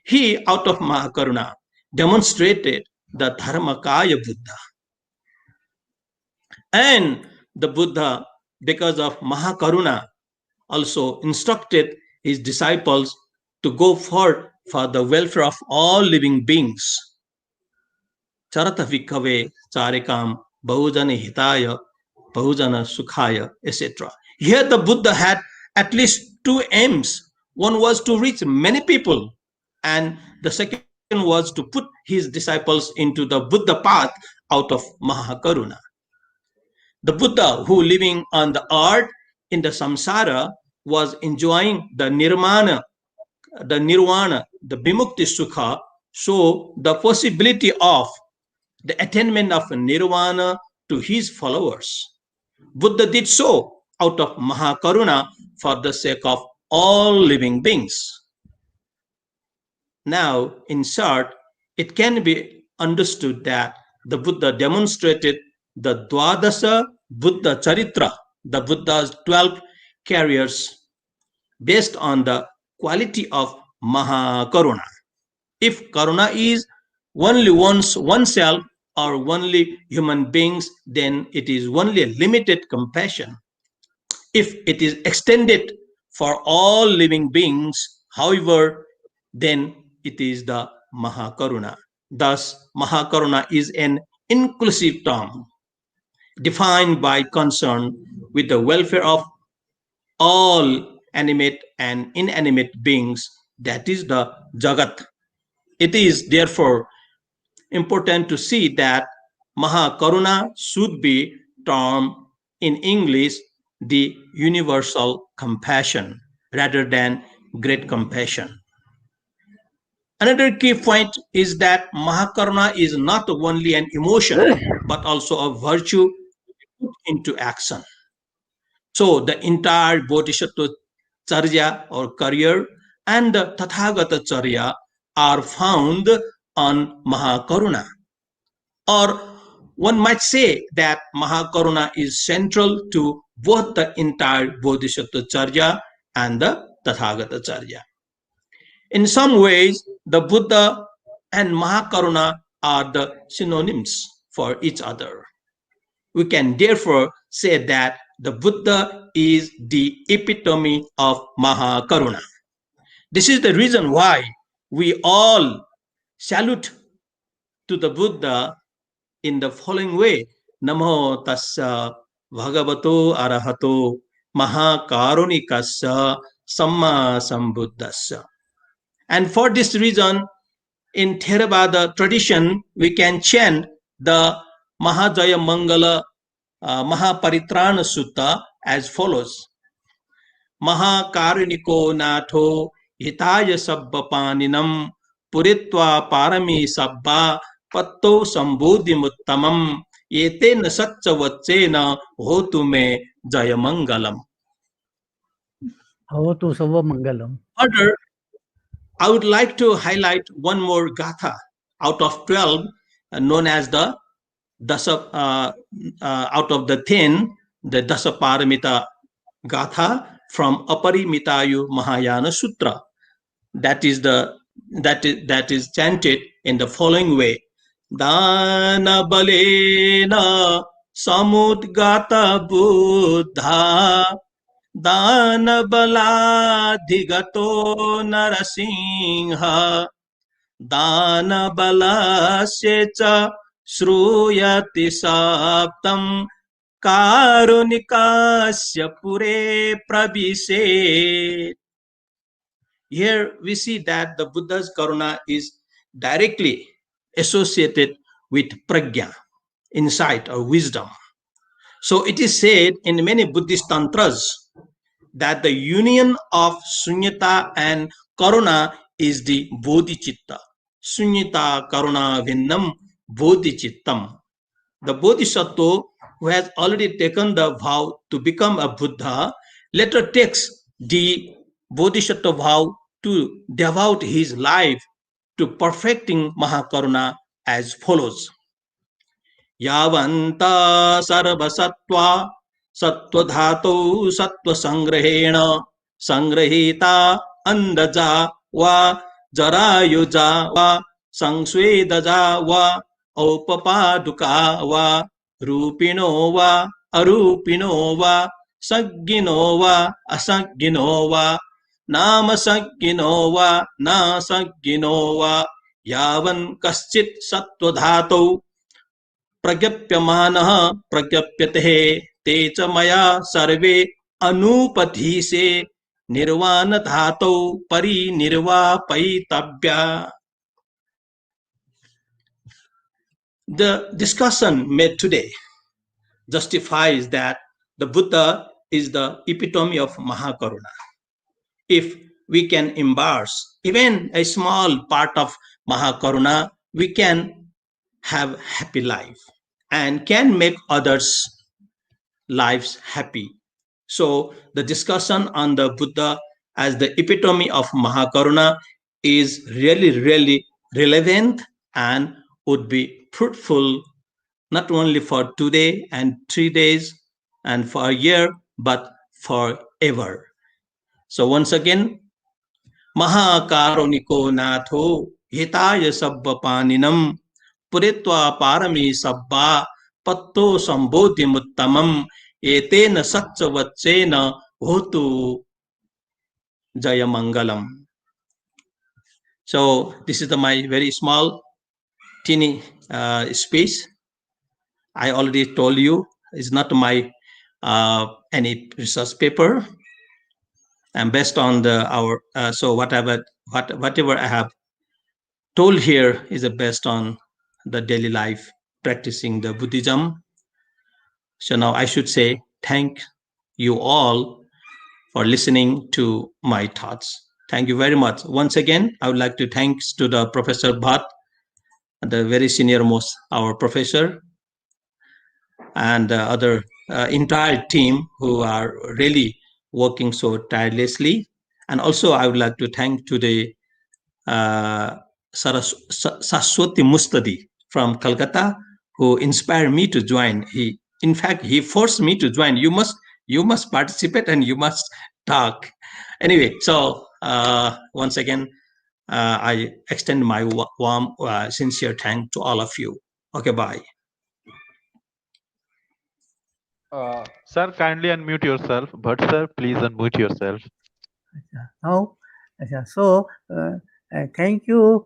Speaker 9: He, out of Mahakaruna, demonstrated the Dharmakaya Buddha. And the Buddha, because of Mahakaruna, also instructed his disciples to go forth for the welfare of all living beings. Charata vikave charikam bahujana hitaya bahujana sukhaya, etc. Here the Buddha had at least two aims. One was to reach many people, and the second was to put his disciples into the Buddha path out of Mahakaruna. The Buddha, who living on the earth in the samsara, was enjoying the nirvana, the vimukti sukha, so the possibility of the attainment of nirvana to his followers. Buddha did so out of Mahakaruna for the sake of all living beings. Now, in short, it can be understood that the Buddha demonstrated the Dwadasa Buddha Charitra, the Buddha's 12 carriers, based on the quality of Mahakaruna. If Karuna is only oneself or only human beings, then it is only a limited compassion. If it is extended for all living beings, however, then it is the Mahakaruna. Thus, Mahakaruna is an inclusive term defined by concern with the welfare of all animate and inanimate beings, that is the Jagat. It is therefore important to see that Mahakaruna should be termed in English the universal compassion rather than great compassion. Another key point is that Mahakaruna is not only an emotion but also a virtue put into action. So the entire Bodhisattva Charya or career and the Tathagata Charya are found on Mahakaruna. Or one might say that Mahakaruna is central to both the entire Bodhisattva Charya and the Tathagata Charya. In some ways, the Buddha and Mahakaruna are the synonyms for each other. We can therefore say that the Buddha is the epitome of Mahakaruna. This is the reason why we all salute to the Buddha in the following way: Namo tassa bhagavato arahato mahakarunikassa samma sambuddhassa. And for this reason, in Theravada tradition, we can chant the Mahajaya Mangala Mahaparitrana Sutta as follows: Mahakaruniko Natho Hitaya Sabba Paninam Puritva Parami Sabba Patto Sambodhi Muttamam Yetena Satcha Vachena Hotume Jaya Mangalam.
Speaker 3: Hotu Sava Mangalam.
Speaker 9: Further, I would like to highlight one more gatha out of 12, known as the Dasa, out of the 10, the Dasaparamita gatha from Aparimitayu Mahayana Sutra. That is chanted in the following way: Dana balena samudgata buddha Dana baladhigato narasingha Dana balasya shruyati saptam karunikasya pure prabhishet. Here we see that the Buddha's karuna is directly associated with prajna, insight or wisdom. So it is said in many Buddhist tantras that the union of sunyata and karuna is the bodhicitta. Sunyata karuna vinnam bodhicittam. The bodhisattva who has already taken the vow to become a Buddha later takes the bodhisattva vow to devote his life to perfecting Mahakaruna as follows. Yavanta sarvasattva sattva-dhatu sattva-sangrahena sangrahita andaja va jarayuja va sangsvedaja va aupapaduka va rupino va arupino va saggino va asaggino va namasagino va nasaggino va yavan kaschit sattva-dhatu प्रज्ञप्यमानः प्रज्ञप्यते ते च मया सर्वे अनुपधीसे निर्वाण धातौ परिनिर्वापयितव्या. The discussion made today justifies that the Buddha is the epitome of Mahakaruna. If we can embrace even a small part of Mahakaruna, we can have happy life and can make others' lives happy. So the discussion on the Buddha as the epitome of Mahakaruna is really, really relevant and would be fruitful not only for today and 3 days and for a year, but forever. So once again, Mahakaruniko Natho Hitaya Sabba Paninam Puritva Parami Sabba Patto Sambodhi Muttamam Etena Satcha Vachena Hotu Jayamangalam. So this is my very small, teeny space. I already told you it's not my any research paper. And based on our so whatever I have told here is based on the daily life practicing the Buddhism. So now I should say thank you all for listening to my thoughts. Thank you very much. Once again, I would like to thanks to the Prof.S.R.Bhatt, the very senior most our professor, and the other entire team who are really working so tirelessly. And also I would like to thank to the Saraswati Mustadi from Calcutta, who inspired me to join. In fact, he forced me to join. You must participate and you must talk. Anyway, so once again, I extend my warm, sincere thanks to all of you. Okay, bye.
Speaker 2: Sir, kindly unmute yourself. But sir, please unmute yourself.
Speaker 3: Now, so thank you,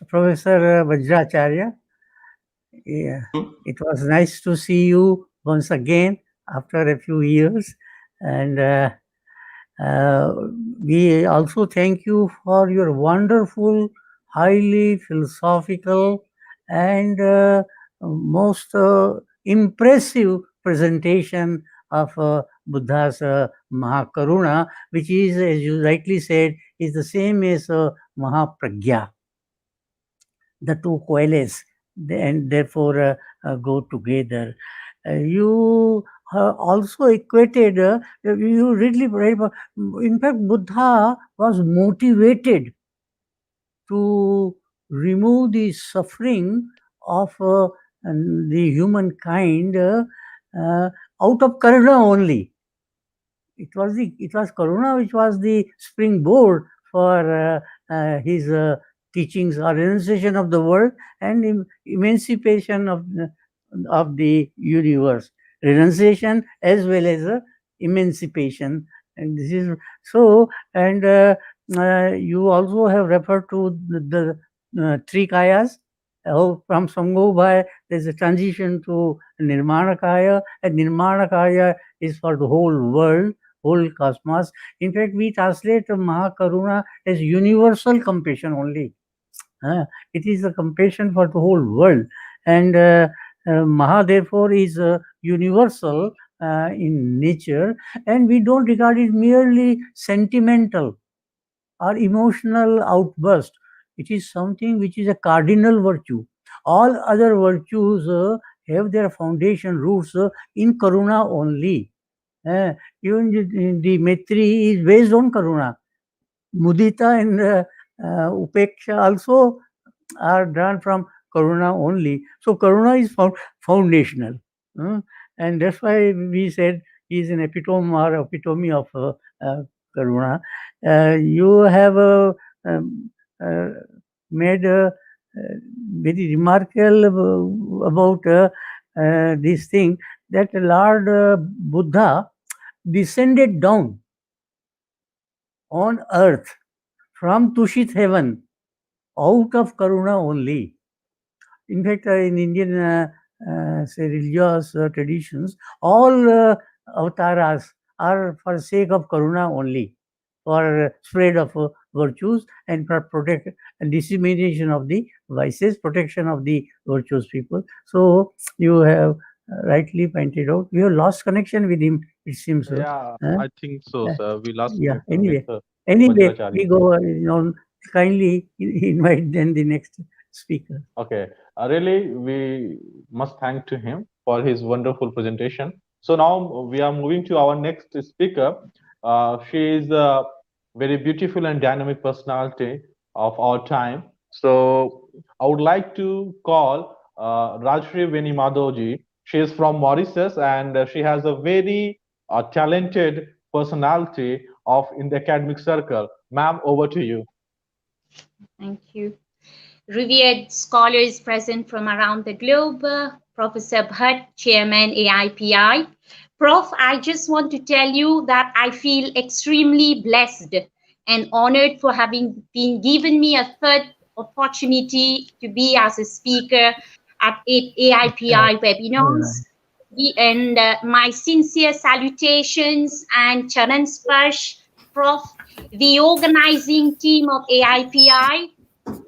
Speaker 3: Professor Vajracharya. Yeah, it was nice to see you once again after a few years, and we also thank you for your wonderful, highly philosophical, and most impressive presentation of Buddha's Mahakaruna, which is, as you rightly said, is the same as Mahapragya. The two coalesce and therefore go together. You also equated, you really, in fact, Buddha was motivated to remove the suffering of the humankind out of Karuna only. It was Karuna which was the springboard for his teachings or renunciation of the world and emancipation of the universe. Renunciation as well as emancipation. And this is so. And you also have referred to the three kayas. From Sambhobhaya, there's a transition to Nirmanakaya, and Nirmanakaya is for the whole world, whole cosmos. In fact, we translate Mahakaruna as universal compassion only. It is a compassion for the whole world. And Maha, therefore, is universal in nature, and we don't regard it merely sentimental or emotional outburst. It is something which is a cardinal virtue. All other virtues have their foundation roots in Karuna only. Even the Maitri is based on Karuna. Mudita and Upeksha also are drawn from Karuna only. So Karuna is foundational. And that's why we said he is an epitome of Karuna. You have made a very remarkable about this thing, that Lord Buddha descended down on earth from Tushit heaven out of Karuna only. In fact, in Indian say religious traditions, all avatars are for sake of Karuna only, for spread of virtues and for protect and dissemination of the vices, protection of the virtuous people. So you have rightly pointed out. We have lost connection with him, it seems.
Speaker 2: Yeah, I think so,
Speaker 3: Yeah.
Speaker 2: sir. We lost
Speaker 3: Yeah.
Speaker 2: connection with
Speaker 3: Anyway,
Speaker 2: Vajracharya.
Speaker 3: we go. Kindly invite then the next speaker.
Speaker 2: Okay, really, we must thank to him for his wonderful presentation. So now we are moving to our next speaker. She is a very beautiful and dynamic personality of our time. So I would like to call Rajshree Beneymadoo ji. She is from Mauritius and she has a very talented personality of in the academic circle. Ma'am, over to you.
Speaker 10: Thank you. Revered scholars present from around the globe, Prof.S.R.Bhatt, Chairman AIPI. Prof, I just want to tell you that I feel extremely blessed and honored for having been given me a third opportunity to be as a speaker at AIPI webinars. And my sincere salutations and Charan Sparsh, Prof, the organizing team of AIPI,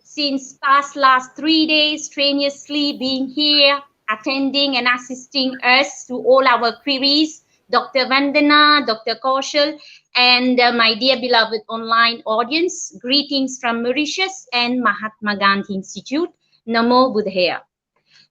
Speaker 10: since past last 3 days, strenuously being here, attending and assisting us to all our queries, Dr. Vandana, Dr. Kaushal, and my dear beloved online audience, greetings from Mauritius and Mahatma Gandhi Institute. Namo Buddhaya.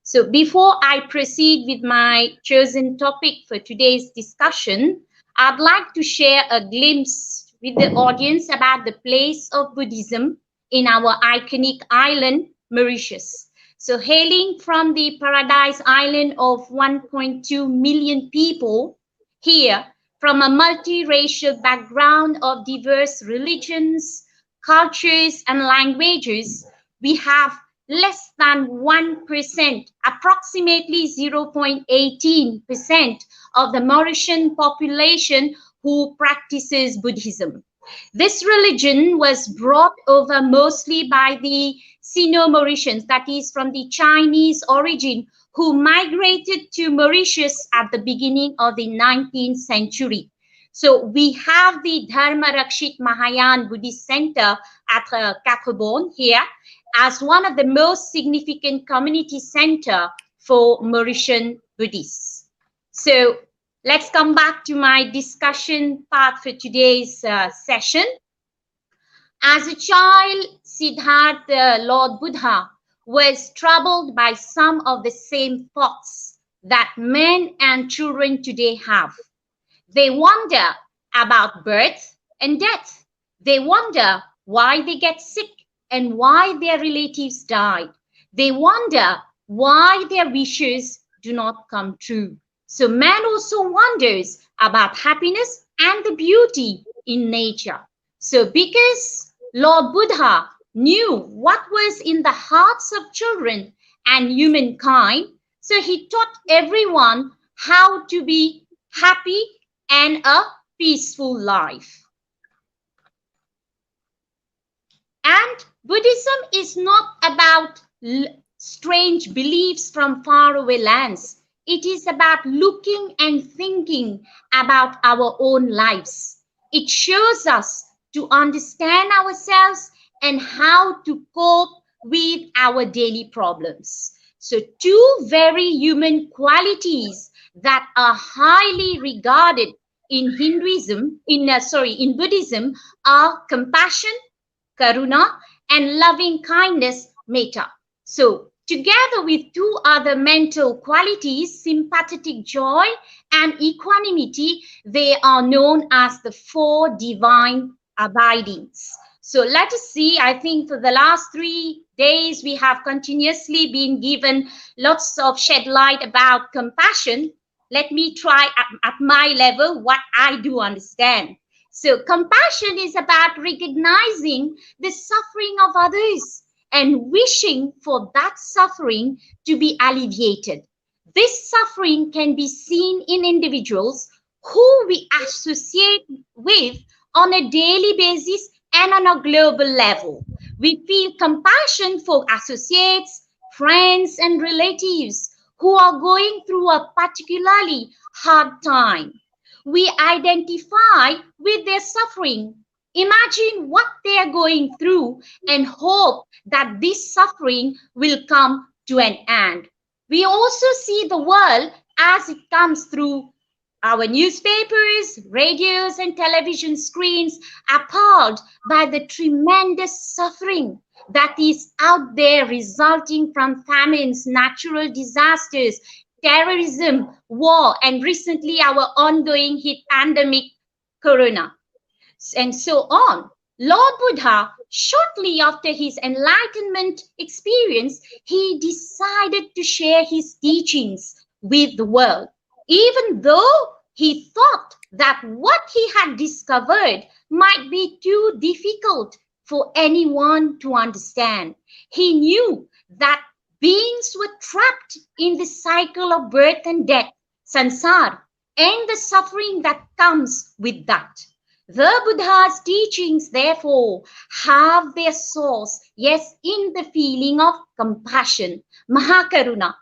Speaker 10: So before I proceed with my chosen topic for today's discussion, I'd like to share a glimpse with the audience about the place of Buddhism in our iconic island, Mauritius. So hailing from the paradise island of 1.2 million people, here from a multiracial background of diverse religions, cultures, and languages, we have less than 1%, approximately 0.18% of the Mauritian population who practices Buddhism. This religion was brought over mostly by the Sino-Mauritians, that is from the Chinese origin, who migrated to Mauritius at the beginning of the 19th century. So we have the Dharma Rakshit Mahayana Buddhist Center at Capabon here as one of the most significant community center for Mauritian Buddhists. So let's come back to my discussion part for today's session. As a child, Siddhartha, Lord Buddha, was troubled by some of the same thoughts that men and children today have. They wonder about birth and death. They wonder why they get sick and why their relatives died. They wonder why their wishes do not come true. So man also wonders about happiness and the beauty in nature. So because Lord Buddha knew what was in the hearts of children and humankind, so he taught everyone how to be happy and a peaceful life. And Buddhism is not about strange beliefs from faraway lands. It is about looking and thinking about our own lives. It shows us to understand ourselves and how to cope with our daily problems. So two very human qualities that are highly regarded in Hinduism, in Buddhism, are compassion, karuna, and loving kindness, metta. So together with two other mental qualities, sympathetic joy and equanimity, they are known as the four divine abidings. So let us see. I think for the last 3 days, we have continuously been given lots of shed light about compassion. Let me try at my level what I do understand. So compassion is about recognizing the suffering of others and wishing for that suffering to be alleviated. This suffering can be seen in individuals who we associate with on a daily basis and on a global level. We feel compassion for associates, friends, and relatives who are going through a particularly hard time. We identify with their suffering, imagine what they are going through, and hope that this suffering will come to an end. We also see the world as it comes through our newspapers, radios, and television screens, appalled by the tremendous suffering that is out there resulting from famines, natural disasters, terrorism, war, and recently our ongoing hit pandemic, Corona, and so on. Lord Buddha, shortly after his enlightenment experience, he decided to share his teachings with the world, even though he thought that what he had discovered might be too difficult for anyone to understand. He knew that beings were trapped in the cycle of birth and death, samsara, and the suffering that comes with that. The Buddha's teachings, therefore, have their source, yes, in the feeling of compassion, Mahakaruna.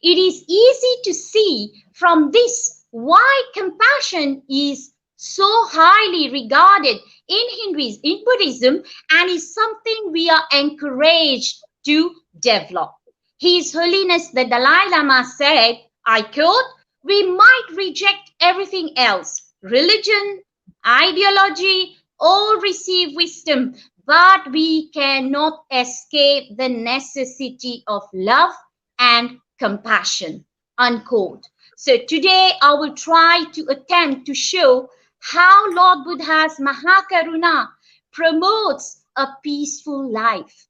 Speaker 10: It is easy to see from this why compassion is so highly regarded in Hinduism, in Buddhism, and is something we are encouraged to develop. His Holiness the Dalai Lama said, I quote, "We might reject everything else, religion, ideology, all receive wisdom, but we cannot escape the necessity of love and compassion," unquote. So today I will try to attempt to show how Lord Buddha's Mahakaruna promotes a peaceful life.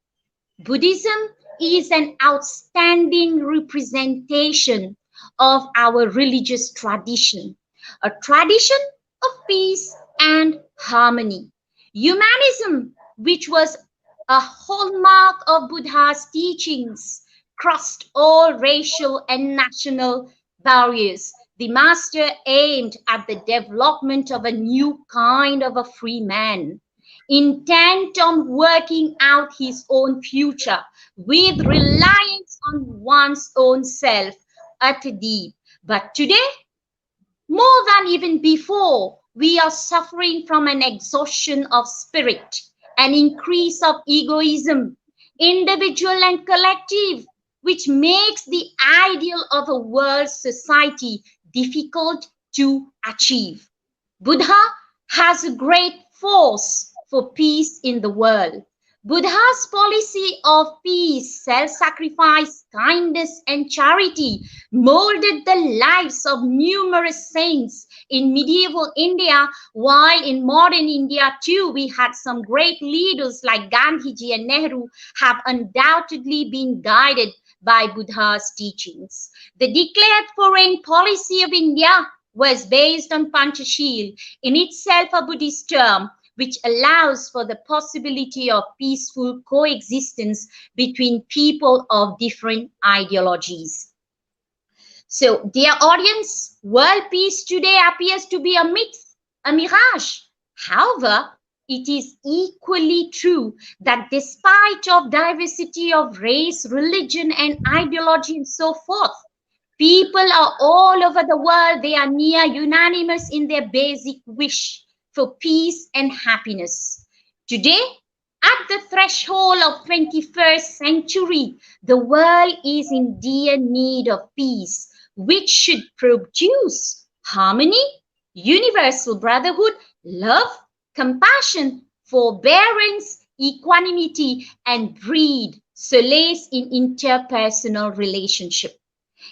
Speaker 10: Buddhism is an outstanding representation of our religious tradition, a tradition of peace and harmony. Humanism, which was a hallmark of Buddha's teachings, crossed all racial and national barriers. The master aimed at the development of a new kind of a free man, intent on working out his own future with reliance on one's own self at deep. But today, more than even before, we are suffering from an exhaustion of spirit, an increase of egoism, individual and collective, which makes the ideal of a world society difficult to achieve. Buddha has a great force for peace in the world. Buddha's policy of peace, self-sacrifice, kindness, and charity molded the lives of numerous saints in medieval India, while in modern India too, we had some great leaders like Gandhiji and Nehru have undoubtedly been guided by Buddha's teachings. The declared foreign policy of India was based on Panchashil, in itself a Buddhist term, which allows for the possibility of peaceful coexistence between people of different ideologies. So, dear audience, world peace today appears to be a myth, a mirage. However, it is equally true that despite of diversity of race, religion, and ideology and so forth, people are all over the world, they are near unanimous in their basic wish for peace and happiness. Today, at the threshold of 21st century, the world is in dear need of peace, which should produce harmony, universal brotherhood, love, compassion, forbearance, equanimity, and breed solace in interpersonal relationship.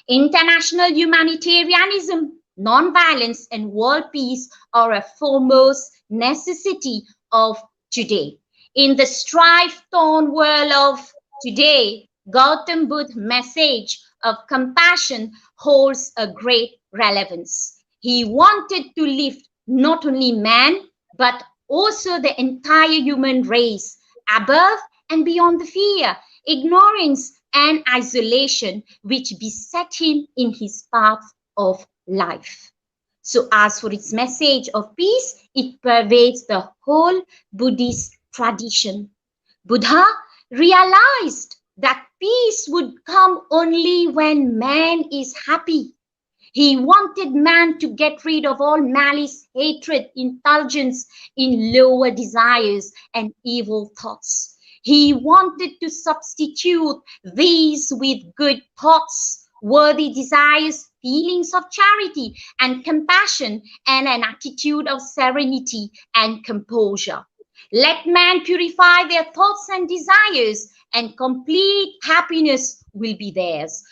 Speaker 10: International humanitarianism, non-violence, and world peace are a foremost necessity of today. In the strife-torn world of today, Gautam Buddha's message of compassion holds a great relevance. He wanted to lift not only man, but also the entire human race above and beyond the fear, ignorance, and isolation which beset him in his path of life. So as for its message of peace, it pervades the whole Buddhist tradition. Buddha realized that peace would come only when man is happy. He wanted man to get rid of all malice, hatred, indulgence in lower desires and evil thoughts. He wanted to substitute these with good thoughts, worthy desires, feelings of charity and compassion, and an attitude of serenity and composure. Let man purify their thoughts and desires, and complete happiness will be theirs.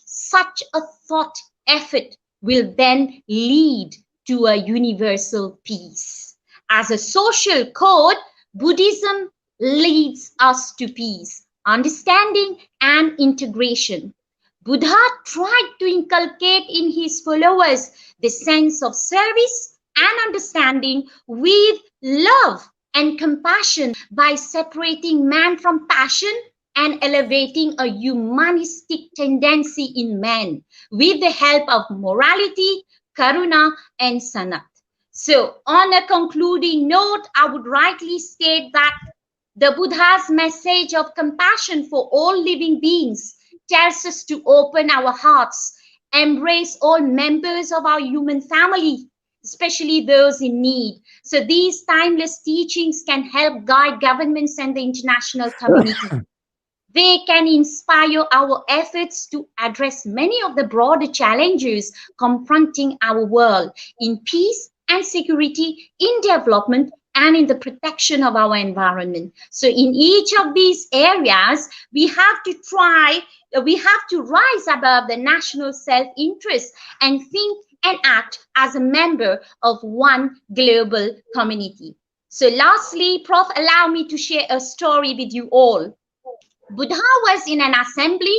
Speaker 10: Such a thought effort will then lead to a universal peace. As a social code, Buddhism leads us to peace, understanding, and integration. Buddha tried to inculcate in his followers the sense of service and understanding with love and compassion by separating man from passion and elevating a humanistic tendency in man with the help of morality, karuna, and sanat. So, on a concluding note, I would rightly state that the Buddha's message of compassion for all living beings tells us to open our hearts, embrace all members of our human family, especially those in need. So these timeless teachings can help guide governments and the international community. They can inspire our efforts to address many of the broader challenges confronting our world in peace and security, in development, and in the protection of our environment. So in each of these areas, we have to rise above the national self-interest and think and act as a member of one global community. So lastly, Prof, allow me to share a story with you all. Buddha was in an assembly.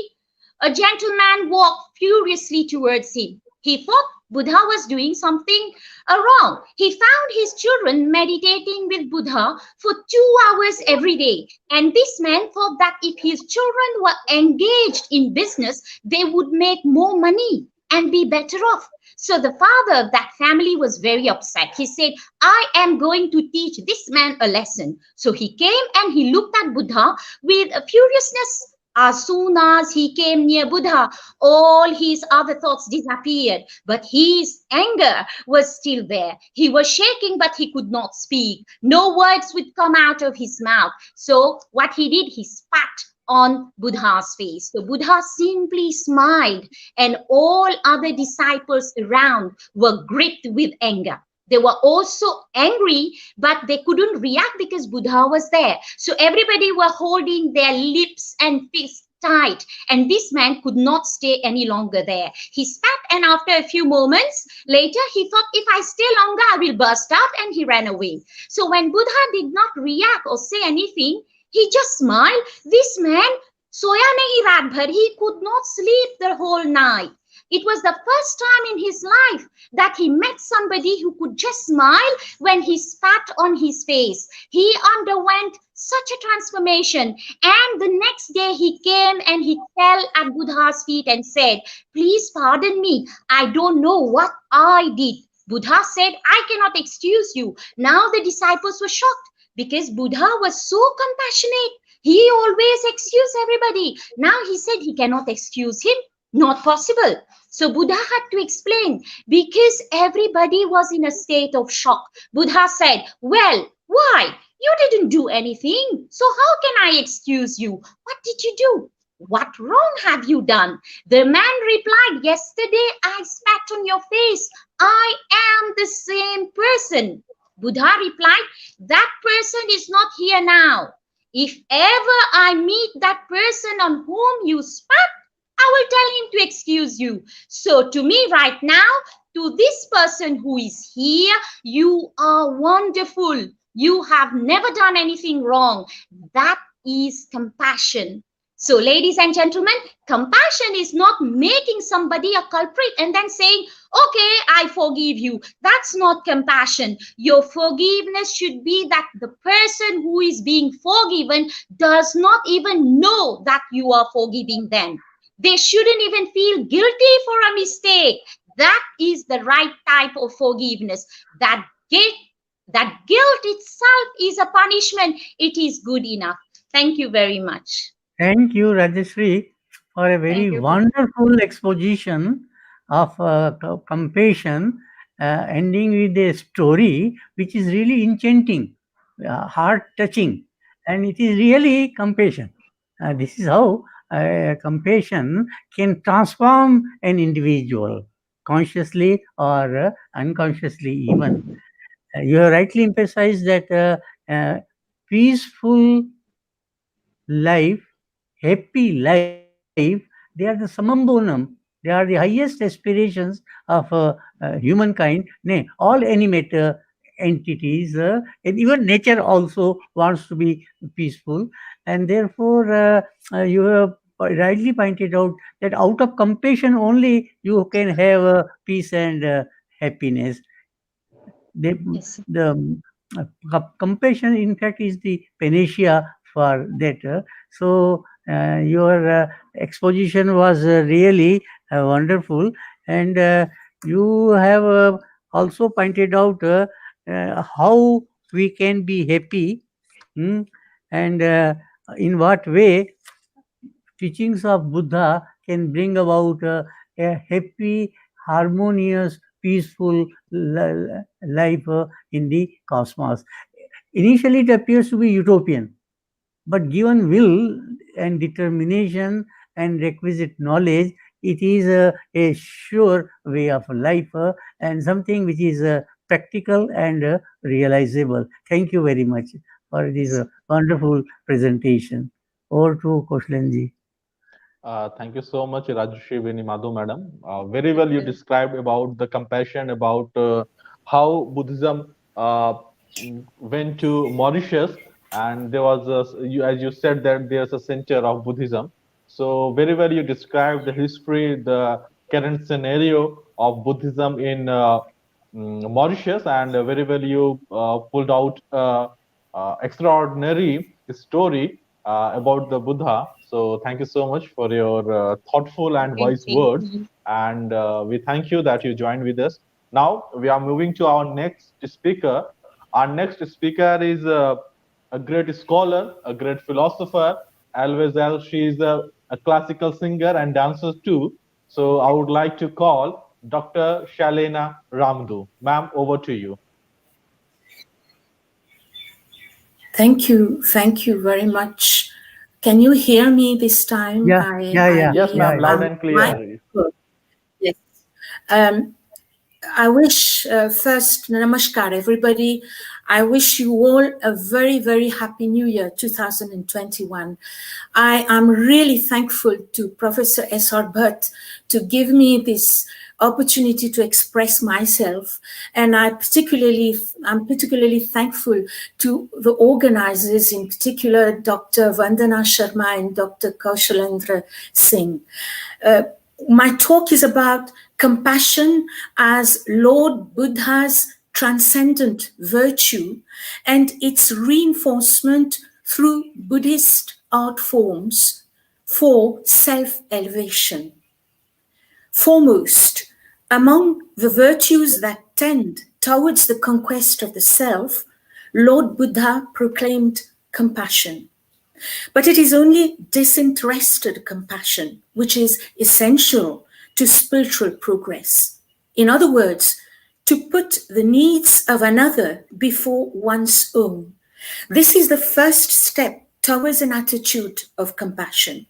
Speaker 10: A gentleman walked furiously towards him. He thought Buddha was doing something wrong. He found his children meditating with Buddha for 2 hours every day. And this man thought that if his children were engaged in business, they would make more money and be better off. So the father of that family was very upset. He said, I am going to teach this man a lesson. So he came and he looked at Buddha with furiousness. As soon as he came near Buddha, all his other thoughts disappeared, but his anger was still there. He was shaking, but he could not speak. No words would come out of his mouth. So what he did, he spat on Buddha's face. So Buddha simply smiled, and all other disciples around were gripped with anger. They were also angry, but they couldn't react because Buddha was there. So everybody were holding their lips and fists tight, and this man could not stay any longer there. He spat, and after a few moments later, he thought, if I stay longer, I will burst out, and he ran away. So when Buddha did not react or say anything, he just smiled. This man, soya nahi raat bhar, he could not sleep the whole night. It was the first time in his life that he met somebody who could just smile when he spat on his face. He underwent such a transformation. And the next day he came and he fell at Buddha's feet and said, please pardon me. I don't know what I did. Buddha said, I cannot excuse you. Now the disciples were shocked because Buddha was so compassionate. He always excused everybody. Now he said he cannot excuse him. Not possible. So Buddha had to explain because everybody was in a state of shock. Buddha said, well, why? You didn't do anything. So how can I excuse you? What did you do? What wrong have you done? The man replied, yesterday I spat on your face. I am the same person. Buddha replied, that person is not here now. If ever I meet that person on whom you spat, I will tell him to excuse you. So to me right now, to this person who is here, you are wonderful. You have never done anything wrong. That is compassion. So, ladies and gentlemen, compassion is not making somebody a culprit and then saying, okay, I forgive you. That's not compassion. Your forgiveness should be that the person who is being forgiven does not even know that you are forgiving them. They shouldn't even feel guilty for a mistake. That is the right type of forgiveness. That guilt itself is a punishment. It is good enough. Thank you very much.
Speaker 3: Thank you, Rajshree, for a very wonderful exposition of compassion, ending with a story which is really enchanting, heart-touching, and it is really compassion. This is how compassion can transform an individual, consciously or unconsciously even. You have rightly emphasized that peaceful life, happy life, they are the summum bonum. They are the highest aspirations of humankind. Nay, all animate entities, and even nature also wants to be peaceful. And therefore, you have rightly pointed out that out of compassion only you can have peace and happiness. The compassion, in fact, is the panacea for that. So your exposition was really wonderful, and you have also pointed out how we can be happy, and in what way teachings of Buddha can bring about a happy, harmonious, peaceful life in the cosmos. Initially, it appears to be utopian, but given will and determination and requisite knowledge, it is a sure way of life and something which is practical and realizable. Thank you very much for this wonderful presentation. Over to Koshlenji.
Speaker 2: Thank you so much, Rajshree Beneymadoo, madam. Very well you described about the compassion, about how Buddhism went to Mauritius, and there was, as you said, that there's a center of Buddhism. So very well you described the history, the current scenario of Buddhism in Mauritius, and very well you pulled out extraordinary story about the Buddha. So thank you so much for your thoughtful and wise words. And we thank you that you joined with us. Now we are moving to our next speaker. Our next speaker is a great scholar, a great philosopher, as well she is a classical singer and dancer too. So I would like to call Dr. Shalena Ramdu. Ma'am, over to you.
Speaker 11: Thank you very much. Can you hear me this time?
Speaker 2: Yes, ma'am, loud and clear.
Speaker 11: Yes. I wish first, namaskar, everybody. I wish you all a very, very happy New Year, 2021. I am really thankful to Prof.S.R.Bhatt to give me this opportunity to express myself, and I'm particularly thankful to the organizers, in particular Dr. Vandana Sharma and Dr. Kaushalendra Singh. My talk is about compassion as Lord Buddha's transcendent virtue and its reinforcement through Buddhist art forms for self-elevation. Foremost, among the virtues that tend towards the conquest of the self, Lord Buddha proclaimed compassion. But it is only disinterested compassion which is essential to spiritual progress. In other words, to put the needs of another before one's own. This is the first step towards an attitude of compassion.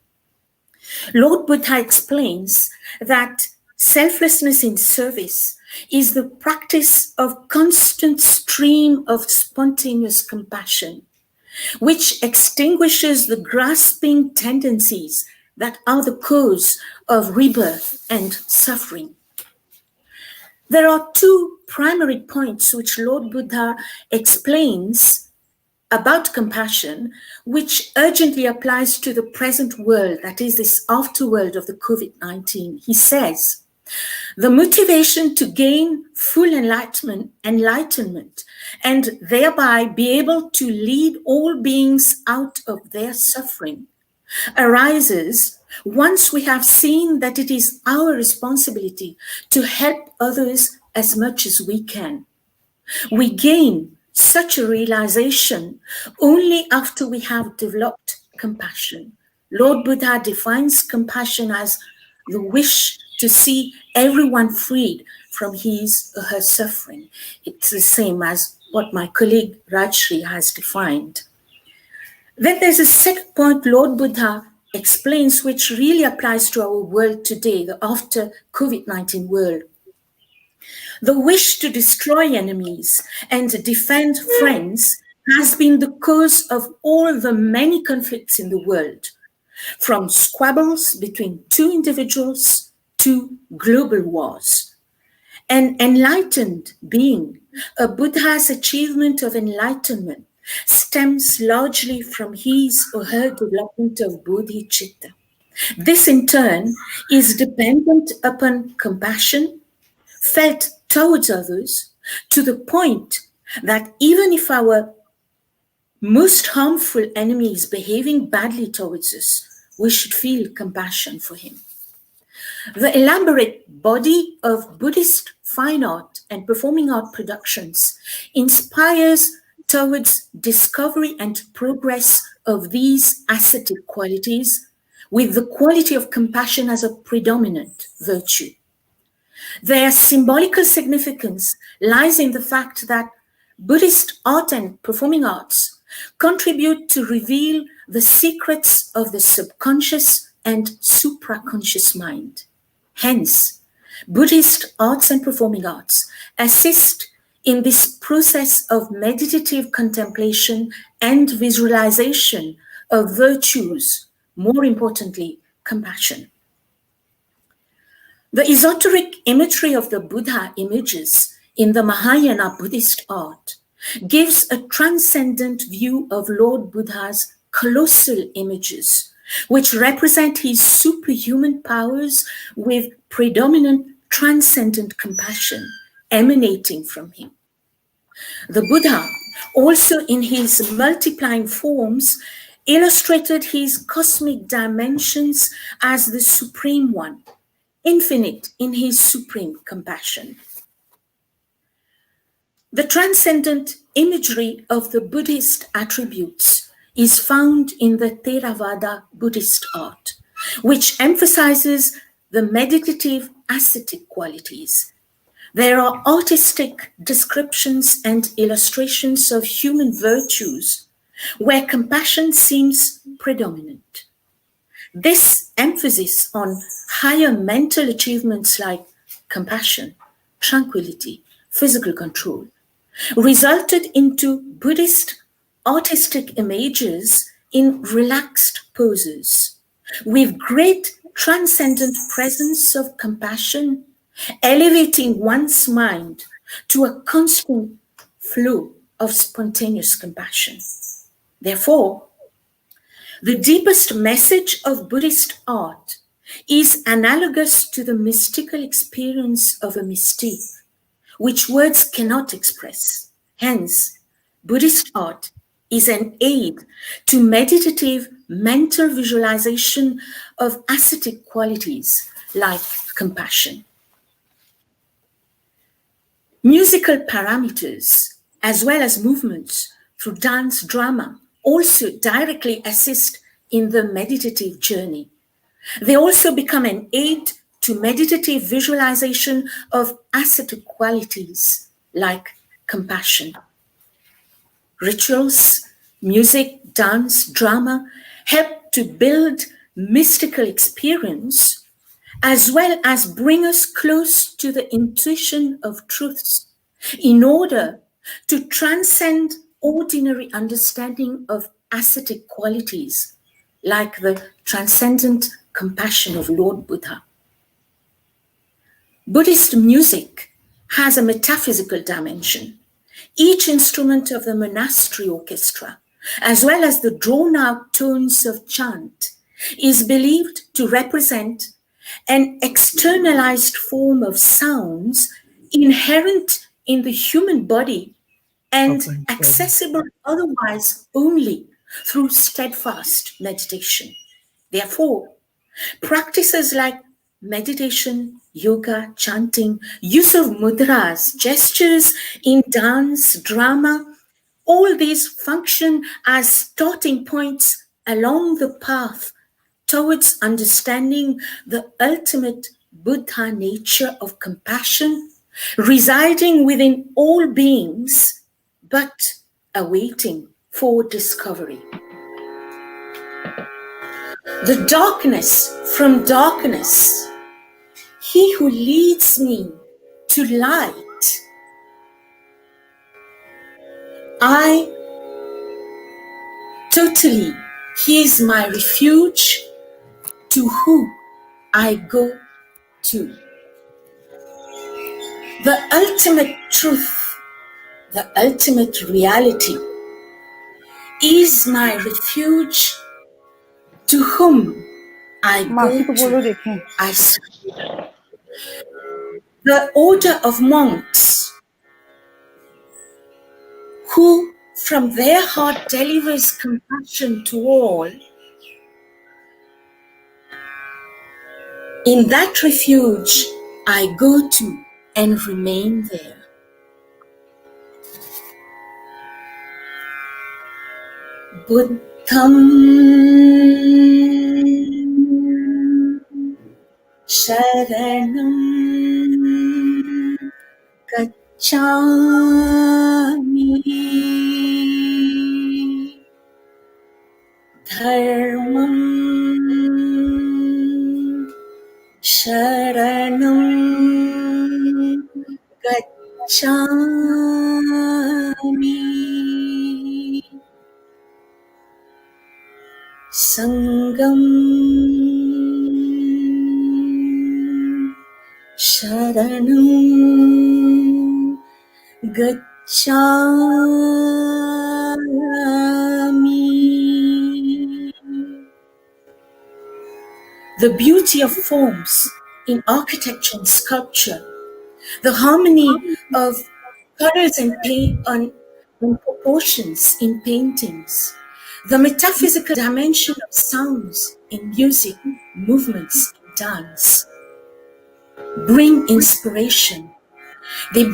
Speaker 11: Lord Buddha explains that selflessness in service is the practice of constant stream of spontaneous compassion, which extinguishes the grasping tendencies that are the cause of rebirth and suffering. There are two primary points which Lord Buddha explains about compassion, which urgently applies to the present world, that is this afterworld of the COVID-19. He says, the motivation to gain full enlightenment and thereby be able to lead all beings out of their suffering arises once we have seen that it is our responsibility to help others as much as we can. We gain such a realization only after we have developed compassion. Lord Buddha defines compassion as the wish to see everyone freed from his or her suffering. It's the same as what my colleague Rajshree has defined. Then there's a second point Lord Buddha explains, which really applies to our world today, the after COVID-19 world. The wish to destroy enemies and defend friends has been the cause of all the many conflicts in the world, from squabbles between two individuals to global wars. An enlightened being, a Buddha's achievement of enlightenment, stems largely from his or her development of bodhicitta. This in turn is dependent upon compassion felt towards others, to the point that even if our most harmful enemy is behaving badly towards us, we should feel compassion for him. The elaborate body of Buddhist fine art and performing art productions inspires towards discovery and progress of these ascetic qualities, with the quality of compassion as a predominant virtue. Their symbolical significance lies in the fact that Buddhist art and performing arts contribute to reveal the secrets of the subconscious and supraconscious mind. Hence, Buddhist arts and performing arts assist in this process of meditative contemplation and visualization of virtues, more importantly, compassion. The esoteric imagery of the Buddha images in the Mahayana Buddhist art gives a transcendent view of Lord Buddha's colossal images, which represent his superhuman powers with predominant transcendent compassion emanating from him. The Buddha, also in his multiplying forms, illustrated his cosmic dimensions as the Supreme One, infinite in his supreme compassion. The transcendent imagery of the Buddhist attributes is found in the Theravada Buddhist art, which emphasizes the meditative ascetic qualities. There are artistic descriptions and illustrations of human virtues where compassion seems predominant. This emphasis on higher mental achievements like compassion, tranquility, physical control, resulted into Buddhist artistic images in relaxed poses, with great transcendent presence of compassion, elevating one's mind to a constant flow of spontaneous compassion. Therefore, the deepest message of Buddhist art is analogous to the mystical experience of a mystique, which words cannot express. Hence, Buddhist art is an aid to meditative mental visualization of ascetic qualities like compassion. Musical parameters, as well as movements through dance drama, also directly assist in the meditative journey. They also become an aid to meditative visualization of ascetic qualities like compassion. Rituals, music, dance, drama help to build mystical experience as well as bring us close to the intuition of truths in order to transcend ordinary understanding of ascetic qualities like the transcendent compassion of Lord Buddha. Buddhist music has a metaphysical dimension. Each instrument of the monastery orchestra, as well as the drawn-out tones of chant, is believed to represent an externalized form of sounds inherent in the human body and accessible otherwise only through steadfast meditation. Therefore, practices like meditation, yoga, chanting, use of mudras, gestures in dance, drama, all these function as starting points along the path towards understanding the ultimate Buddha nature of compassion residing within all beings, but awaiting for discovery. The darkness from darkness, he who leads me to light. I totally, he is my refuge, to whom I go to. The ultimate truth, the ultimate reality is my refuge, to whom I go to. I surrender. The order of monks who from their heart delivers compassion to all, in that refuge I go to and remain there. Buddham Sharanam Gacchami, Dharmam Sharanam Gacchami, Sangam Sharanam Gacchami. The beauty of forms in architecture and sculpture, the harmony of colors and proportions in paintings, the metaphysical dimension of sounds in music, movements in dance, bring inspiration. They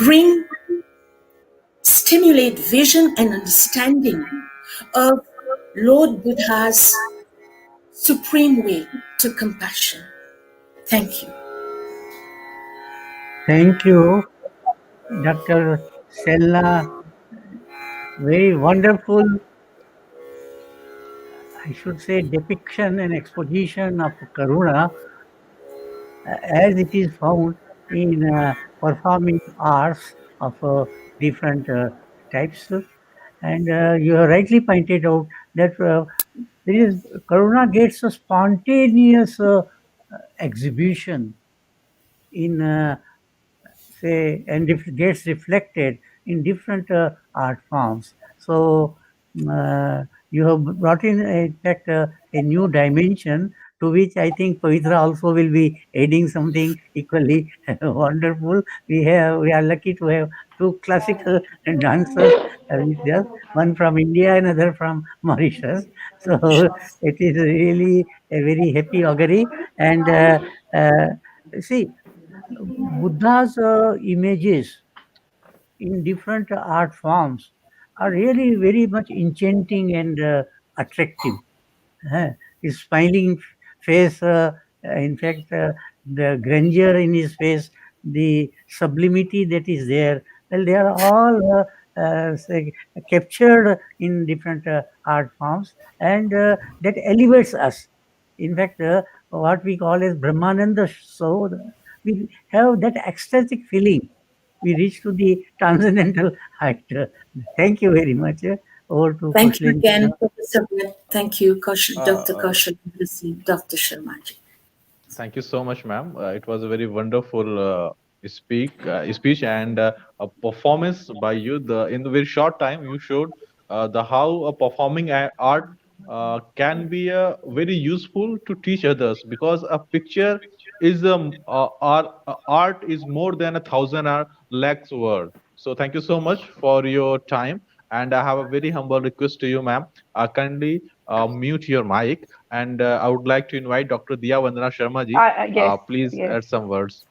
Speaker 11: stimulate vision and understanding of Lord Buddha's supreme way to compassion. Thank you.
Speaker 3: Thank you, Dr. Selna. Very wonderful, I should say, depiction and exposition of Karuna as it is found in performing arts of different types. And you have rightly pointed out that Karuna gets a spontaneous exhibition in say, and it gets reflected in different art forms. So you have brought in fact a new dimension to which I think Pavitra also will be adding something equally wonderful. We are lucky to have two classical dancers with us, one from India, another from Mauritius. So it is really a very happy augury. And see, Buddha's images in different art forms are really very much enchanting and attractive. His smiling face, in fact, the grandeur in his face, the sublimity that is there, well, they are all captured in different art forms, and that elevates us. In fact, what we call as Brahmananda, so we have that ecstatic feeling. We reach to the transcendental height. Thank you very much. Over to
Speaker 11: Thank you again, Professor Bhatt. Thank you, Dr. Kaushal, Dr. Sharma ji.
Speaker 2: Thank you so much, ma'am. It was a very wonderful speech and a performance by you. In the very short time, you showed the how a performing art can be very useful to teach others, because a picture is art is more than 1,000 or lakhs word. So thank you so much for your time, and I have a very humble request to you, ma'am. Kindly mute your mic, and I would like to invite Dr. Diya Vandana Sharma ji.
Speaker 1: Yes,
Speaker 2: Please
Speaker 1: yes.
Speaker 2: add some words.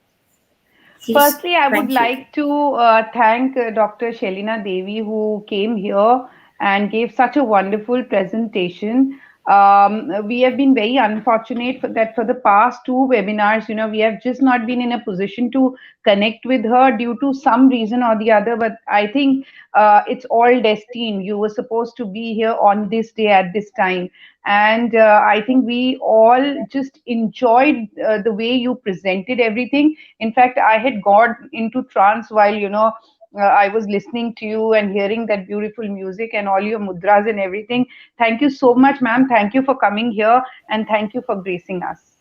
Speaker 11: Yes,
Speaker 1: Firstly, I would
Speaker 11: thank you.
Speaker 1: like to thank Dr. Shelina Devi, who came here and gave such a wonderful presentation. We have been very unfortunate that for the past two webinars, we have just not been in a position to connect with her due to some reason or the other. But I think it's all destined. You were supposed to be here on this day at this time. And I think we all just enjoyed the way you presented everything. In fact, I had got into trance while, I was listening to you and hearing that beautiful music and all your mudras and everything. Thank you so much, ma'am. Thank you for coming here and thank you for gracing us.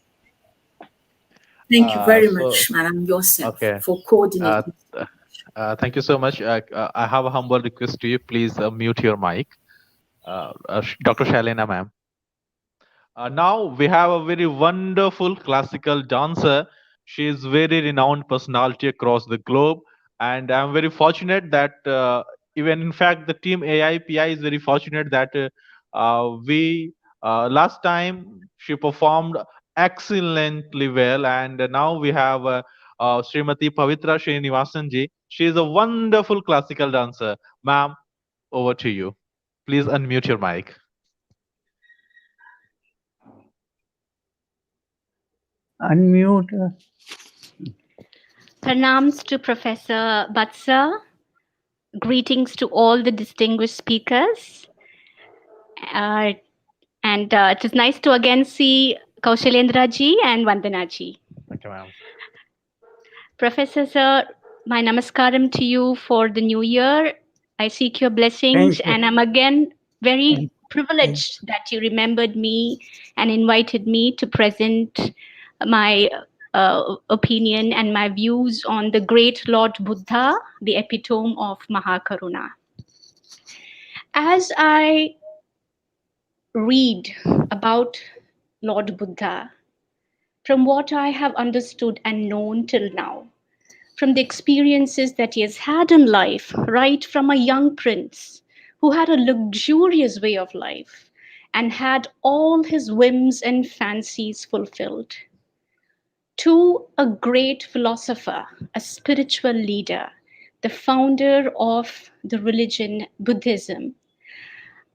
Speaker 11: Thank you very
Speaker 2: So,
Speaker 11: much, Madam, yourself,
Speaker 2: okay.
Speaker 11: for coordinating.
Speaker 2: Thank you so much. I have a humble request to you. Please mute your mic. Dr. Shalina, ma'am. Now we have a very wonderful classical dancer. She is very renowned personality across the globe, and I'm very fortunate that even in fact the team AIPI is very fortunate that we last time she performed excellently well, and now we have Srimati Pavitra Srinivasan ji. She is a wonderful classical dancer, ma'am. Over to you. Please unmute your mic.
Speaker 3: Unmute.
Speaker 12: Pranams to Professor Bhatt sir. Greetings to all the distinguished speakers. And it is nice to again see Kaushalendra ji and Vandana ji.
Speaker 2: Thank you, ma'am.
Speaker 12: Professor sir, my namaskaram to you for the new year. I seek your blessings, and I'm again very privileged that you remembered me and invited me to present my opinion and my views on the great Lord Buddha, the epitome of Mahakaruna. As I read about Lord Buddha, from what I have understood and known till now, from the experiences that he has had in life, right from a young prince who had a luxurious way of life and had all his whims and fancies fulfilled, to a great philosopher, a spiritual leader, the founder of the religion Buddhism,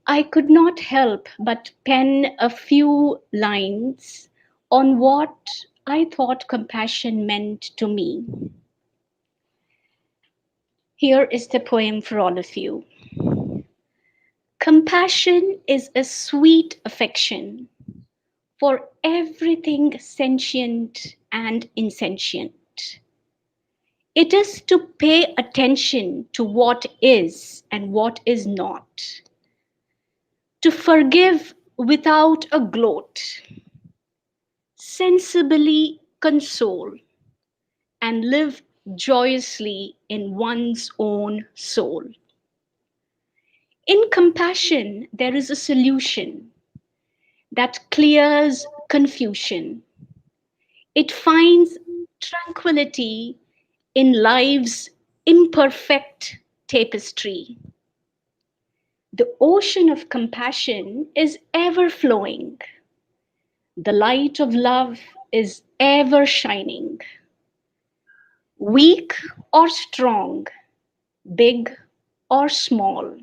Speaker 12: I could not help but pen a few lines on what I thought compassion meant to me. Here is the poem for all of you. Compassion is a sweet affection for everything sentient and insentient. It is to pay attention to what is and what is not, to forgive without a gloat, sensibly console, and live joyously in one's own soul. In compassion, there is a solution that clears confusion. It finds tranquility in life's imperfect tapestry. The ocean of compassion is ever flowing. The light of love is ever shining. Weak or strong, big or small,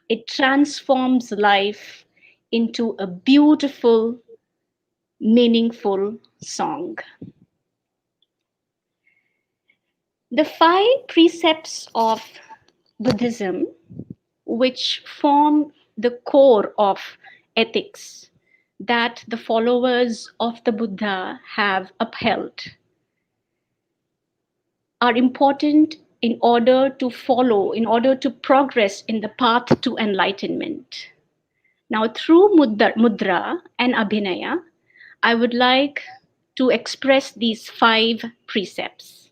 Speaker 12: it transforms life into a beautiful, meaningful song. The 5 precepts of Buddhism, which form the core of ethics that the followers of the Buddha have upheld, are important in order to follow, in order to progress in the path to enlightenment. Now, through mudra and abhinaya, I would like to express these 5 precepts.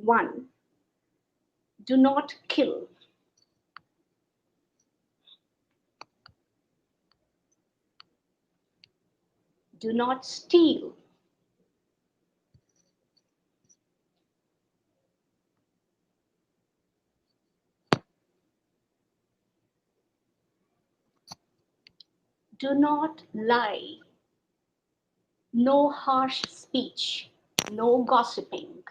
Speaker 12: 1. Do not kill. Do not steal. Do not lie. No harsh speech. No gossiping.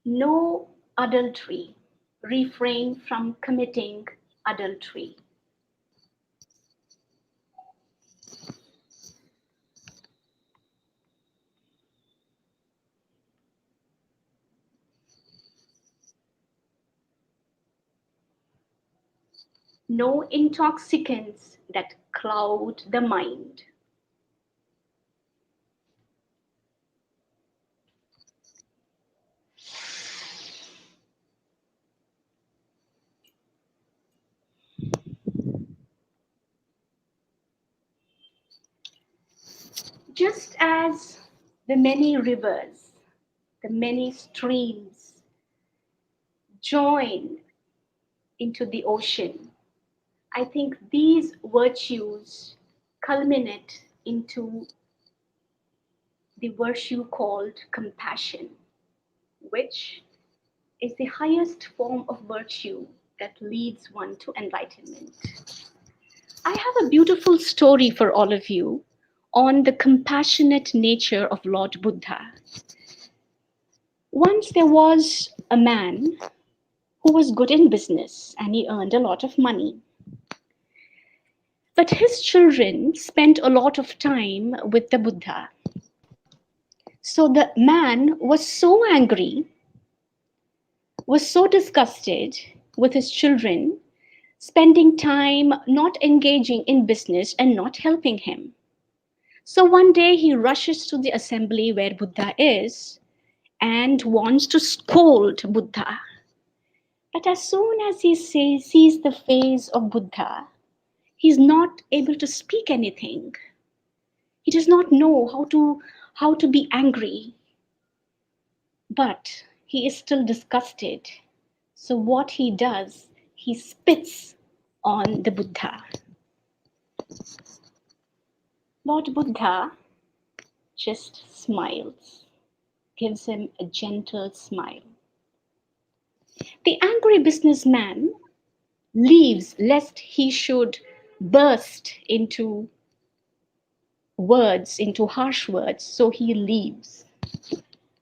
Speaker 12: No adultery. Refrain from committing adultery. No intoxicants that cloud the mind. Just as the many rivers, the many streams join into the ocean, I think these virtues culminate into the virtue called compassion, which is the highest form of virtue that leads one to enlightenment. I have a beautiful story for all of you on the compassionate nature of Lord Buddha. Once there was a man who was good in business and he earned a lot of money. But his children spent a lot of time with the Buddha. So the man was so angry, was so disgusted with his children, spending time not engaging in business and not helping him. So one day he rushes to the assembly where Buddha is and wants to scold Buddha. But as soon as he sees the face of Buddha, he's not able to speak anything. He does not know how to be angry. But he is still disgusted. So what he does, he spits on the Buddha. Lord Buddha just smiles, gives him a gentle smile. The angry businessman leaves lest he should burst into words, into harsh words, so he leaves.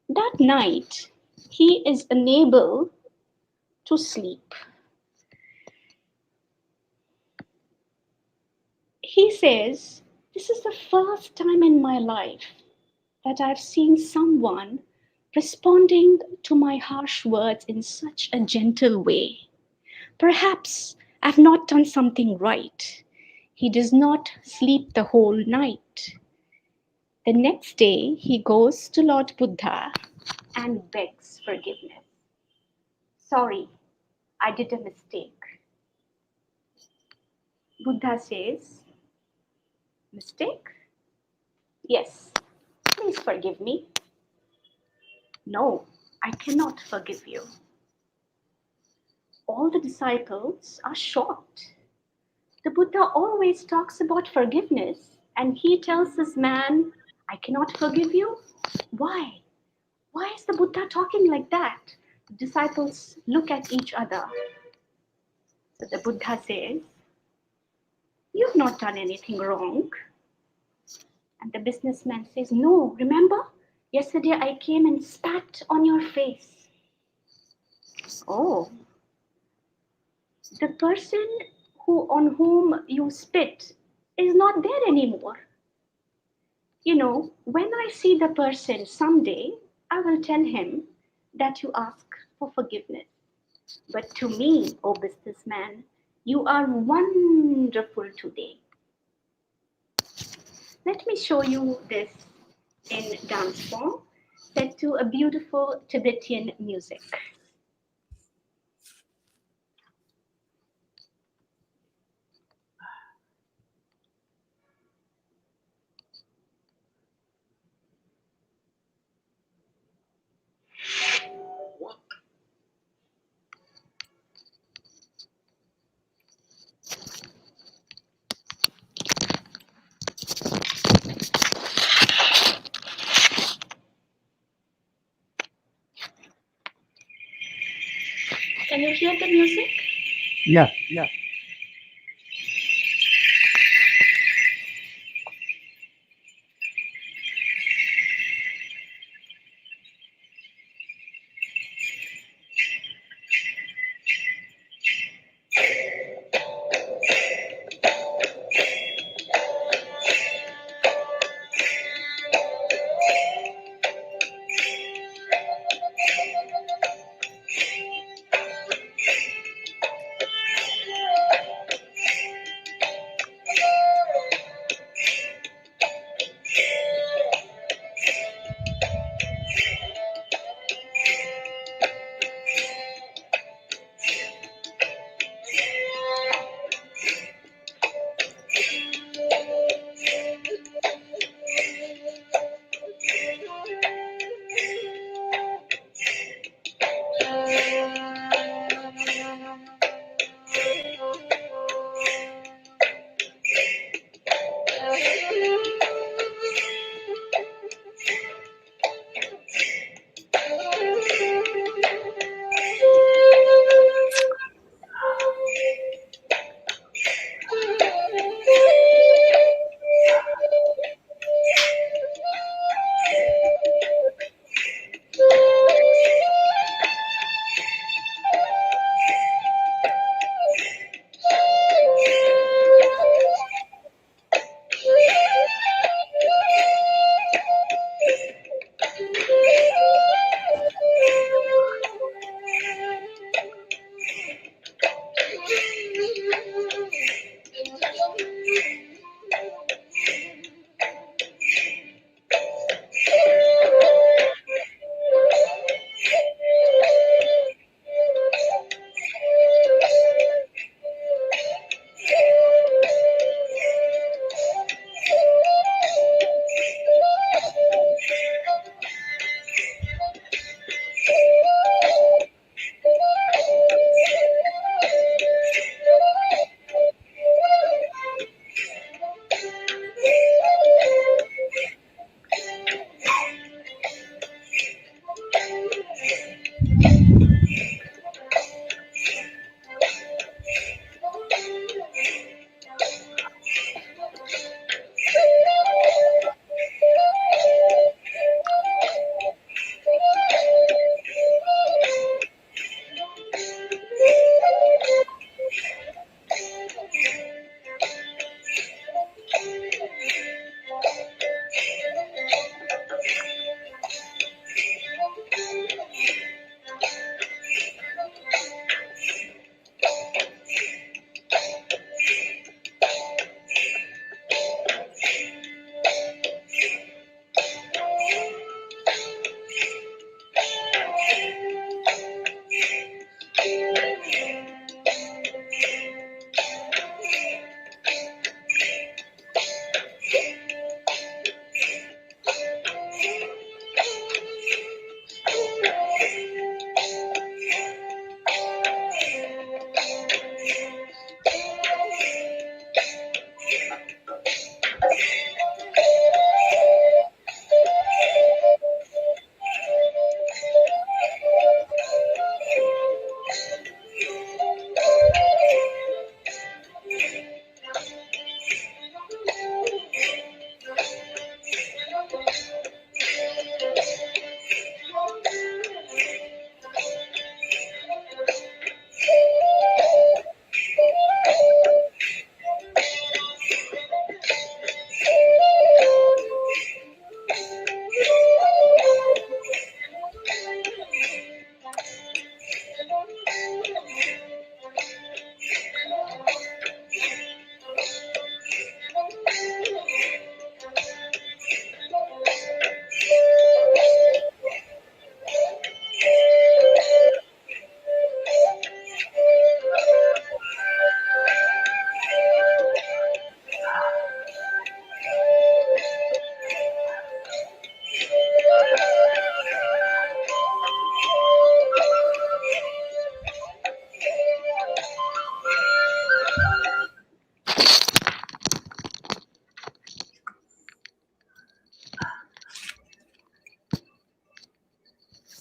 Speaker 12: That night, he is unable to sleep. He says, "This is the first time in my life that I've seen someone responding to my harsh words in such a gentle way. Perhaps I've not done something right." He does not sleep the whole night. The next day, he goes to Lord Buddha and begs forgiveness. "Sorry, I did a mistake." Buddha says, "Mistake? Yes, please forgive me." "No, I cannot forgive you." All the disciples are shocked. The Buddha always talks about forgiveness, and he tells this man, "I cannot forgive you." Why? Why is the Buddha talking like that? The disciples look at each other. So the Buddha says, "You've not done anything wrong." And the businessman says, "No, remember? Yesterday I came and spat on your face." "Oh, the person on whom you spit is not there anymore. You know, when I see the person someday, I will tell him that you ask for forgiveness. But to me, oh businessman, you are wonderful today. Let me show you this in dance form, set to a beautiful Tibetan music. Can you hear the music?
Speaker 3: Yeah.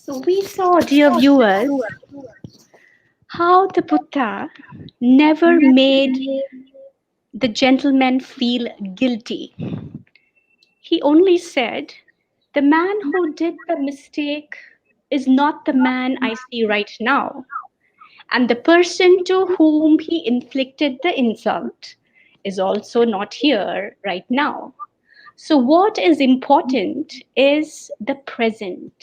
Speaker 12: So we saw, dear viewers, how the Buddha never made the gentleman feel guilty. He only said, the man who did the mistake is not the man I see right now. And the person to whom he inflicted the insult is also not here right now. So, what is important is the present,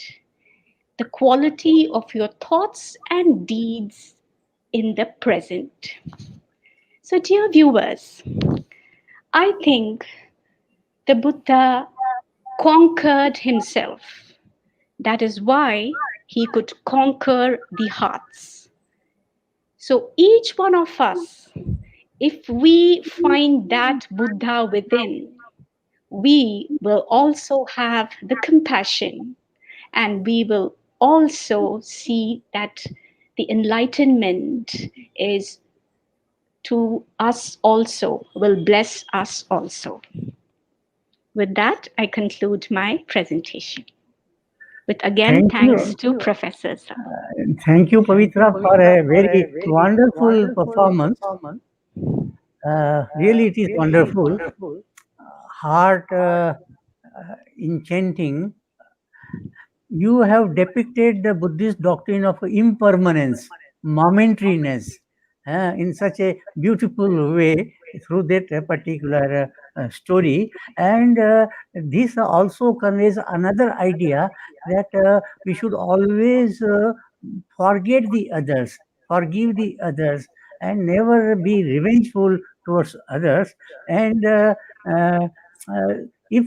Speaker 12: the quality of your thoughts and deeds in the present. So, dear viewers, I think the Buddha conquered himself. That is why he could conquer the hearts. So each one of us, if we find that Buddha within, we will also have the compassion, and we will also see that the enlightenment is to us also, will bless us also. With that, I conclude my presentation. With again, thanks to Professor.
Speaker 3: Thank you, Pavitra, for a very wonderful performance. Really, it is wonderful. Heart enchanting. You have depicted the Buddhist doctrine of impermanence, momentariness, in such a beautiful way through that particular story. And this also conveys another idea that we should always forget the others, forgive the others, and never be revengeful towards others. And if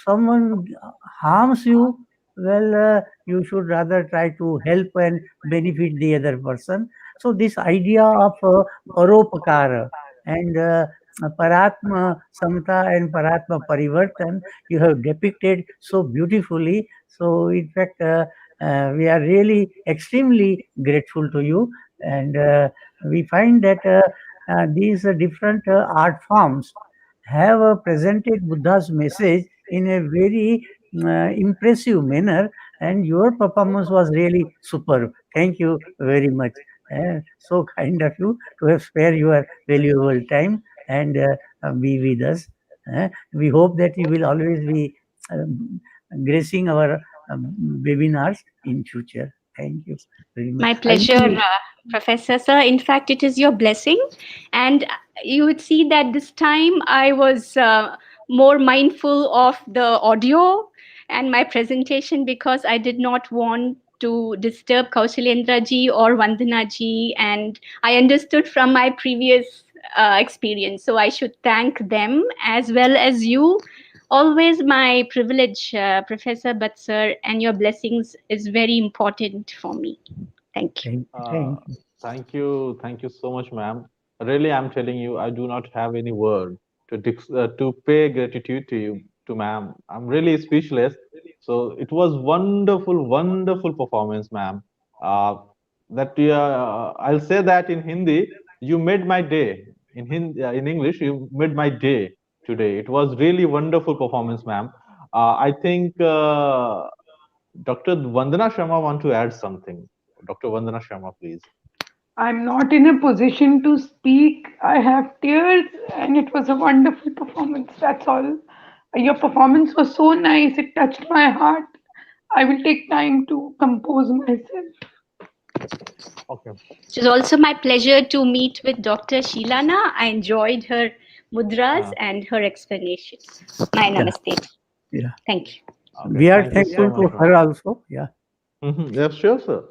Speaker 3: someone harms you, well, you should rather try to help and benefit the other person. So this idea of paropakara and paratma samta and paratma parivartan, you have depicted so beautifully. So in fact, we are really extremely grateful to you, and we find that these different art forms have presented Buddha's message in a very impressive manner, and your performance was really superb. Thank you very much. So kind of you to have spared your valuable time and be with us. We hope that you will always be gracing our webinars in future. Thank you very much.
Speaker 12: My pleasure, Professor Sir. In fact, it is your blessing. And you would see that this time I was more mindful of the audio and my presentation because I did not want to disturb Kaushalendra ji or Vandana ji. And I understood from my previous experience. So I should thank them as well as you. Always my privilege, Professor Bhatt sir, and your blessings is very important for me. Thank you.
Speaker 2: Thank you so much, ma'am. Really, I'm telling you, I do not have any word to pay gratitude to you, to ma'am. I'm really speechless. So it was wonderful performance, ma'am. I'll say that in Hindi, you made my day. In English, you made my day today. It was really wonderful performance, ma'am. I think Dr. Vandana Sharma want to add something. Dr. Vandana Sharma, please.
Speaker 1: I'm not in a position to speak. I have tears, and it was a wonderful performance. That's all. Your performance was so nice. It touched my heart. I will take time to compose myself.
Speaker 2: Okay.
Speaker 12: It was also my pleasure to meet with Dr. Sheelana. I enjoyed her mudras and her explanation. My namaste.
Speaker 3: Yeah.
Speaker 12: Thank you.
Speaker 2: Okay,
Speaker 3: we are thankful to her also. Yeah.
Speaker 2: Yes, sure, sir.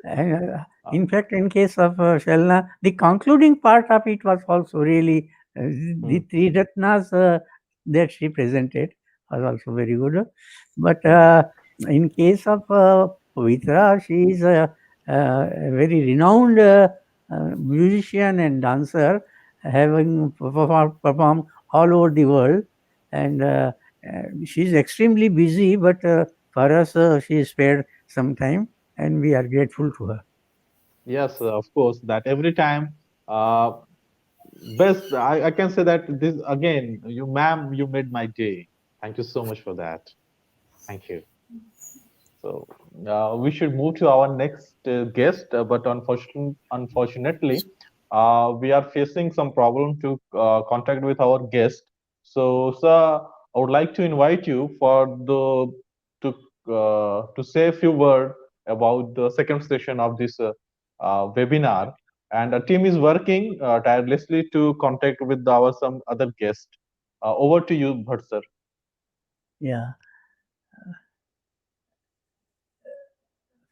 Speaker 3: And in fact, in case of Shelna, the concluding part of it was also really the three Ratnas that she presented was also very good. But in case of Pavitra, she is a very renowned musician and dancer, having performed all over the world, and she is extremely busy. But for us, she spared some time, and we are grateful to her.
Speaker 2: Yes, of course. That every time, best. I can say that this again. You, ma'am, you made my day. Thank you so much for that. Thank you. So we should move to our next guest, but unfortunately, we are facing some problem to contact with our guest. So, sir, I would like to invite you for to say a few words about the second session of this webinar. And a team is working tirelessly to contact with our some other guest. Over to you, Bhatt sir.
Speaker 3: Yeah.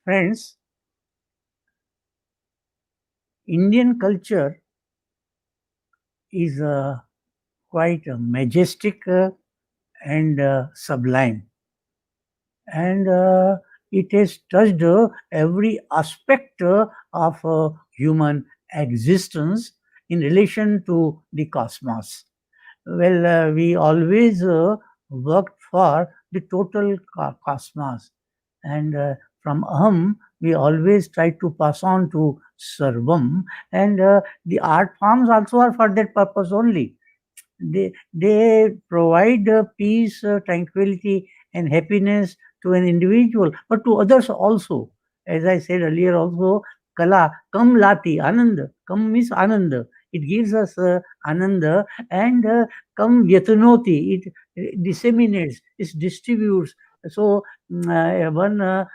Speaker 3: Friends, Indian culture is quite majestic and sublime. And it has touched every aspect of human existence in relation to the cosmos. Well, we always worked for the total cosmos, and from Aham, we always try to pass on to Sarvam, and the art forms also are for that purpose only. They provide peace, tranquility, and happiness to an individual, but to others also. As I said earlier, also, Kala, Kam Lati, Ananda. Kam means Ananda. It gives us Ananda, and Kam Vyatanoti. It disseminates, it distributes. So, one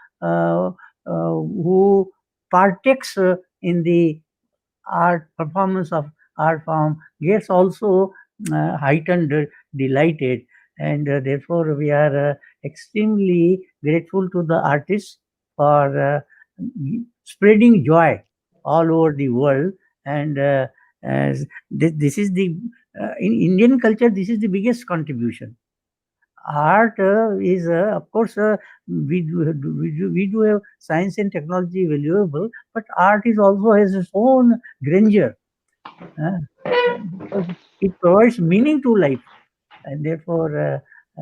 Speaker 3: who partakes in the art performance of art form gets also heightened, delighted, and therefore we are extremely grateful to the artists for spreading joy all over the world. And this is the in Indian culture, this is the biggest contribution. Art is, of course, we do have science and technology valuable, but art is also has its own grandeur. Because it provides meaning to life, and therefore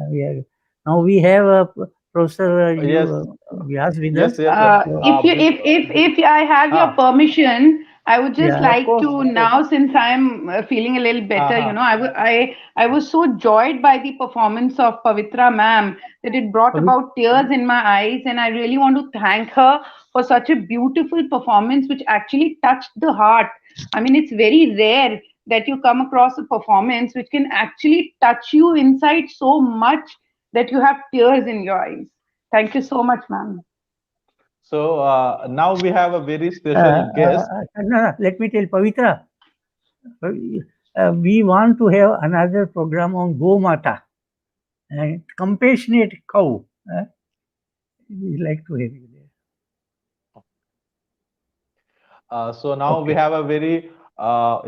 Speaker 3: we have a Professor
Speaker 2: Yes.
Speaker 3: Vyas with
Speaker 2: Yes,
Speaker 3: us.
Speaker 2: yes.
Speaker 1: If I have your permission, I would just
Speaker 3: Yeah.
Speaker 1: like
Speaker 2: Of
Speaker 1: to
Speaker 2: course.
Speaker 1: now, since I'm feeling a little better, I was so joyed by the performance of Pavitra ma'am that it brought about tears in my eyes, and I really want to thank her for such a beautiful performance, which actually touched the heart. I mean, it's very rare that you come across a performance which can actually touch you inside so much that you have tears in your eyes. Thank you so much, ma'am.
Speaker 2: So now we have a very special guest.
Speaker 3: No, let me tell Pavitra. We want to have another program on Go Mata, compassionate cow. We like to have you there.
Speaker 2: So now we have a very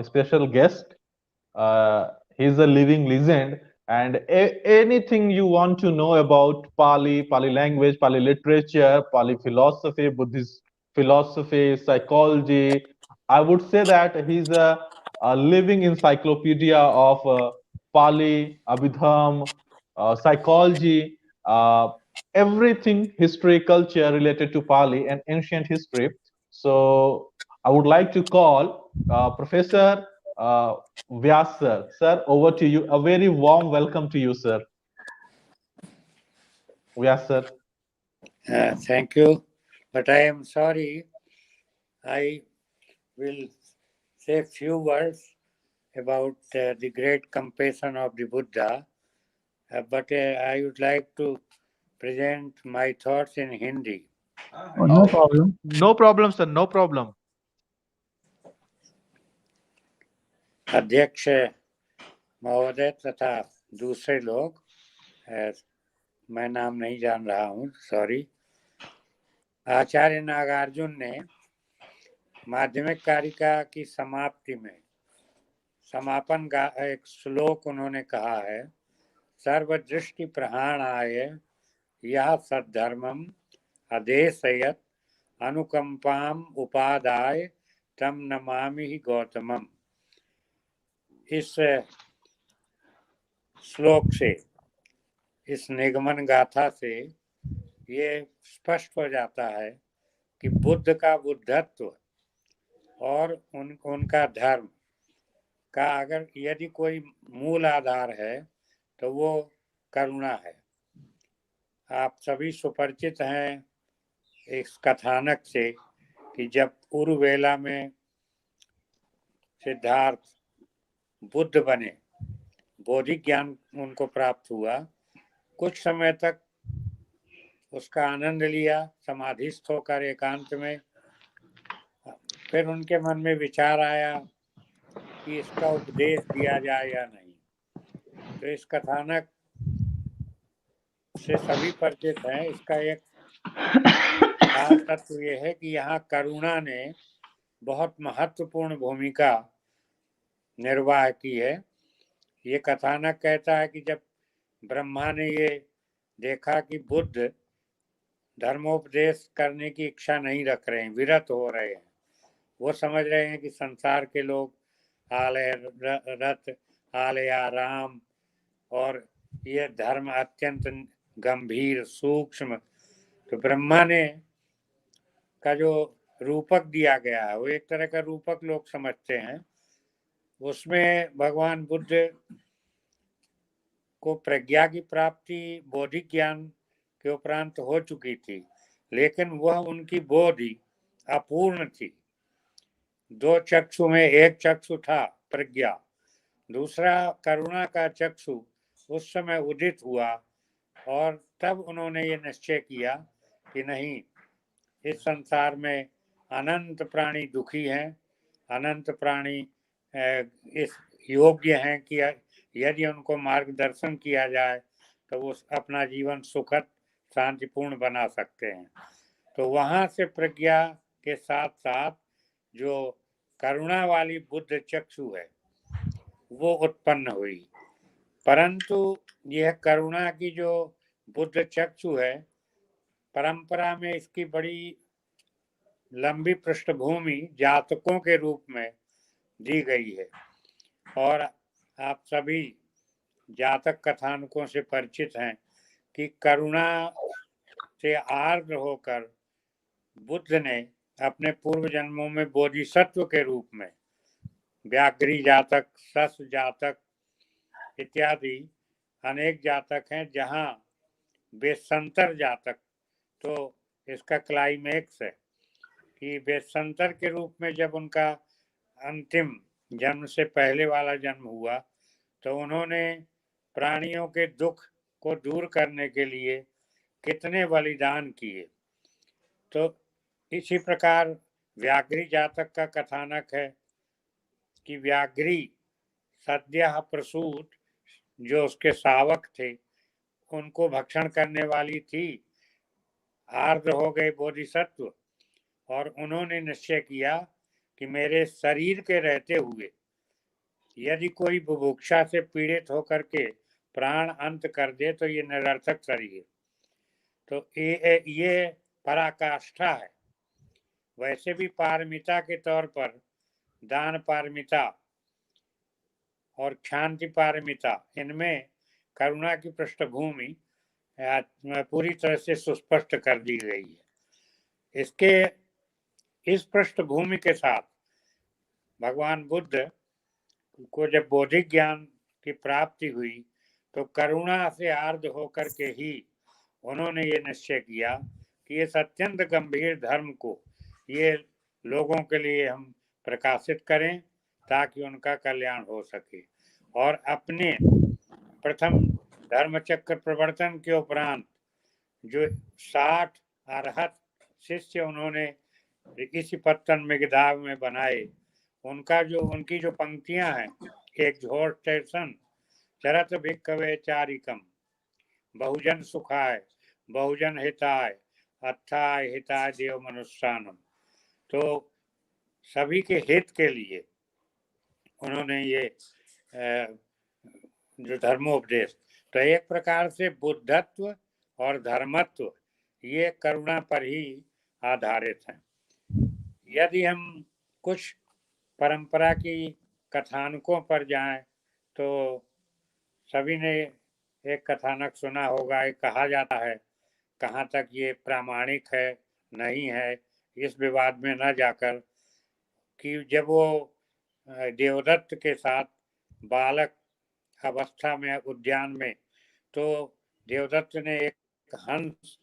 Speaker 2: special guest. He's a living legend, and anything you want to know about Pali, Pali language, Pali literature, Pali philosophy, Buddhist philosophy, psychology, I would say that he's a living encyclopedia of Pali, Abhidham, psychology, everything history, culture related to Pali and ancient history. So I would like to call Professor Vyas sir. Sir, over to you. A very warm welcome to you, sir. Vyas sir.
Speaker 13: Thank you, but I am sorry. I will say a few words about the great compassion of the Buddha, but I would like to present my thoughts in Hindi.
Speaker 3: Oh, no problem.
Speaker 2: No problem, sir. No problem.
Speaker 13: अध्यक्ष महोदय तथा दूसरे लोग, मैं नाम नहीं जान रहा हूँ, सॉरी। आचार्य नागार्जुन ने माध्यमिक कारिका की समाप्ति में समापन का एक श्लोक उन्होंने कहा है, सर्वदृष्टि प्रहाणाय यह सद्धर्मम अदेशयत अनुकंपाम उपादाय तम नमामि गौतमम। इस श्लोक से, इस निगमन गाथा से ये स्पष्ट हो जाता है कि बुद्ध का बुद्धत्व और उनका धर्म का अगर यदि कोई मूल आधार है तो वो करुणा है। आप सभी सुपरिचित हैं इस कथानक से कि जब पूर्व वेला में सिद्धार्थ बुद्ध बने, बोधि ज्ञान उनको प्राप्त हुआ, कुछ समय तक उसका आनंद लिया समाधिस्थ होकर एकांत में। फिर उनके मन में विचार आया कि इसका उपदेश दिया जाए या नहीं। तो इस कथानक से सभी परिचित हैं। इसका एक खास तत्व ये है कि यहाँ करुणा ने बहुत महत्वपूर्ण भूमिका निर्वाह की है। ये कथानक कहता है कि जब ब्रह्मा ने ये देखा कि बुद्ध धर्मोपदेश करने की इच्छा नहीं रख रहे हैं, विरत हो रहे हैं, वो समझ रहे हैं कि संसार के लोग आलय रत, आलय आराम, और ये धर्म अत्यंत गंभीर सूक्ष्म। तो ब्रह्मा ने का जो रूपक दिया गया है वो एक तरह का रूपक लोग समझते हैं। उसमें भगवान बुद्ध को प्रज्ञा की प्राप्ति बौद्धिक ज्ञान के उपरांत हो चुकी थी, लेकिन वह उनकी बोधि अपूर्ण थी। दो चक्षु में एक चक्षु था प्रज्ञा, दूसरा करुणा का चक्षु उस समय उदित हुआ, और तब उन्होंने ये निश्चय किया कि नहीं, इस संसार में अनंत प्राणी दुखी हैं, अनंत प्राणी इस योग्य हैं कि यदि उनको मार्गदर्शन किया जाए तो वो अपना जीवन सुखद शांतिपूर्ण बना सकते हैं। तो वहाँ से प्रज्ञा के साथ साथ जो करुणा वाली बुद्ध चक्षु है वो उत्पन्न हुई। परंतु यह करुणा की जो बुद्ध चक्षु है, परंपरा में इसकी बड़ी लंबी पृष्ठभूमि जातकों के रूप में दी गई है, और आप सभी जातक कथानकों से परिचित हैं कि करुणा से आर्द्र होकर बुद्ध ने अपने पूर्व जन्मों में बोधिसत्व के रूप में व्याघ्री जातक, सस जातक इत्यादि अनेक जातक हैं। जहाँ वेशंतर जातक, तो इसका क्लाइमेक्स है कि वेशंतर के रूप में जब उनका अंतिम जन्म से पहले वाला जन्म हुआ तो उन्होंने प्राणियों के दुख को दूर करने के लिए कितने बलिदान किए। तो इसी प्रकार व्याघ्री जातक का कथानक है कि व्याघ्री सद्यः प्रसूत जो उसके शावक थे उनको भक्षण करने वाली थी, आर्द्र हो गए बोधिसत्व, और उन्होंने निश्चय किया कि मेरे शरीर के रहते हुए यदि कोई बुभुक्षा से पीड़ित होकर के प्राण अंत कर दे तो ये निरर्थक शरीर। तो ये पराकाष्ठा है। वैसे भी पारमिता के तौर पर दान पारमिता और शांति पारमिता, इनमें करुणा की पृष्ठभूमि पूरी तरह से सुस्पष्ट कर दी गई है। इस पृष्ठभूमि के साथ भगवान बुद्ध को जब बौद्धिक ज्ञान की प्राप्ति हुई तो करुणा से आर्द्र होकर के ही उन्होंने ये निश्चय किया कि इस अत्यंत गंभीर धर्म को ये लोगों के लिए हम प्रकाशित करें ताकि उनका कल्याण हो सके। और अपने प्रथम धर्मचक्र प्रवर्तन के उपरांत जो 60 अरहत शिष्य उन्होंने इसी पत्तन मेघदाव में बनाए, उनकी जो पंक्तियां हैं, एक झोर स्टेशन चरत भिक्खवे चारिकम, बहुजन सुखाय बहुजन हिताय अथाय हिताय देव मनुष्यानम। तो सभी के हित के लिए उन्होंने ये जो धर्मोपदेश, तो एक प्रकार से बुद्धत्व और धर्मत्व ये करुणा पर ही आधारित है। यदि हम कुछ परंपरा की कथानकों पर जाएं तो सभी ने एक कथानक सुना होगा। एक कहा जाता है, कहाँ तक ये प्रामाणिक है नहीं है इस विवाद में न जाकर, कि जब वो देवदत्त के साथ बालक अवस्था में उद्यान में, तो देवदत्त ने एक हंस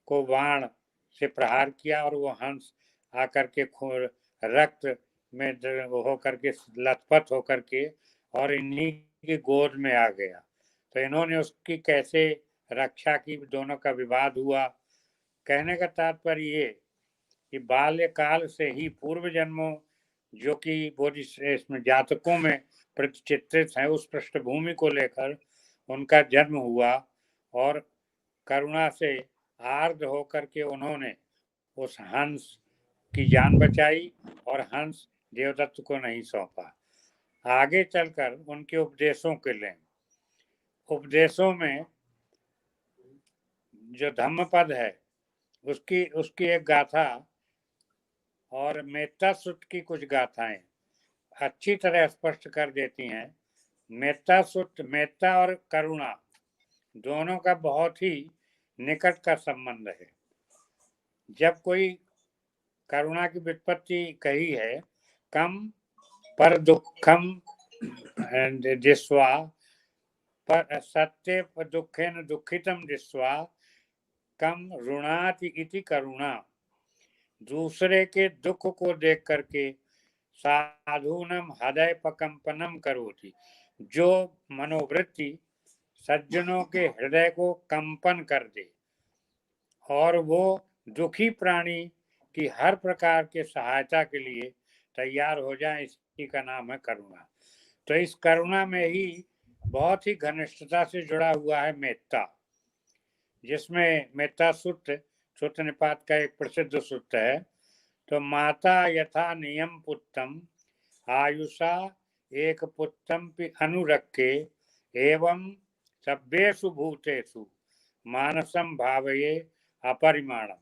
Speaker 13: को बाण से प्रहार किया और वो हंस आकर के रक्त में होकर के लथपथ होकर के और इन्हीं की गोद में आ गया। तो इन्होंने उसकी कैसे रक्षा की, दोनों का विवाद हुआ। कहने का तात्पर्य ये कि बाल्यकाल से ही पूर्व जन्मों जो कि बोधिश्रेष्ठ में जातकों में प्रतिचित्रित है, उस पृष्ठभूमि को लेकर उनका जन्म हुआ और करुणा से आर्द्र होकर के उन्होंने उस हंस की जान बचाई और हंस देवदत्त को नहीं सौंपा। आगे चलकर उनके उपदेशों के लें। उपदेशों में जो धम्मपद है उसकी एक गाथा और मेत्ता सुत्त की कुछ गाथाएं अच्छी तरह स्पष्ट कर देती हैं। मेत्ता सुत्त, मेत्ता और करुणा दोनों का बहुत ही निकट का संबंध है। जब कोई करुणा की व्युत्पत्ति कही है, कम पर दुखम दृष्ट्वा पर सत्य दुखेन दुखितम दृष्ट्वा कम ऋणाति इति करुणा। दूसरे के दुख को देख करके साधूनम हृदय प्रकंपनम करोति, जो मनोवृत्ति सज्जनों के हृदय को कंपन कर दे और वो दुखी प्राणी की हर प्रकार के सहायता के लिए तैयार हो जाए, इसी का नाम है करुणा। तो इस करुणा में ही बहुत ही घनिष्ठता से जुड़ा हुआ है मेत्ता, जिसमें मेत्ता सूत्र सूत्र निपात का एक प्रसिद्ध सूत्र है। तो माता यथा नियम पुत्रम आयुषा एक पुत्रम अनुरक्के एवं सभ्येषु भूतेषु मानसम भावये अपरिमाणम।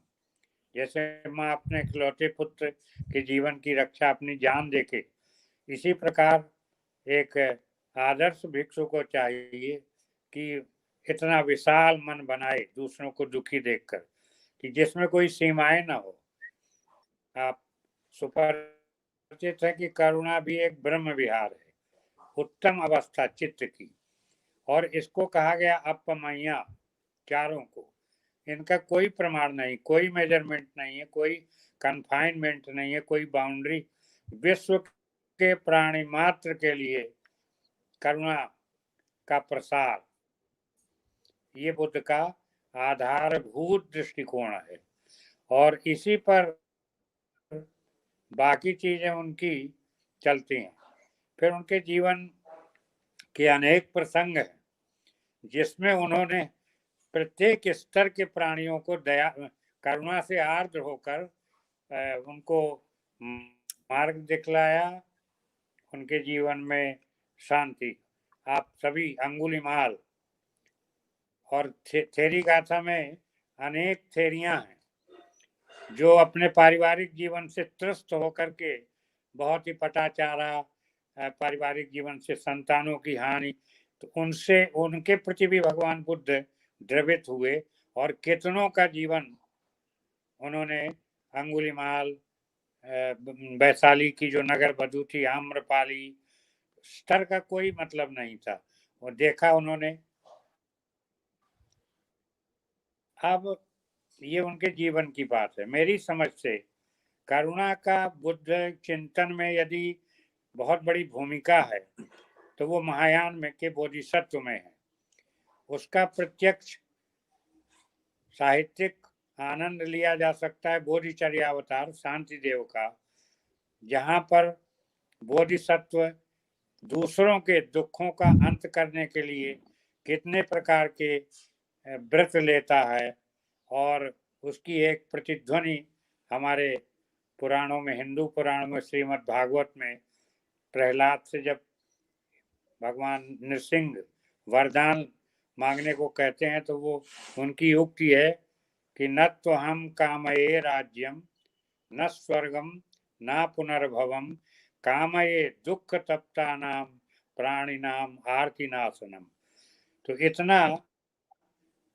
Speaker 13: जैसे माँ अपने इकलौते पुत्र के जीवन की रक्षा अपनी जान देके, इसी प्रकार एक आदर्श भिक्षु को चाहिए कि इतना विशाल मन बनाए दूसरों को दुखी देखकर कि जिसमें कोई सीमाएं ना हो। आप सुपरिचित है कि करुणा भी एक ब्रह्म विहार है, उत्तम अवस्था चित्त की, और इसको कहा गया अपमय्या। चारों को इनका कोई प्रमाण नहीं, कोई मेजरमेंट नहीं है, कोई कन्फाइनमेंट नहीं है, कोई बाउंड्री। विश्व के प्राणी मात्र के लिए करुणा का प्रसार, ये बुद्ध का आधारभूत दृष्टिकोण है। और इसी पर बाकी चीजें उनकी चलती हैं। फिर उनके जीवन के अनेक प्रसंग हैं जिसमें उन्होंने प्रत्येक स्तर के प्राणियों को दया करुणा से आर्द्र होकर उनको मार्ग दिखलाया, उनके जीवन में शांति। आप सभी अंगुलीमाल और थेरी गाथा में अनेक थेरियां हैं जो अपने पारिवारिक जीवन से त्रस्त होकर के बहुत ही पटाचारा पारिवारिक जीवन से संतानों की हानि, तो उनसे उनके प्रति भी भगवान बुद्ध द्रवित हुए और कितनों का जीवन उन्होंने अंगुलीमाल, वैशाली की जो नगर वधू थी आम्रपाली, स्तर का कोई मतलब नहीं था, वो देखा उन्होंने। अब ये उनके जीवन की बात है। मेरी समझ से करुणा का बुद्ध चिंतन में यदि बहुत बड़ी भूमिका है तो वो महायान में के बोधिसत्व में है। उसका प्रत्यक्ष साहित्यिक आनंद लिया जा सकता है बोधिचर्यावतार शांति देव का, जहाँ पर बोधिसत्व दूसरों के दुखों का अंत करने के लिए कितने प्रकार के व्रत लेता है, और उसकी एक प्रतिध्वनि हमारे पुराणों में, हिंदू पुराणों में, श्रीमद् भागवत में प्रहलाद से जब भगवान नृसिंह वरदान मांगने को कहते हैं तो वो उनकी उक्ति है कि न तो हम कामये राज्यम न स्वर्गम न पुनर्भवम कामये दुख तप्ता नाम प्राणिनाम आरती नाशनम। तो इतना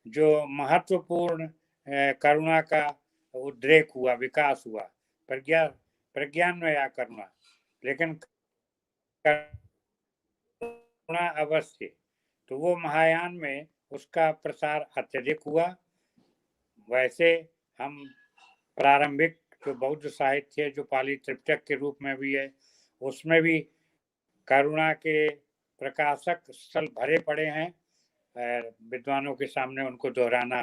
Speaker 13: जो महत्वपूर्ण करुणा का उद्रेक हुआ, विकास हुआ, प्रज्ञान्वया करुणा, लेकिन करुणा अवश्य, तो वो महायान में उसका प्रसार अत्यधिक हुआ। वैसे हम प्रारंभिक जो बौद्ध साहित्य है, जो पाली त्रिपिटक के रूप में भी है, उसमें भी करुणा के प्रकाशक स्थल भरे पड़े हैं। विद्वानों के सामने उनको दोहराना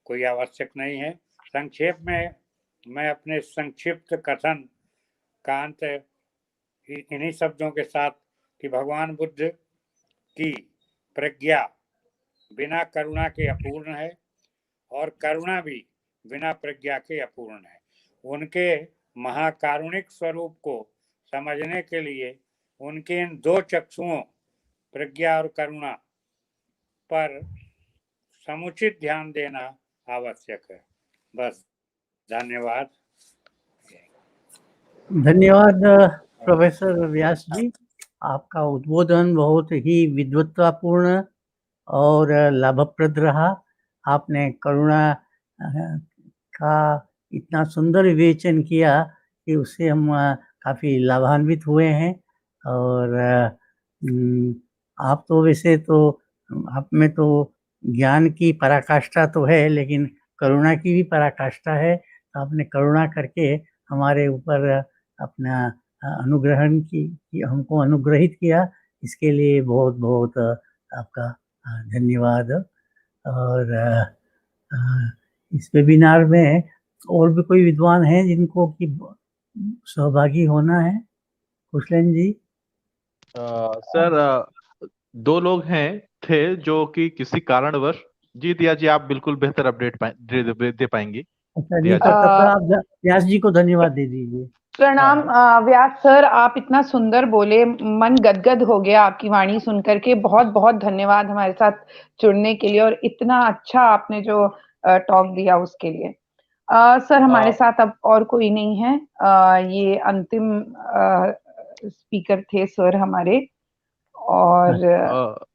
Speaker 13: कोई आवश्यक नहीं है। संक्षेप में मैं अपने संक्षिप्त कथन का अंत इन्हीं शब्दों के साथ कि भगवान बुद्ध की प्रज्ञा बिना करुणा के अपूर्ण है और करुणा भी बिना प्रज्ञा के अपूर्ण है। उनके महाकारुणिक स्वरूप को समझने के लिए उनके इन दो चक्षुओं प्रज्ञा और करुणा पर समुचित ध्यान देना आवश्यक है। बस, धन्यवाद।
Speaker 3: धन्यवाद प्रोफेसर व्यास जी, आपका उद्बोधन बहुत ही विद्वत्तापूर्ण और लाभप्रद रहा। आपने करुणा का इतना सुंदर विवेचन किया कि उससे हम काफ़ी लाभान्वित हुए हैं। और आप तो वैसे तो आप में तो ज्ञान की पराकाष्ठा तो है, लेकिन करुणा की भी पराकाष्ठा है। तो आपने करुणा करके हमारे ऊपर अपना अनुग्रहण की हमको अनुग्रहित किया, इसके लिए बहुत बहुत आपका धन्यवाद। और इस वेबिनार में और भी कोई विद्वान हैं जिनको कि सहभागी होना है? कुशलन जी।
Speaker 2: सर, दो लोग थे जो कि किसी कारणवश, जी दिया जी आप बिल्कुल बेहतर अपडेट दे पाएंगी।
Speaker 3: अच्छा जी, तो तब तक आप व्यास जी को धन्यवाद दे दीजिए।
Speaker 1: प्रणाम व्यास सर, आप इतना सुंदर बोले, मन गदगद हो गया आपकी वाणी सुनकर के। बहुत बहुत धन्यवाद हमारे साथ जुड़ने के लिए और इतना अच्छा आपने जो टॉक दिया उसके लिए। सर हमारे साथ अब और कोई नहीं है, ये अंतिम स्पीकर थे सर हमारे। और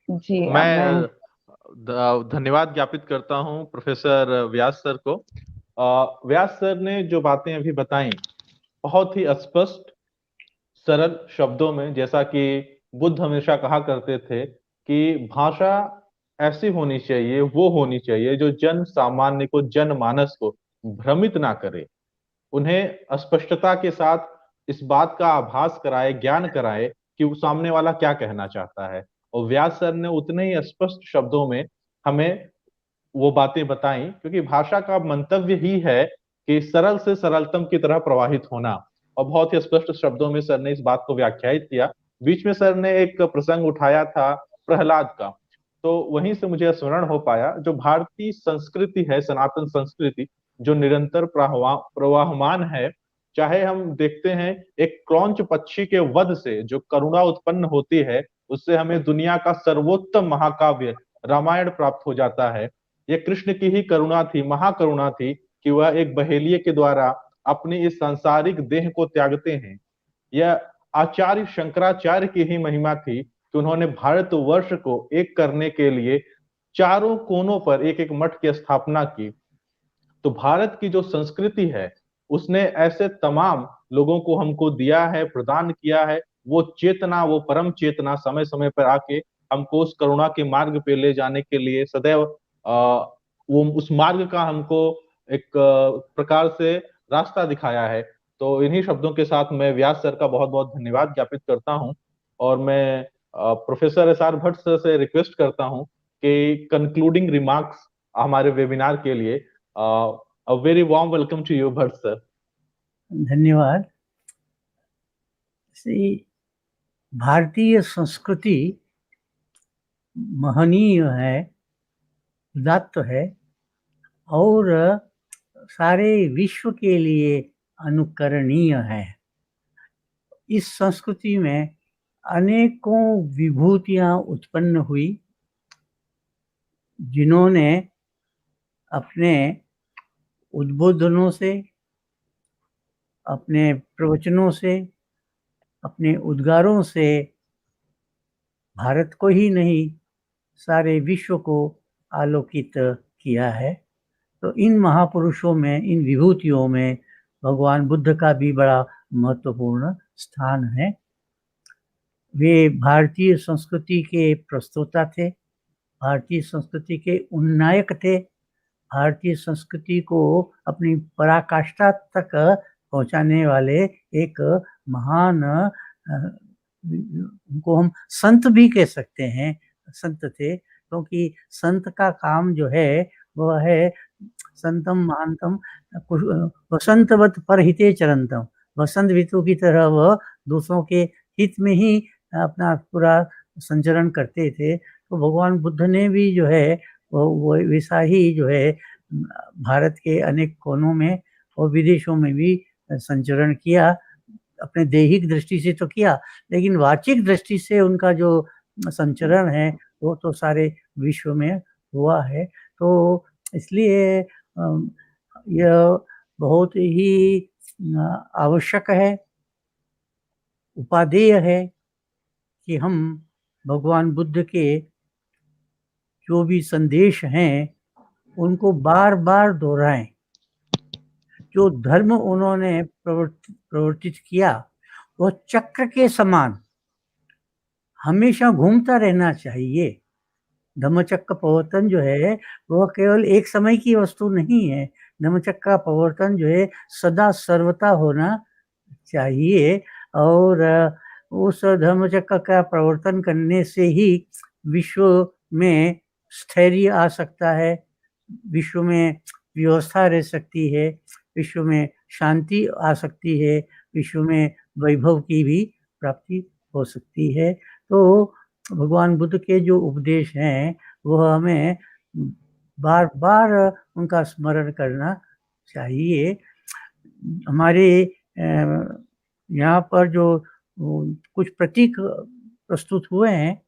Speaker 1: जी
Speaker 2: मैं धन्यवाद ज्ञापित करता हूं प्रोफेसर व्यास सर को। व्यास सर ने जो बातें अभी बताई बहुत ही स्पष्ट सरल शब्दों में, जैसा कि बुद्ध हमेशा कहा करते थे कि भाषा ऐसी होनी चाहिए, वो होनी चाहिए जो जन सामान्य को, जनमानस को भ्रमित ना करे, उन्हें स्पष्टता के साथ इस बात का आभास कराए, ज्ञान कराए कि वो सामने वाला क्या कहना चाहता है। और व्यास सर ने उतने ही स्पष्ट शब्दों में हमें वो बातें बताई, क्योंकि भाषा का मंतव्य ही है कि सरल से सरलतम की तरह प्रवाहित होना। और बहुत ही स्पष्ट शब्दों में सर ने इस बात को व्याख्यायित किया। बीच में सर ने एक प्रसंग उठाया था प्रहलाद का, तो वहीं से मुझे स्मरण हो पाया, जो भारतीय संस्कृति है, सनातन संस्कृति जो निरंतर प्रवाहमान है। चाहे हम देखते हैं एक क्रौंच पक्षी के वध से जो करुणा उत्पन्न होती है, उससे हमें दुनिया का सर्वोत्तम महाकाव्य रामायण प्राप्त हो जाता है। यह कृष्ण की ही करुणा थी, महाकरुणा थी, कि वह एक बहेलिये के द्वारा अपनी इस सांसारिक देह को त्यागते हैं। यह आचार्य शंकराचार्य की ही महिमा थी कि उन्होंने भारतवर्ष को एक करने के लिए चारों कोनों पर एक एक मठ की स्थापना की। तो भारत की जो संस्कृति है उसने ऐसे तमाम लोगों को हमको दिया है, प्रदान किया है। वो चेतना, वो परम चेतना समय समय पर आके हमको उस करुणा के मार्ग पे ले जाने के लिए सदैव वो उस मार्ग का हमको एक प्रकार से रास्ता दिखाया है। तो इन्हीं शब्दों के साथ मैं व्यास सर का बहुत बहुत धन्यवाद ज्ञापित करता हूं। और मैं professor S R Bhatt sir से रिक्वेस्ट करता हूं कि कंक्लूडिंग रिमार्क्स हमारे वेबिनार के लिए। A very warm welcome to you, Bhatt sir.
Speaker 3: धन्यवाद। भारतीय संस्कृति महनीय है, उदात्त है और सारे विश्व के लिए अनुकरणीय है। इस संस्कृति में अनेकों विभूतियां उत्पन्न हुई, जिन्होंने अपने उद्बोधनों से, अपने प्रवचनों से, अपने उद्गारों से भारत को ही नहीं सारे विश्व को आलोकित किया है। तो इन महापुरुषों में, इन विभूतियों में भगवान बुद्ध का भी बड़ा महत्वपूर्ण स्थान है। वे भारतीय संस्कृति के प्रस्तोता थे, भारतीय संस्कृति के उन्नायक थे भारतीय संस्कृति को अपनी पराकाष्ठा तक पहुंचाने वाले एक महान, उनको हम संत भी कह सकते हैं, संत थे, क्योंकि संत का काम जो है वह है संतम महानतम वसंतवत परहिते चरंतम, वसंत ऋतु की तरह वह दूसरों के हित में ही अपना पूरा संचरण करते थे। तो भगवान बुद्ध ने भी जो है वो वैसा ही जो है भारत के अनेक कोनों में और विदेशों में भी संचरण किया। अपने दैहिक दृष्टि से तो किया, लेकिन वाचिक दृष्टि से उनका जो संचरण है वो तो सारे विश्व में हुआ है। तो इसलिए यह बहुत ही आवश्यक है, उपादेय है कि हम भगवान बुद्ध के जो भी संदेश हैं उनको बार बार दोहराएं। जो धर्म उन्होंने प्रवर्तित किया वो चक्र के समान हमेशा घूमता रहना चाहिए। धम्मचक्र प्रवर्तन जो है वह केवल एक समय की वस्तु नहीं है। धम्मचक्र का प्रवर्तन जो है सदा सर्वथा होना चाहिए, और उस धम्मचक्र का प्रवर्तन करने से ही विश्व में स्थैर्य आ सकता है, विश्व में व्यवस्था रह सकती है, विश्व में शांति आ सकती है, विश्व में वैभव की भी प्राप्ति हो सकती है। तो भगवान बुद्ध के जो उपदेश हैं वह हमें बार बार उनका स्मरण करना चाहिए। हमारे यहाँ पर जो कुछ प्रतीक प्रस्तुत हुए हैं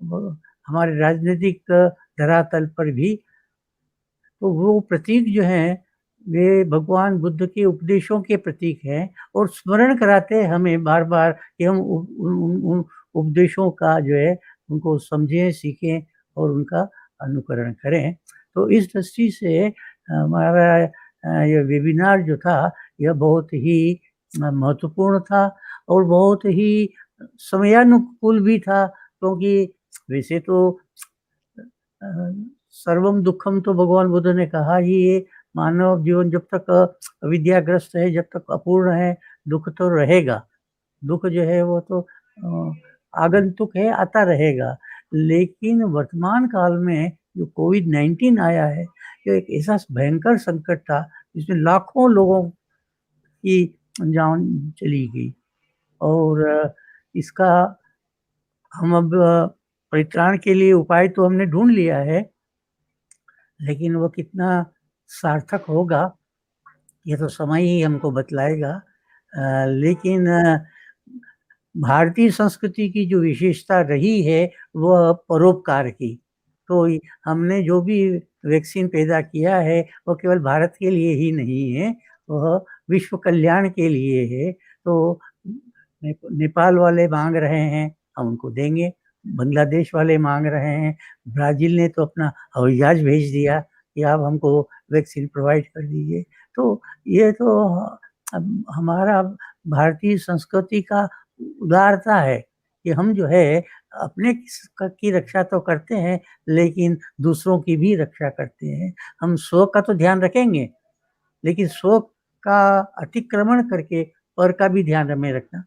Speaker 3: हमारे राजनीतिक धरातल पर भी, तो वो प्रतीक जो हैं वे भगवान बुद्ध के उपदेशों के प्रतीक हैं और स्मरण कराते हैं हमें बार बार कि हम उन उपदेशों का जो है उनको समझें, सीखें और उनका अनुकरण करें। तो इस दृष्टि से हमारा ये वेबिनार जो था यह बहुत ही महत्वपूर्ण था और बहुत ही समयानुकूल भी था, क्योंकि वैसे तो सर्वम दुखम तो भगवान बुद्ध ने कहा ही है, मानव जीवन जब तक अविद्याग्रस्त है, जब तक अपूर्ण है, दुख तो रहेगा। दुख जो है वो तो आगंतुक है, आता रहेगा। लेकिन वर्तमान काल में जो कोविड-19 आया है, ये एक ऐसा भयंकर संकट था जिसमें लाखों लोगों की जान चली गई, और इसका हम अब परित्राण के लिए उपाय तो हमने ढूंढ लिया है, लेकिन वो कितना सार्थक होगा ये तो समय ही हमको बतलाएगा। लेकिन भारतीय संस्कृति की जो विशेषता रही है वह परोपकार की। तो हमने जो भी वैक्सीन पैदा किया है वो केवल भारत के लिए ही नहीं है, वह विश्व कल्याण के लिए है। तो नेपाल वाले मांग रहे हैं, हम उनको देंगे। बांग्लादेश वाले मांग रहे हैं, ब्राज़ील ने तो अपना हवाई जहाज भेज दिया कि आप हमको वैक्सीन प्रोवाइड कर दीजिए। तो ये तो हमारा भारतीय संस्कृति का उदारता है कि हम जो है अपने की रक्षा तो करते हैं लेकिन दूसरों की भी रक्षा करते हैं। हम स्व का तो ध्यान रखेंगे, लेकिन स्व का अतिक्रमण करके पर का भी ध्यान हमें रखना।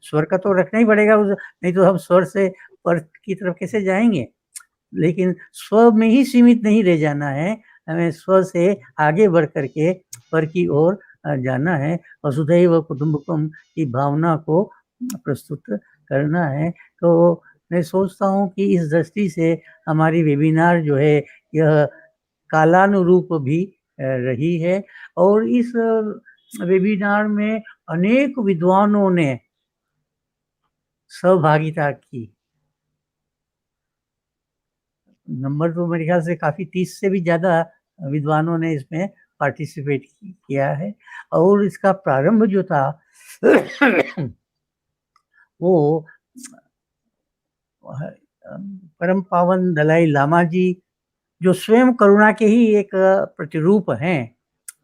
Speaker 3: स्वर का तो रखना ही पड़ेगा, नहीं तो हम स्वर से पर की तरफ कैसे जाएंगे। लेकिन स्व में ही सीमित नहीं रह जाना है, हमें स्व से आगे बढ़ करके पर की ओर जाना है। वसुधैव कुटुंबकम की भावना को प्रस्तुत करना है। तो मैं सोचता हूँ कि इस दृष्टि से हमारी वेबिनार जो है यह कालानुरूप भी रही है, और इस वेबिनार में अनेक विद्वानों ने सहभागिता की। नंबर तो मेरे ख्याल से काफी 30 से भी ज्यादा विद्वानों ने इसमें पार्टिसिपेट किया है। और इसका प्रारंभ जो था वो परम पावन दलाई लामा जी, जो स्वयं करुणा के ही एक प्रतिरूप हैं,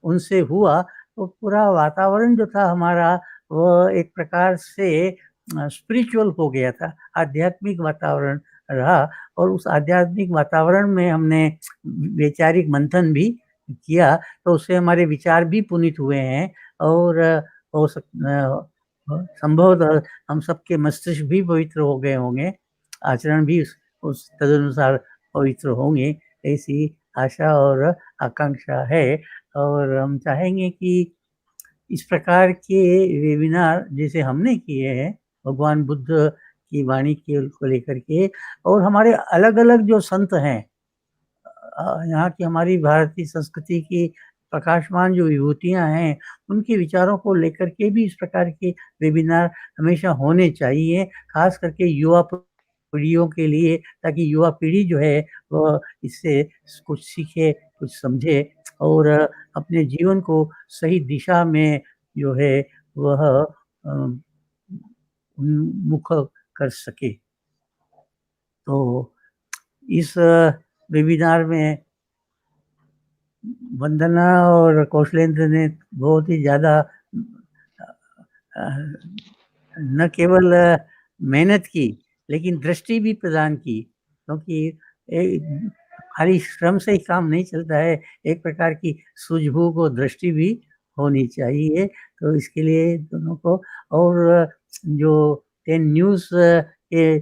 Speaker 3: उनसे हुआ। तो पूरा वातावरण जो था हमारा वह एक प्रकार से स्पिरिचुअल हो गया था, आध्यात्मिक वातावरण रहा और उस आध्यात्मिक वातावरण में हमने वैचारिक मंथन भी किया, तो उससे हमारे विचार भी पुनीत हुए हैं और हो संभवतः हम सबके मस्तिष्क भी पवित्र हो गए होंगे, आचरण भी उस तदनुसार पवित्र होंगे, ऐसी आशा और आकांक्षा है। और हम चाहेंगे कि इस प्रकार के वेबिनार जैसे हमने किए हैं भगवान बुद्ध की वाणी को लेकर के, और हमारे अलग-अलग जो संत हैं, यहाँ की हमारी भारतीय संस्कृति की प्रकाशमान जो विभूतियाँ हैं, उनके विचारों को लेकर के भी इस प्रकार के वेबिनार हमेशा होने चाहिए, खास करके युवा पीढ़ियों के लिए, ताकि युवा पीढ़ी जो है वह इससे कुछ सीखे, कुछ समझे और अपने जीवन को सही दिशा में जो है वह उन्मुख कर सके। तो इस वेबिनार में वंदना और कौशलेंद्र ने बहुत ही ज़्यादा न केवल मेहनत की लेकिन दृष्टि भी प्रदान की, क्योंकि खाली श्रम से ही काम नहीं चलता है, एक प्रकार की सूझबूझ और दृष्टि भी होनी चाहिए। तो इसके लिए दोनों को, और जो 10 न्यूज़ के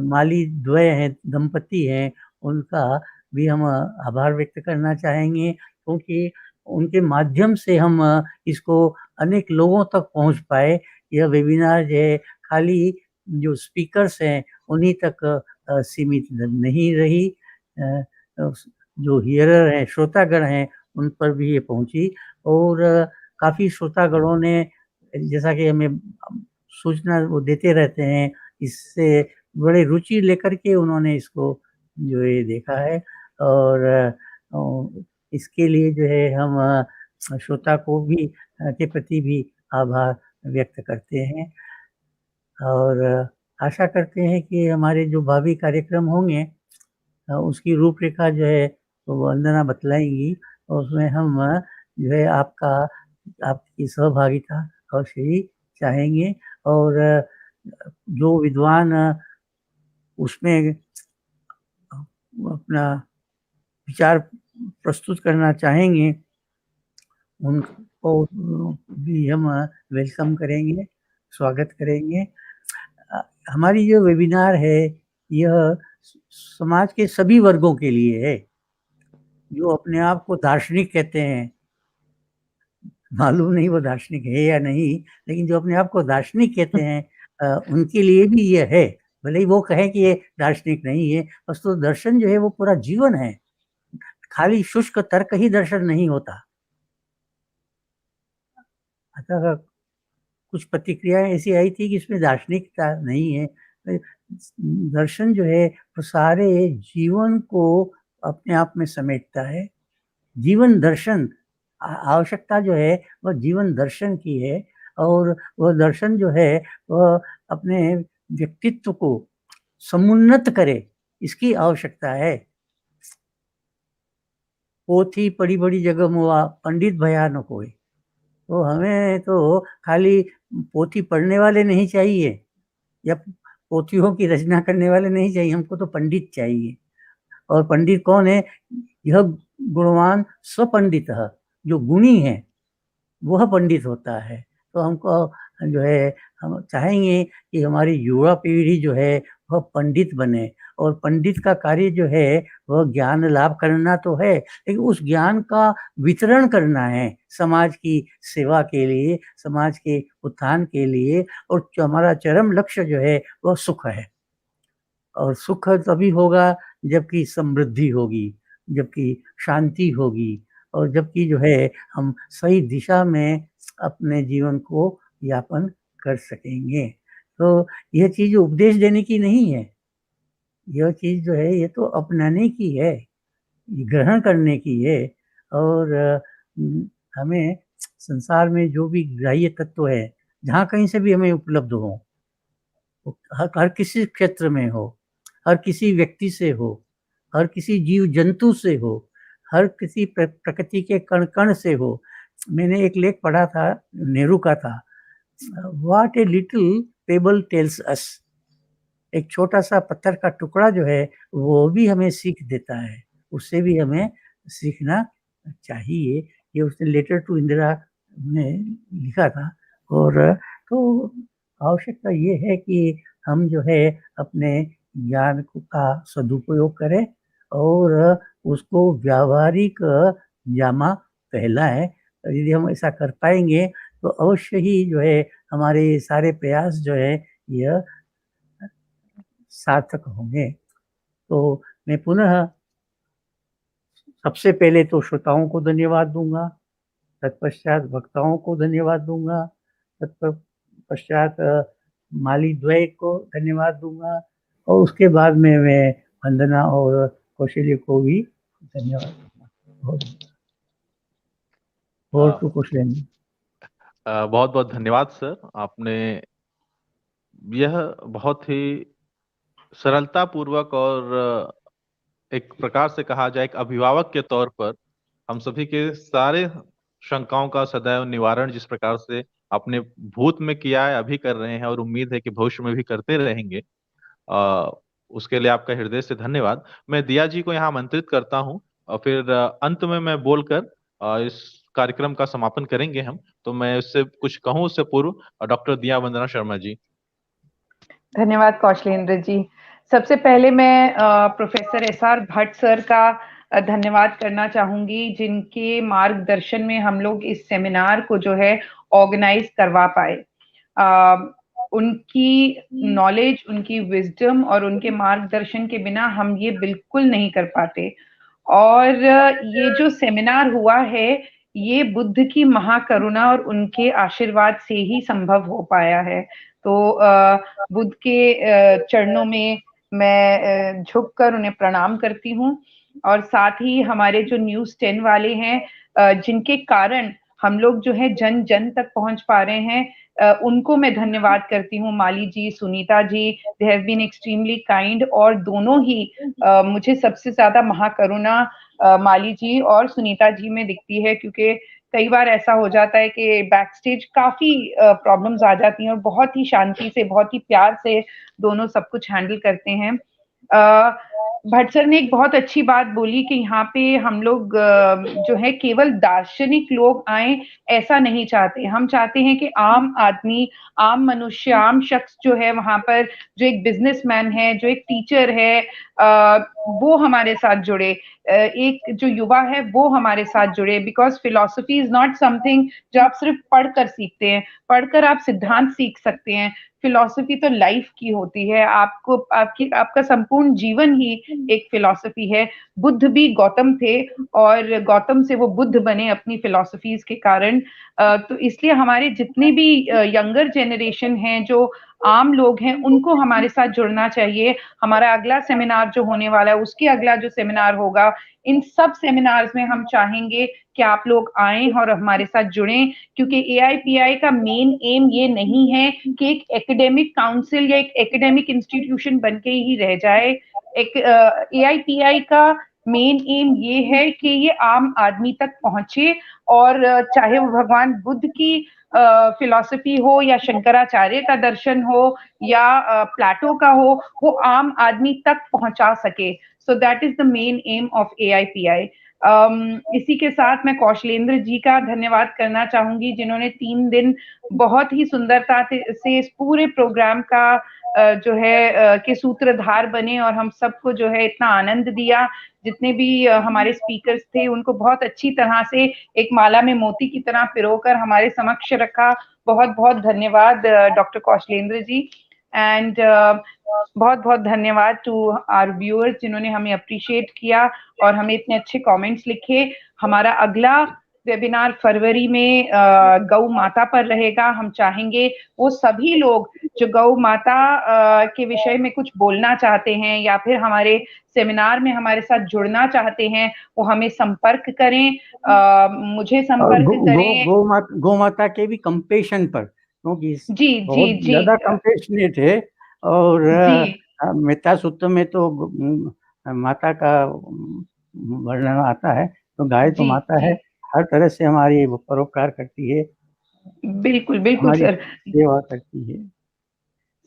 Speaker 3: माली द्वय हैं, दंपति हैं, उनका भी हम आभार व्यक्त करना चाहेंगे, क्योंकि उनके माध्यम से हम इसको अनेक लोगों तक पहुंच पाए। यह वेबिनार जो है खाली जो स्पीकर्स हैं उन्हीं तक सीमित नहीं रही, जो हियरर हैं, श्रोतागण हैं, उन पर भी ये पहुंची और काफ़ी श्रोतागणों ने, जैसा कि हमें सूचना वो देते रहते हैं, इससे बड़े रुचि लेकर के उन्होंने इसको जो ये देखा है और इसके लिए जो है हम श्रोता को भी के प्रति भी आभार व्यक्त करते हैं और आशा करते हैं कि हमारे जो भावी कार्यक्रम होंगे उसकी रूपरेखा जो है वो वंदना बतलाएंगी और उसमें हम जो है आपकी सहभागिता अवश्य ही चाहेंगे और जो विद्वान उसमें अपना विचार प्रस्तुत करना चाहेंगे उनको भी हम वेलकम करेंगे, स्वागत करेंगे। हमारी जो वेबिनार है यह समाज के सभी वर्गों के लिए है। जो अपने आप को दार्शनिक कहते हैं, मालूम नहीं वो दार्शनिक है या नहीं, लेकिन जो अपने आप को दार्शनिक कहते हैं उनके लिए भी ये है, भले ही वो कहें कि ये दार्शनिक नहीं है। बस तो दर्शन जो है वो पूरा जीवन है, खाली शुष्क तर्क ही दर्शन नहीं होता। अतः कुछ प्रतिक्रियाएं ऐसी आई थी कि इसमें दार्शनिकता नहीं है। दर्शन जो है वो सारे जीवन को अपने आप में समेटता है। जीवन दर्शन आवश्यकता जो है वह जीवन दर्शन की है और वह दर्शन जो है वह अपने व्यक्तित्व को समुन्नत करे, इसकी आवश्यकता है। पोथी पड़ी बड़ी जगह मुआ, पंडित भया न कोई। तो हमें तो खाली पोथी पढ़ने वाले नहीं चाहिए या पोथियों की रचना करने वाले नहीं चाहिए, हमको तो पंडित चाहिए। और पंडित कौन है? यह गुणवान स्वपंडित है, जो गुणी है वह पंडित होता है। तो हमको जो है हम चाहेंगे कि हमारी युवा पीढ़ी जो है वह पंडित बने और पंडित का कार्य जो है वह ज्ञान लाभ करना तो है, लेकिन उस ज्ञान का वितरण करना है समाज की सेवा के लिए, समाज के उत्थान के लिए। और जो हमारा चरम लक्ष्य जो है वह सुख है और सुख तभी होगा जबकि समृद्धि होगी, जबकि शांति होगी और जबकि जो है हम सही दिशा में अपने जीवन को यापन कर सकेंगे। तो यह चीज़ उपदेश देने की नहीं है, यह चीज़ जो है ये तो अपनाने की है, ग्रहण करने की है। और हमें संसार में जो भी ग्राह्य तत्व है, जहाँ कहीं से भी हमें उपलब्ध हो, हर किसी क्षेत्र में हो, हर किसी व्यक्ति से हो, हर किसी जीव जंतु से हो, हर किसी प्रकृति के कण कण से हो। मैंने एक लेख पढ़ा था, नेहरू का था, what a little payable tells us. एक छोटा सा पत्थर का टुकड़ा जो है वो भी हमें सीख देता है, उससे भी हमें सीखना चाहिए। ये उसने लेटर टू इंदिरा में लिखा था। और तो आवश्यकता ये है कि हम जो है अपने ज्ञान का सदुपयोग करें और उसको व्यावहारिक जामा पहनाएं। यदि हम ऐसा कर पाएंगे तो अवश्य ही जो है हमारे सारे प्रयास जो है यह सार्थक होंगे। तो मैं पुनः सबसे पहले तो श्रोताओं को धन्यवाद दूंगा, तत्पश्चात वक्ताओं को धन्यवाद दूंगा, तत्पश्चात माली द्वय को धन्यवाद दूंगा और उसके बाद में मैं वंदना और कौशल्य को भी धन्यवाद दूंगा। और तो कौशल्य
Speaker 2: बहुत बहुत धन्यवाद सर। आपने यह बहुत ही सरलता पूर्वक और एक प्रकार से कहा जाए एक अभिभावक के तौर पर हम सभी के सारे शंकाओं का सदैव निवारण जिस प्रकार से आपने भूत में किया है, अभी कर रहे हैं और उम्मीद है कि भविष्य में भी करते रहेंगे, उसके लिए आपका हृदय से धन्यवाद। मैं दिया जी को यहाँ आमंत्रित करता हूँ और फिर अंत में मैं बोलकर इस कार्यक्रम का समापन करेंगे हम। तो मैं उससे कुछ कहूँ उससे पूर्व डॉक्टर दिया वंदना शर्मा जी।
Speaker 1: धन्यवाद कौशलेंद्र जी। सबसे पहले मैं प्रोफेसर एस.आर. भट्ट सर का धन्यवाद करना चाहूंगी, जिनके मार्गदर्शन में हम लोग इस सेमिनार को जो है ऑर्गेनाइज करवा पाए। उनकी नॉलेज, उनकी विजडम और उनके मार्गदर्शन के बिना हम ये बिल्कुल नहीं कर पाते। और ये जो सेमिनार हुआ है ये बुद्ध की महाकरुणा और उनके आशीर्वाद से ही संभव हो पाया है। तो बुद्ध के चरणों में मैं झुककर उन्हें प्रणाम करती हूँ और साथ ही हमारे जो न्यूज़ 10 वाले हैं जिनके कारण हम लोग जो है जन जन तक पहुंच पा रहे हैं, उनको मैं धन्यवाद करती हूँ। Mali ji, Sunita ji, they have been extremely kind और दोनों ही मुझे सबसे ज्यादा महाकरुणा माली जी और सुनीता जी में दिखती है, क्योंकि कई बार ऐसा हो जाता है कि बैक स्टेज काफी प्रॉब्लम्स आ जाती हैं और बहुत ही शांति से, बहुत ही प्यार से दोनों सब कुछ हैंडल करते हैं। भट्ट सर ने एक बहुत अच्छी बात बोली कि यहाँ पे हम लोग जो है केवल दार्शनिक लोग आए, ऐसा नहीं चाहते। हम चाहते हैं कि आम आदमी, आम मनुष्य, आम शख्स जो है वहां पर, जो एक बिजनेसमैन है, जो एक टीचर है, वो हमारे साथ जुड़े, एक जो युवा है वो हमारे साथ जुड़े। Because philosophy is not something जो आप सिर्फ पढ़कर सीखते हैं। पढ़कर आप सिद्धांत सीख सकते हैं, फिलॉसफी तो लाइफ की होती है। आपको आपका संपूर्ण जीवन ही एक फिलॉसफी है। बुद्ध भी गौतम थे और गौतम से वो बुद्ध बने अपनी फिलॉसफीज के कारण। तो इसलिए हमारे जितने भी यंगर जेनरेशन हैं, जो आम लोग हैं, उनको हमारे साथ जुड़ना चाहिए। हमारा अगला सेमिनार जो होने वाला है, उसके अगला जो सेमिनार होगा, इन सब सेमिनार्स में हम चाहेंगे कि आप लोग आएं और हमारे साथ जुड़ें, क्योंकि AIPI का मेन एम ये नहीं है कि एक एकेडमिक काउंसिल या एक एकेडमिक इंस्टीट्यूशन बन के ही रह जाए। एक AIPI का मेन एम ये है कि ये आम आदमी तक पहुंचे, और चाहे वो भगवान बुद्ध की फिलॉसफी हो या शंकराचार्य का दर्शन हो या प्लेटो का हो, वो आम आदमी तक पहुंचा सके। So that is the main M of AIPI। इसी के साथ मैं कौशलेंद्र जी का धन्यवाद करना चाहूंगी, जिन्होंने 3 दिन बहुत ही सुंदरता से इस पूरे प्रोग्राम का जो है के सूत्रधार बने और हम सबको जो है इतना आनंद दिया। जितने भी हमारे स्पीकर्स थे उनको बहुत अच्छी तरह से एक माला में मोती की तरह पिरोकर हमारे समक्ष रखा। बहुत बहुत धन्यवाद डॉक्टर कौशलेंद्र जी। एंड बहुत बहुत धन्यवाद टू आवर व्यूअर्स, जिन्होंने हमें अप्रिशिएट किया और हमें इतने अच्छे कमेंट्स लिखे। हमारा अगला वेबिनार फरवरी में गौ माता पर रहेगा। हम चाहेंगे वो सभी लोग जो गौ माता के विषय में कुछ बोलना चाहते हैं या फिर हमारे सेमिनार में हमारे साथ जुड़ना चाहते हैं, वो हमें संपर्क करें, मुझे संपर्क करें।
Speaker 3: गौ माता के भी कंपेशन पर, क्योंकि
Speaker 1: जी
Speaker 3: बहुत ज्यादा कंपेशनेट है। और मेता सूत्र में तो माता का वर्णन आता है, तो गाय तो माता है, हर तरह से हमारी परोपकार करती है।
Speaker 1: बिल्कुल बिल्कुल सर,
Speaker 3: सेवा करती है।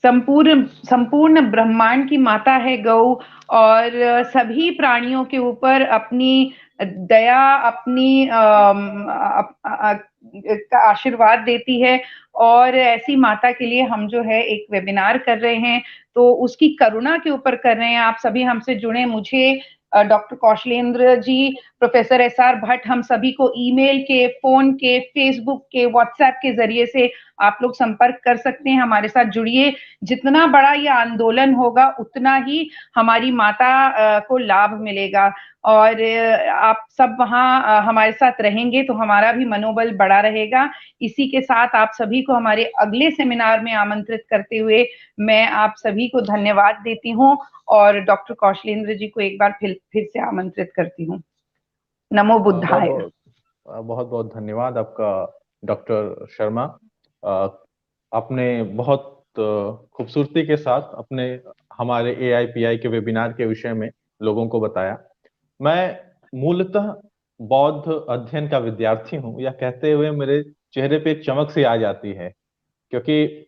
Speaker 1: संपूर्ण ब्रह्मांड की माता है गौ, और सभी प्राणियों के ऊपर अपनी दया, अपनी का आशीर्वाद देती है। और ऐसी माता के लिए हम जो है एक वेबिनार कर रहे हैं, तो उसकी करुणा के ऊपर कर रहे हैं। आप सभी हमसे जुड़े, मुझे डॉक्टर कौशलेंद्र जी, प्रोफेसर S.R. भट्ट, हम सभी को ईमेल के, फोन के, फेसबुक के, व्हाट्सएप के जरिए से आप लोग संपर्क कर सकते हैं, हमारे साथ जुड़िए। जितना बड़ा ये आंदोलन होगा उतना ही हमारी माता को लाभ मिलेगा, और आप सब वहाँ हमारे साथ रहेंगे तो हमारा भी मनोबल बढ़ा रहेगा। इसी के साथ आप सभी को हमारे अगले सेमिनार में आमंत्रित करते हुए मैं आप सभी को धन्यवाद देती हूँ, और डॉक्टर कौशलेंद्र जी को एक बार फिर से आमंत्रित करती हूँ। नमो बुद्धाय।
Speaker 2: बहुत बहुत धन्यवाद आपका डॉक्टर शर्मा। आपने बहुत खूबसूरती के साथ अपने हमारे AIPI के वेबिनार के विषय में लोगों को बताया। मैं मूलतः बौद्ध अध्ययन का विद्यार्थी हूँ, यह कहते हुए मेरे चेहरे पे एक चमक सी आ जाती है, क्योंकि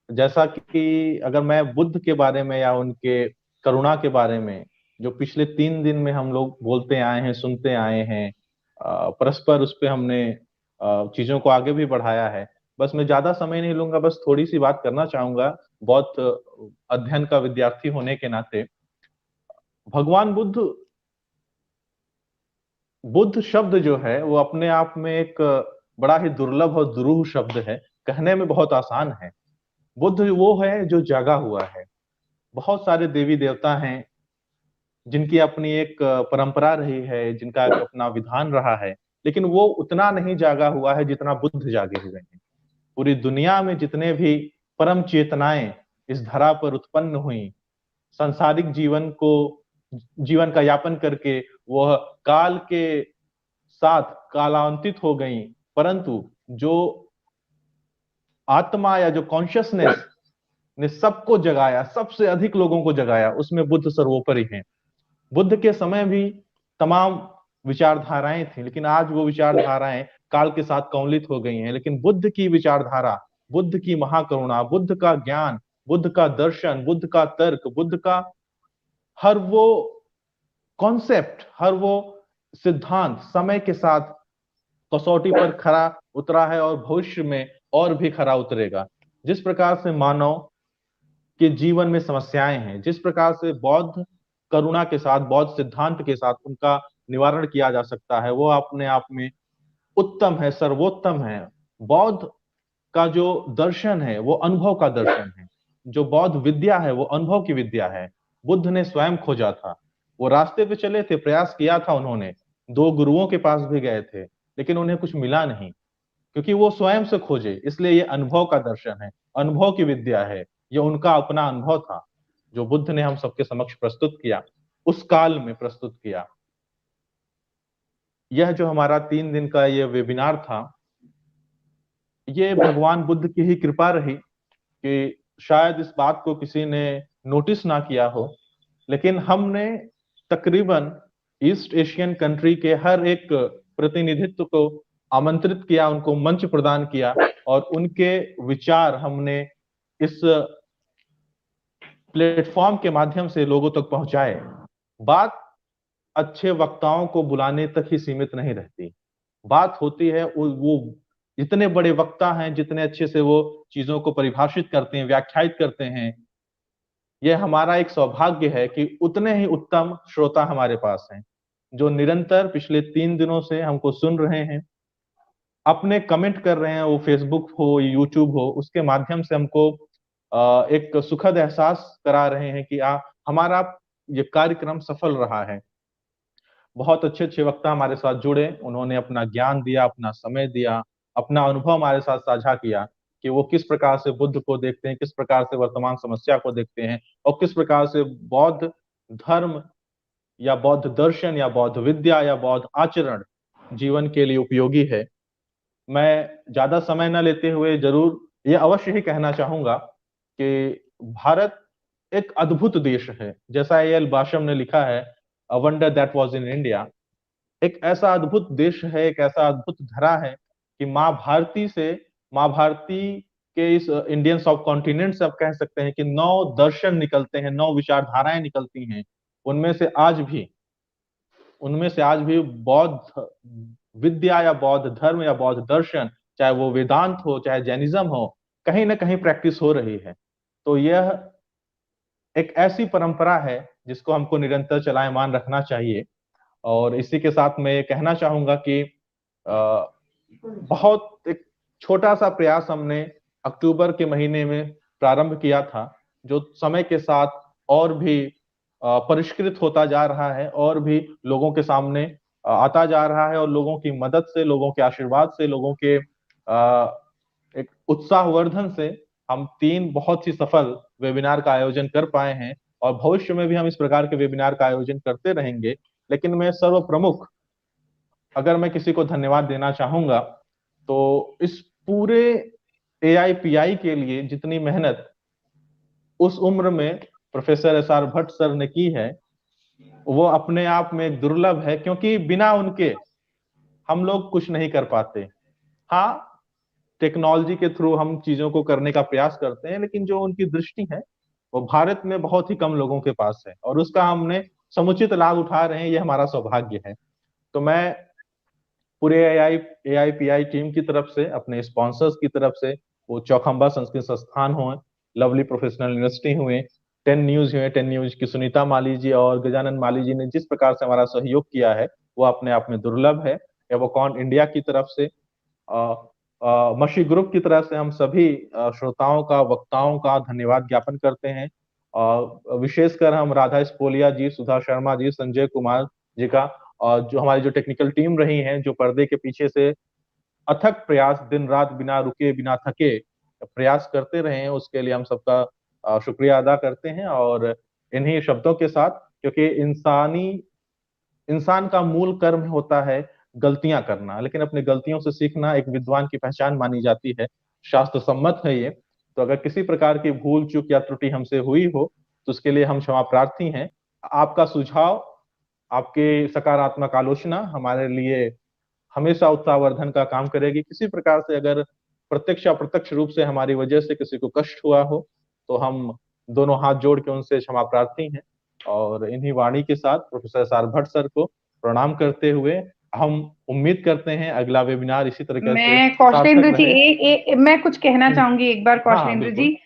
Speaker 2: जैसा कि अगर मैं बुद्ध के बारे में या उनके करुणा के बारे में जो पिछले 3 दिन में हम लोग बोलते आए हैं, सुनते आए हैं, परस्पर उस पे हमने चीजों को आगे भी बढ़ाया है। बस मैं ज्यादा समय नहीं लूंगा, बस थोड़ी सी बात करना चाहूंगा बौद्ध अध्ययन का विद्यार्थी होने के नाते। भगवान बुद्ध शब्द जो है वो अपने आप में एक बड़ा ही दुर्लभ और दुरूह शब्द है, कहने में बहुत आसान है। बुद्ध वो है जो जागा हुआ है। बहुत सारे देवी देवता हैं जिनकी अपनी एक परंपरा रही है, जिनका अपना विधान रहा है, लेकिन वो उतना नहीं जागा हुआ है जितना बुद्ध जागे हुए हैं। पूरी दुनिया में जितने भी परम चेतनाएं इस धरा पर उत्पन्न हुई, सांसारिक जीवन का यापन करके वह काल के साथ कालांतित हो गई, परंतु जो आत्मा या जो कॉन्शियसनेस ने सबको जगाया, सबसे अधिक लोगों को जगाया, उसमें बुद्ध सर्वोपरि हैं। बुद्ध के समय भी तमाम विचारधाराएं थी, लेकिन आज वो विचारधाराएं काल के साथ कौलित हो गई हैं। लेकिन बुद्ध की विचारधारा, बुद्ध की महाकरुणा, बुद्ध का ज्ञान, बुद्ध का दर्शन, बुद्ध का तर्क, बुद्ध का हर वो कॉन्सेप्ट, हर वो सिद्धांत समय के साथ कसौटी पर खरा उतरा है और भविष्य में और भी खरा उतरेगा। जिस प्रकार से मानव के जीवन में समस्याएं हैं, जिस प्रकार से बौद्ध करुणा के साथ, बौद्ध सिद्धांत के साथ उनका निवारण किया जा सकता है, वो अपने आप में उत्तम है, सर्वोत्तम है। बौद्ध का जो दर्शन है वो अनुभव का दर्शन है। जो बौद्ध विद्या है वो अनुभव की विद्या है। बुद्ध ने स्वयं खोजा था, वो रास्ते पे चले थे, प्रयास किया था उन्होंने, 2 गुरुओं के पास भी गए थे, लेकिन उन्हें कुछ मिला नहीं, क्योंकि वो स्वयं से खोजे। इसलिए ये अनुभव का दर्शन है, अनुभव की विद्या है। ये उनका अपना अनुभव था जो बुद्ध ने हम सबके समक्ष प्रस्तुत किया, उस काल में प्रस्तुत किया। यह जो हमारा 3 दिन का ये वेबिनार था, ये भगवान बुद्ध की ही कृपा रही कि शायद इस बात को किसी ने नोटिस ना किया हो, लेकिन हमने तकरीबन ईस्ट एशियन कंट्री के हर एक प्रतिनिधित्व को आमंत्रित किया, उनको मंच प्रदान किया, और उनके विचार हमने इस प्लेटफॉर्म के माध्यम से लोगों तक पहुंचाए। बात अच्छे वक्ताओं को बुलाने तक ही सीमित नहीं रहती। बात होती है वो जितने बड़े वक्ता हैं, जितने अच्छे से वो चीजों को परिभाषित करते हैं, व्याख्यायित करते हैं, यह हमारा एक सौभाग्य है कि उतने ही उत्तम श्रोता हमारे पास हैं, जो निरंतर पिछले 3 दिनों से हमको सुन रहे हैं, अपने कमेंट कर रहे हैं, वो फेसबुक हो, यूट्यूब हो, उसके माध्यम से हमको एक सुखद एहसास करा रहे हैं कि हमारा ये कार्यक्रम सफल रहा है। बहुत अच्छे अच्छे वक्ता हमारे साथ जुड़े, उन्होंने अपना ज्ञान दिया, अपना समय दिया, अपना अनुभव हमारे साथ साझा किया कि वो किस प्रकार से बुद्ध को देखते हैं, किस प्रकार से वर्तमान समस्या को देखते हैं, और किस प्रकार से बौद्ध धर्म या बौद्ध दर्शन या बौद्ध विद्या या बौद्ध आचरण जीवन के लिए उपयोगी है। मैं ज्यादा समय न लेते हुए जरूर ये अवश्य ही कहना चाहूंगा कि भारत एक अद्भुत देश है। जैसा A.L. बाशम ने लिखा है, A wonder that was in India। एक ऐसा अद्भुत देश है, एक ऐसा अद्भुत धरा है कि माँ भारती के इस इंडियन सब कॉन्टिनेंट से आप कह सकते हैं कि 9 दर्शन निकलते हैं, 9 विचारधाराएं निकलती हैं। उनमें से आज भी बौद्ध विद्या या बौद्ध धर्म या बौद्ध दर्शन, चाहे वो वेदांत हो चाहे जैनिज्म हो, कहीं ना कहीं प्रैक्टिस हो रही है। तो यह एक ऐसी परंपरा है जिसको हमको निरंतर चलायमान रखना चाहिए। और इसी के साथ मैं ये कहना चाहूंगा कि बहुत एक छोटा सा प्रयास हमने अक्टूबर के महीने में प्रारंभ किया था, जो समय के साथ और भी परिष्कृत होता जा रहा है और भी लोगों के सामने आता जा रहा है। और लोगों की मदद से, लोगों के आशीर्वाद से, लोगों के एक उत्साहवर्धन से हम 3 बहुत ही सफल वेबिनार का आयोजन कर पाए हैं और भविष्य में भी हम इस प्रकार के वेबिनार का आयोजन करते रहेंगे। लेकिन मैं सर्वप्रमुख अगर मैं किसी को धन्यवाद देना चाहूंगा तो इस पूरे AIPI के लिए जितनी मेहनत उस उम्र में प्रोफेसर SR भट्ट सर ने की है, वो अपने आप में एक दुर्लभ है, क्योंकि बिना उनके हम लोग कुछ नहीं कर पाते। हाँ, टेक्नोलॉजी के थ्रू हम चीजों को करने का प्रयास करते हैं, लेकिन जो उनकी दृष्टि है वो भारत में बहुत ही कम लोगों के पास है और उसका हमने समुचित लाभ उठा रहे हैं, ये हमारा सौभाग्य है। तो मैं पूरे AIPI टीम की तरफ से, अपने स्पॉन्सर्स की तरफ से, वो चौखंबा संस्कृत संस्थान हुए, लवली प्रोफेशनल यूनिवर्सिटी हुए, 10 न्यूज हुए, 10 न्यूज की सुनीता माली जी और गजानन माली जी ने जिस प्रकार से हमारा सहयोग किया है वो अपने आप में दुर्लभ है। एवोकॉन इंडिया की तरफ से, मशी ग्रुप की तरफ से हम सभी श्रोताओं का, वक्ताओं का धन्यवाद ज्ञापन करते हैं। विशेषकर हम राधा स्पोलिया जी, सुधा शर्मा जी, संजय कुमार जी का, और जो हमारी जो टेक्निकल टीम रही हैं, जो पर्दे के पीछे से अथक प्रयास, दिन रात बिना रुके बिना थके प्रयास करते रहे हैं, उसके लिए हम सबका शुक्रिया अदा करते हैं। और इन्हीं शब्दों के साथ, क्योंकि इंसान का मूल कर्म होता है गलतियां करना, लेकिन अपनी गलतियों से सीखना एक विद्वान की पहचान मानी जाती है, शास्त्र सम्मत है ये। तो अगर किसी प्रकार की भूल चूक या त्रुटि हमसे हुई हो तो उसके लिए हम क्षमा प्रार्थी हैं। आपका सुझाव, आपके सकारात्मक आलोचना हमारे लिए हमेशा उत्साहवर्धन का काम करेगी। किसी प्रकार से अगर प्रत्यक्ष या अप्रत्यक्ष रूप से हमारी वजह से किसी को कष्ट हुआ हो तो हम दोनों हाथ जोड़ के उनसे क्षमा प्रार्थी हैं। और इन्हीं वाणी के साथ प्रोफेसर SR भट्ट सर को प्रणाम करते हुए हम उम्मीद करते हैं अगला वेबिनार इसी तरीके से
Speaker 1: मैं कौशलेंद्र
Speaker 2: सार्थक
Speaker 1: जी
Speaker 2: रहे।
Speaker 1: मैं कुछ कहना चाहूंगी एक बार।
Speaker 2: हाँ,
Speaker 1: कौशलेंद्र
Speaker 2: बिल्कुल।
Speaker 1: जी,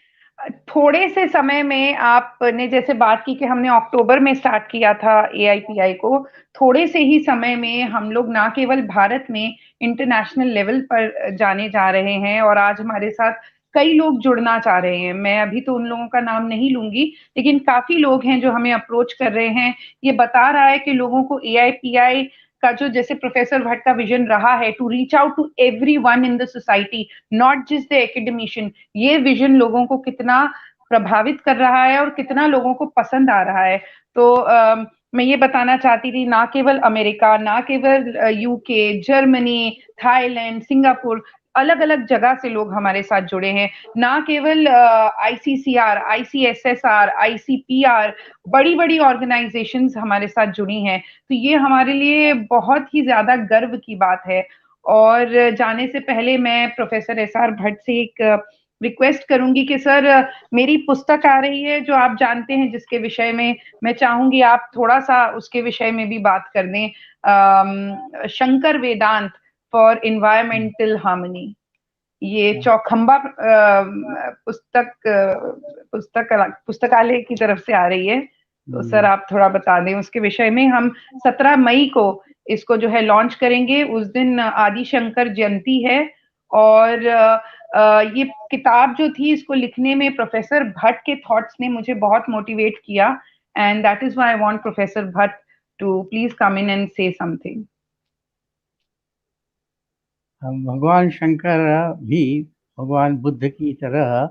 Speaker 1: थोड़े से समय में आपने जैसे बात की कि हमने अक्टूबर में स्टार्ट किया था AIPI को, थोड़े से ही समय में हम लोग ना केवल भारत में इंटरनेशनल लेवल पर जाने जा रहे हैं और आज हमारे साथ कई लोग जुड़ना चाह रहे हैं। मैं अभी तो उन लोगों का नाम नहीं लूंगी, लेकिन काफी लोग हैं जो हमें अप्रोच कर रहे हैं। ये बता रहा है कि लोगों को AIPI का जो, जैसे प्रोफेसर भट्ट का विजन रहा है, to reach out to everyone in the society, not just the academician, ये विजन लोगों को कितना प्रभावित कर रहा है और कितना लोगों को पसंद आ रहा है। तो मैं ये बताना चाहती थी, ना केवल अमेरिका, ना केवल UK, जर्मनी, थाईलैंड, सिंगापुर, अलग अलग जगह से लोग हमारे साथ जुड़े हैं। ना केवल ICCR, ICSSR, ICPR, बड़ी बड़ी ऑर्गेनाइजेशंस हमारे साथ जुड़ी हैं। तो ये हमारे लिए बहुत ही ज्यादा गर्व की बात है। और जाने से पहले मैं प्रोफेसर SR भट्ट से एक रिक्वेस्ट करूंगी कि सर, मेरी पुस्तक आ रही है जो आप जानते हैं, जिसके विषय में मैं चाहूंगी आप थोड़ा सा उसके विषय में भी बात कर दें। शंकर वेदांत फॉर एनवायरमेंटल हार्मनी, ये चौखंबा पुस्तकालय की तरफ से आ रही है। तो सर आप थोड़ा बता दें उसके विषय में। हम 17 मई को इसको जो है लॉन्च करेंगे। उस दिन आदि शंकर जयंती है और ये किताब जो थी, इसको लिखने में प्रोफेसर भट्ट के थॉट्स ने मुझे बहुत मोटिवेट किया, and that is why I want professor Bhatt to please come in and say something.
Speaker 3: भगवान शंकर भी भगवान बुद्ध की तरह,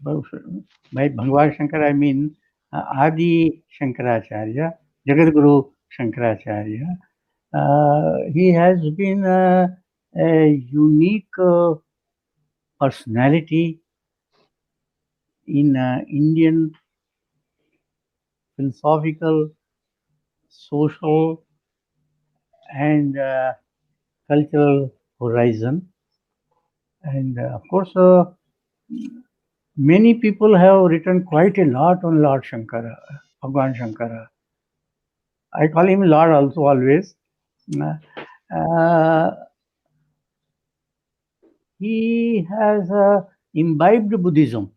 Speaker 3: भाई भगवान शंकर आई मीन आदि Shankaracharya, Jagat Guru Shankaracharya, he has been a unique personality in Indian philosophical, social and cultural horizon. And of course many people have written quite a lot on Lord Shankara, Bhagwan Shankara. I call him Lord also always. He has imbibed Buddhism.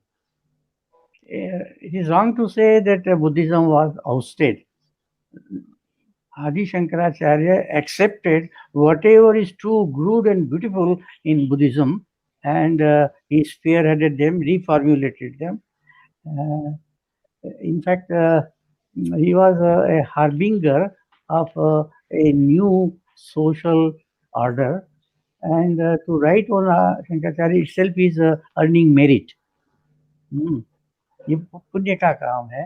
Speaker 3: It is wrong to say that Buddhism was ousted. Adi Shankaracharya accepted whatever is true, good and beautiful in Buddhism, and he spearheaded them, reformulated them. In fact, he was a harbinger of a new social order, and to write on Shankaracharya itself is earning merit. ये पुण्य का काम है,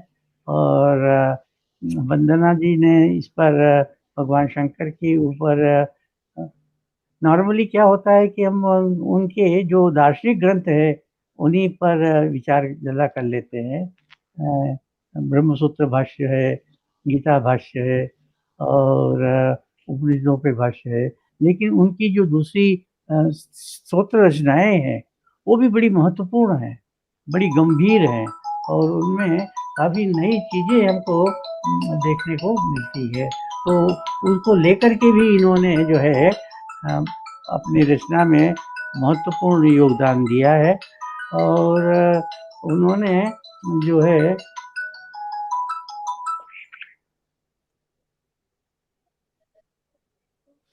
Speaker 3: और वंदना जी ने इस पर भगवान शंकर के ऊपर नॉर्मली क्या होता है कि हम उनके जो दार्शनिक ग्रंथ है उन्हीं पर विचार जला कर लेते हैं। ब्रह्मसूत्र भाष्य है, गीता भाष्य है और उपनिषदों पे भाष्य है, लेकिन उनकी जो दूसरी स्तोत्र रचनाएं हैं वो भी बड़ी महत्वपूर्ण हैं, बड़ी गंभीर हैं, और उनमें काफ़ी नई चीज़ें हमको देखने को मिलती है। तो उनको लेकर के भी इन्होंने जो है अपनी रचना में महत्वपूर्ण योगदान दिया है, और उन्होंने जो है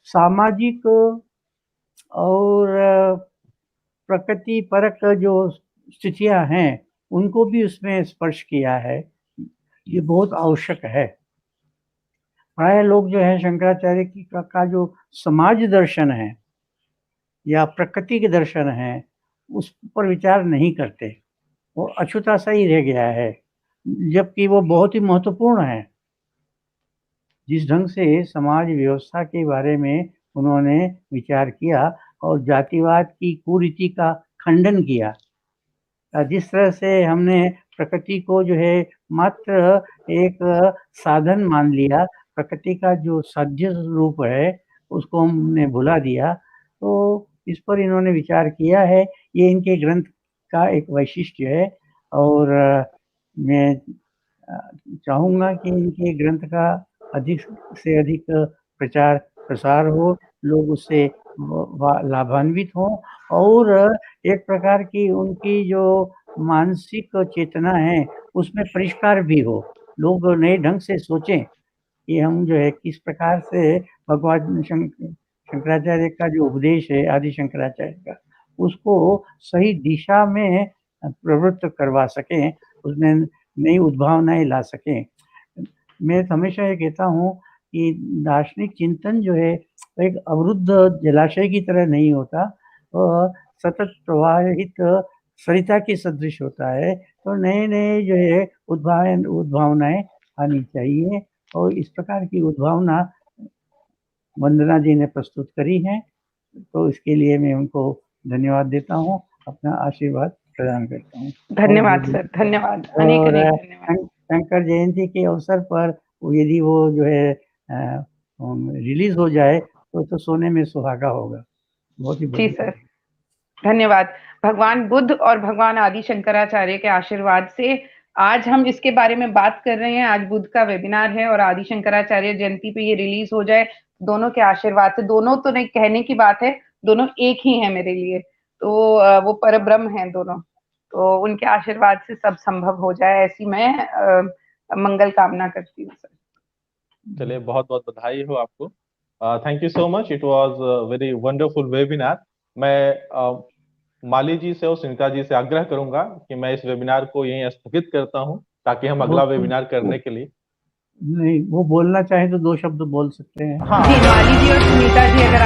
Speaker 3: सामाजिक और प्रकृति परक जो स्थितियां हैं उनको भी उसमें स्पर्श किया है। ये बहुत आवश्यक है। प्राय लोग जो है शंकराचार्य की का जो समाज दर्शन है या प्रकृति के दर्शन है उस पर विचार नहीं करते, वो अछूता सा ही रह गया है, जबकि वो बहुत ही महत्वपूर्ण है। जिस ढंग से समाज व्यवस्था के बारे में उन्होंने विचार किया और जातिवाद की कुरीति का खंडन किया, जिस तरह से हमने प्रकृति को जो है मात्र एक साधन मान लिया, प्रकृति का जो साध्य रूप है उसको हमने भुला दिया, तो इस पर इन्होंने विचार किया है। ये इनके ग्रंथ का एक वैशिष्ट्य है, और मैं चाहूँगा कि इनके ग्रंथ का अधिक से अधिक प्रचार प्रसार हो, लोग उससे लाभान्वित हों, और एक प्रकार की उनकी जो मानसिक चेतना है उसमें परिष्कार भी हो, लोग नए ढंग से सोचें कि हम जो है किस प्रकार से भगवान शंकराचार्य का जो उपदेश है आदि शंकराचार्य का, उसको सही दिशा में प्रवृत्त करवा सकें, उसमें नई उद्भावनाएं ला सकें। मैं हमेशा ये कहता हूँ कि दार्शनिक चिंतन जो है एक अवरुद्ध जलाशय की तरह नहीं होता, और सतत प्रवाहित सरिता के सदृश होता है। तो नए नए जो है उद्भावनाएं आनी चाहिए, और इस प्रकार की उद्भावना वंदना जी ने प्रस्तुत करी है, तो इसके लिए मैं उनको धन्यवाद देता हूँ, अपना आशीर्वाद प्रदान करता हूँ।
Speaker 1: धन्यवाद सर, धन्यवाद, अनेक अनेक धन्यवाद।
Speaker 3: शंकर जयंती के अवसर पर यदि वो जो है रिलीज हो जाए तो सोने में सुहागा होगा। बहुत ही
Speaker 1: जी सर, धन्यवाद। भगवान बुद्ध और भगवान आदि शंकराचार्य के आशीर्वाद से आज हम इसके बारे में बात कर रहे हैं। आज बुद्ध का वेबिनार है और आदि शंकराचार्य जयंती पे ये रिलीज हो जाए, दोनों के आशीर्वाद से। दोनों तो नहीं कहने की बात है, दोनों एक ही है मेरे लिए, तो वो परब्रह्म हैं दोनों, तो उनके आशीर्वाद से सब संभव हो जाए, ऐसी मैं मंगल कामना करती हूँ सर।
Speaker 2: चलिए, बहुत बहुत बधाई हो आपको। Thank you so much, it was very wonderful webinar. मैं माली जी से और सुनीता जी से आग्रह करूंगा कि मैं इस वेबिनार को यहीं स्थगित करता हूं, ताकि हम अगला वेबिनार करने के लिए।
Speaker 3: नहीं, वो बोलना चाहे तो दो शब्द बोल सकते हैं।
Speaker 2: हाँ,
Speaker 1: जी, माली जी और सुनीता जी अगर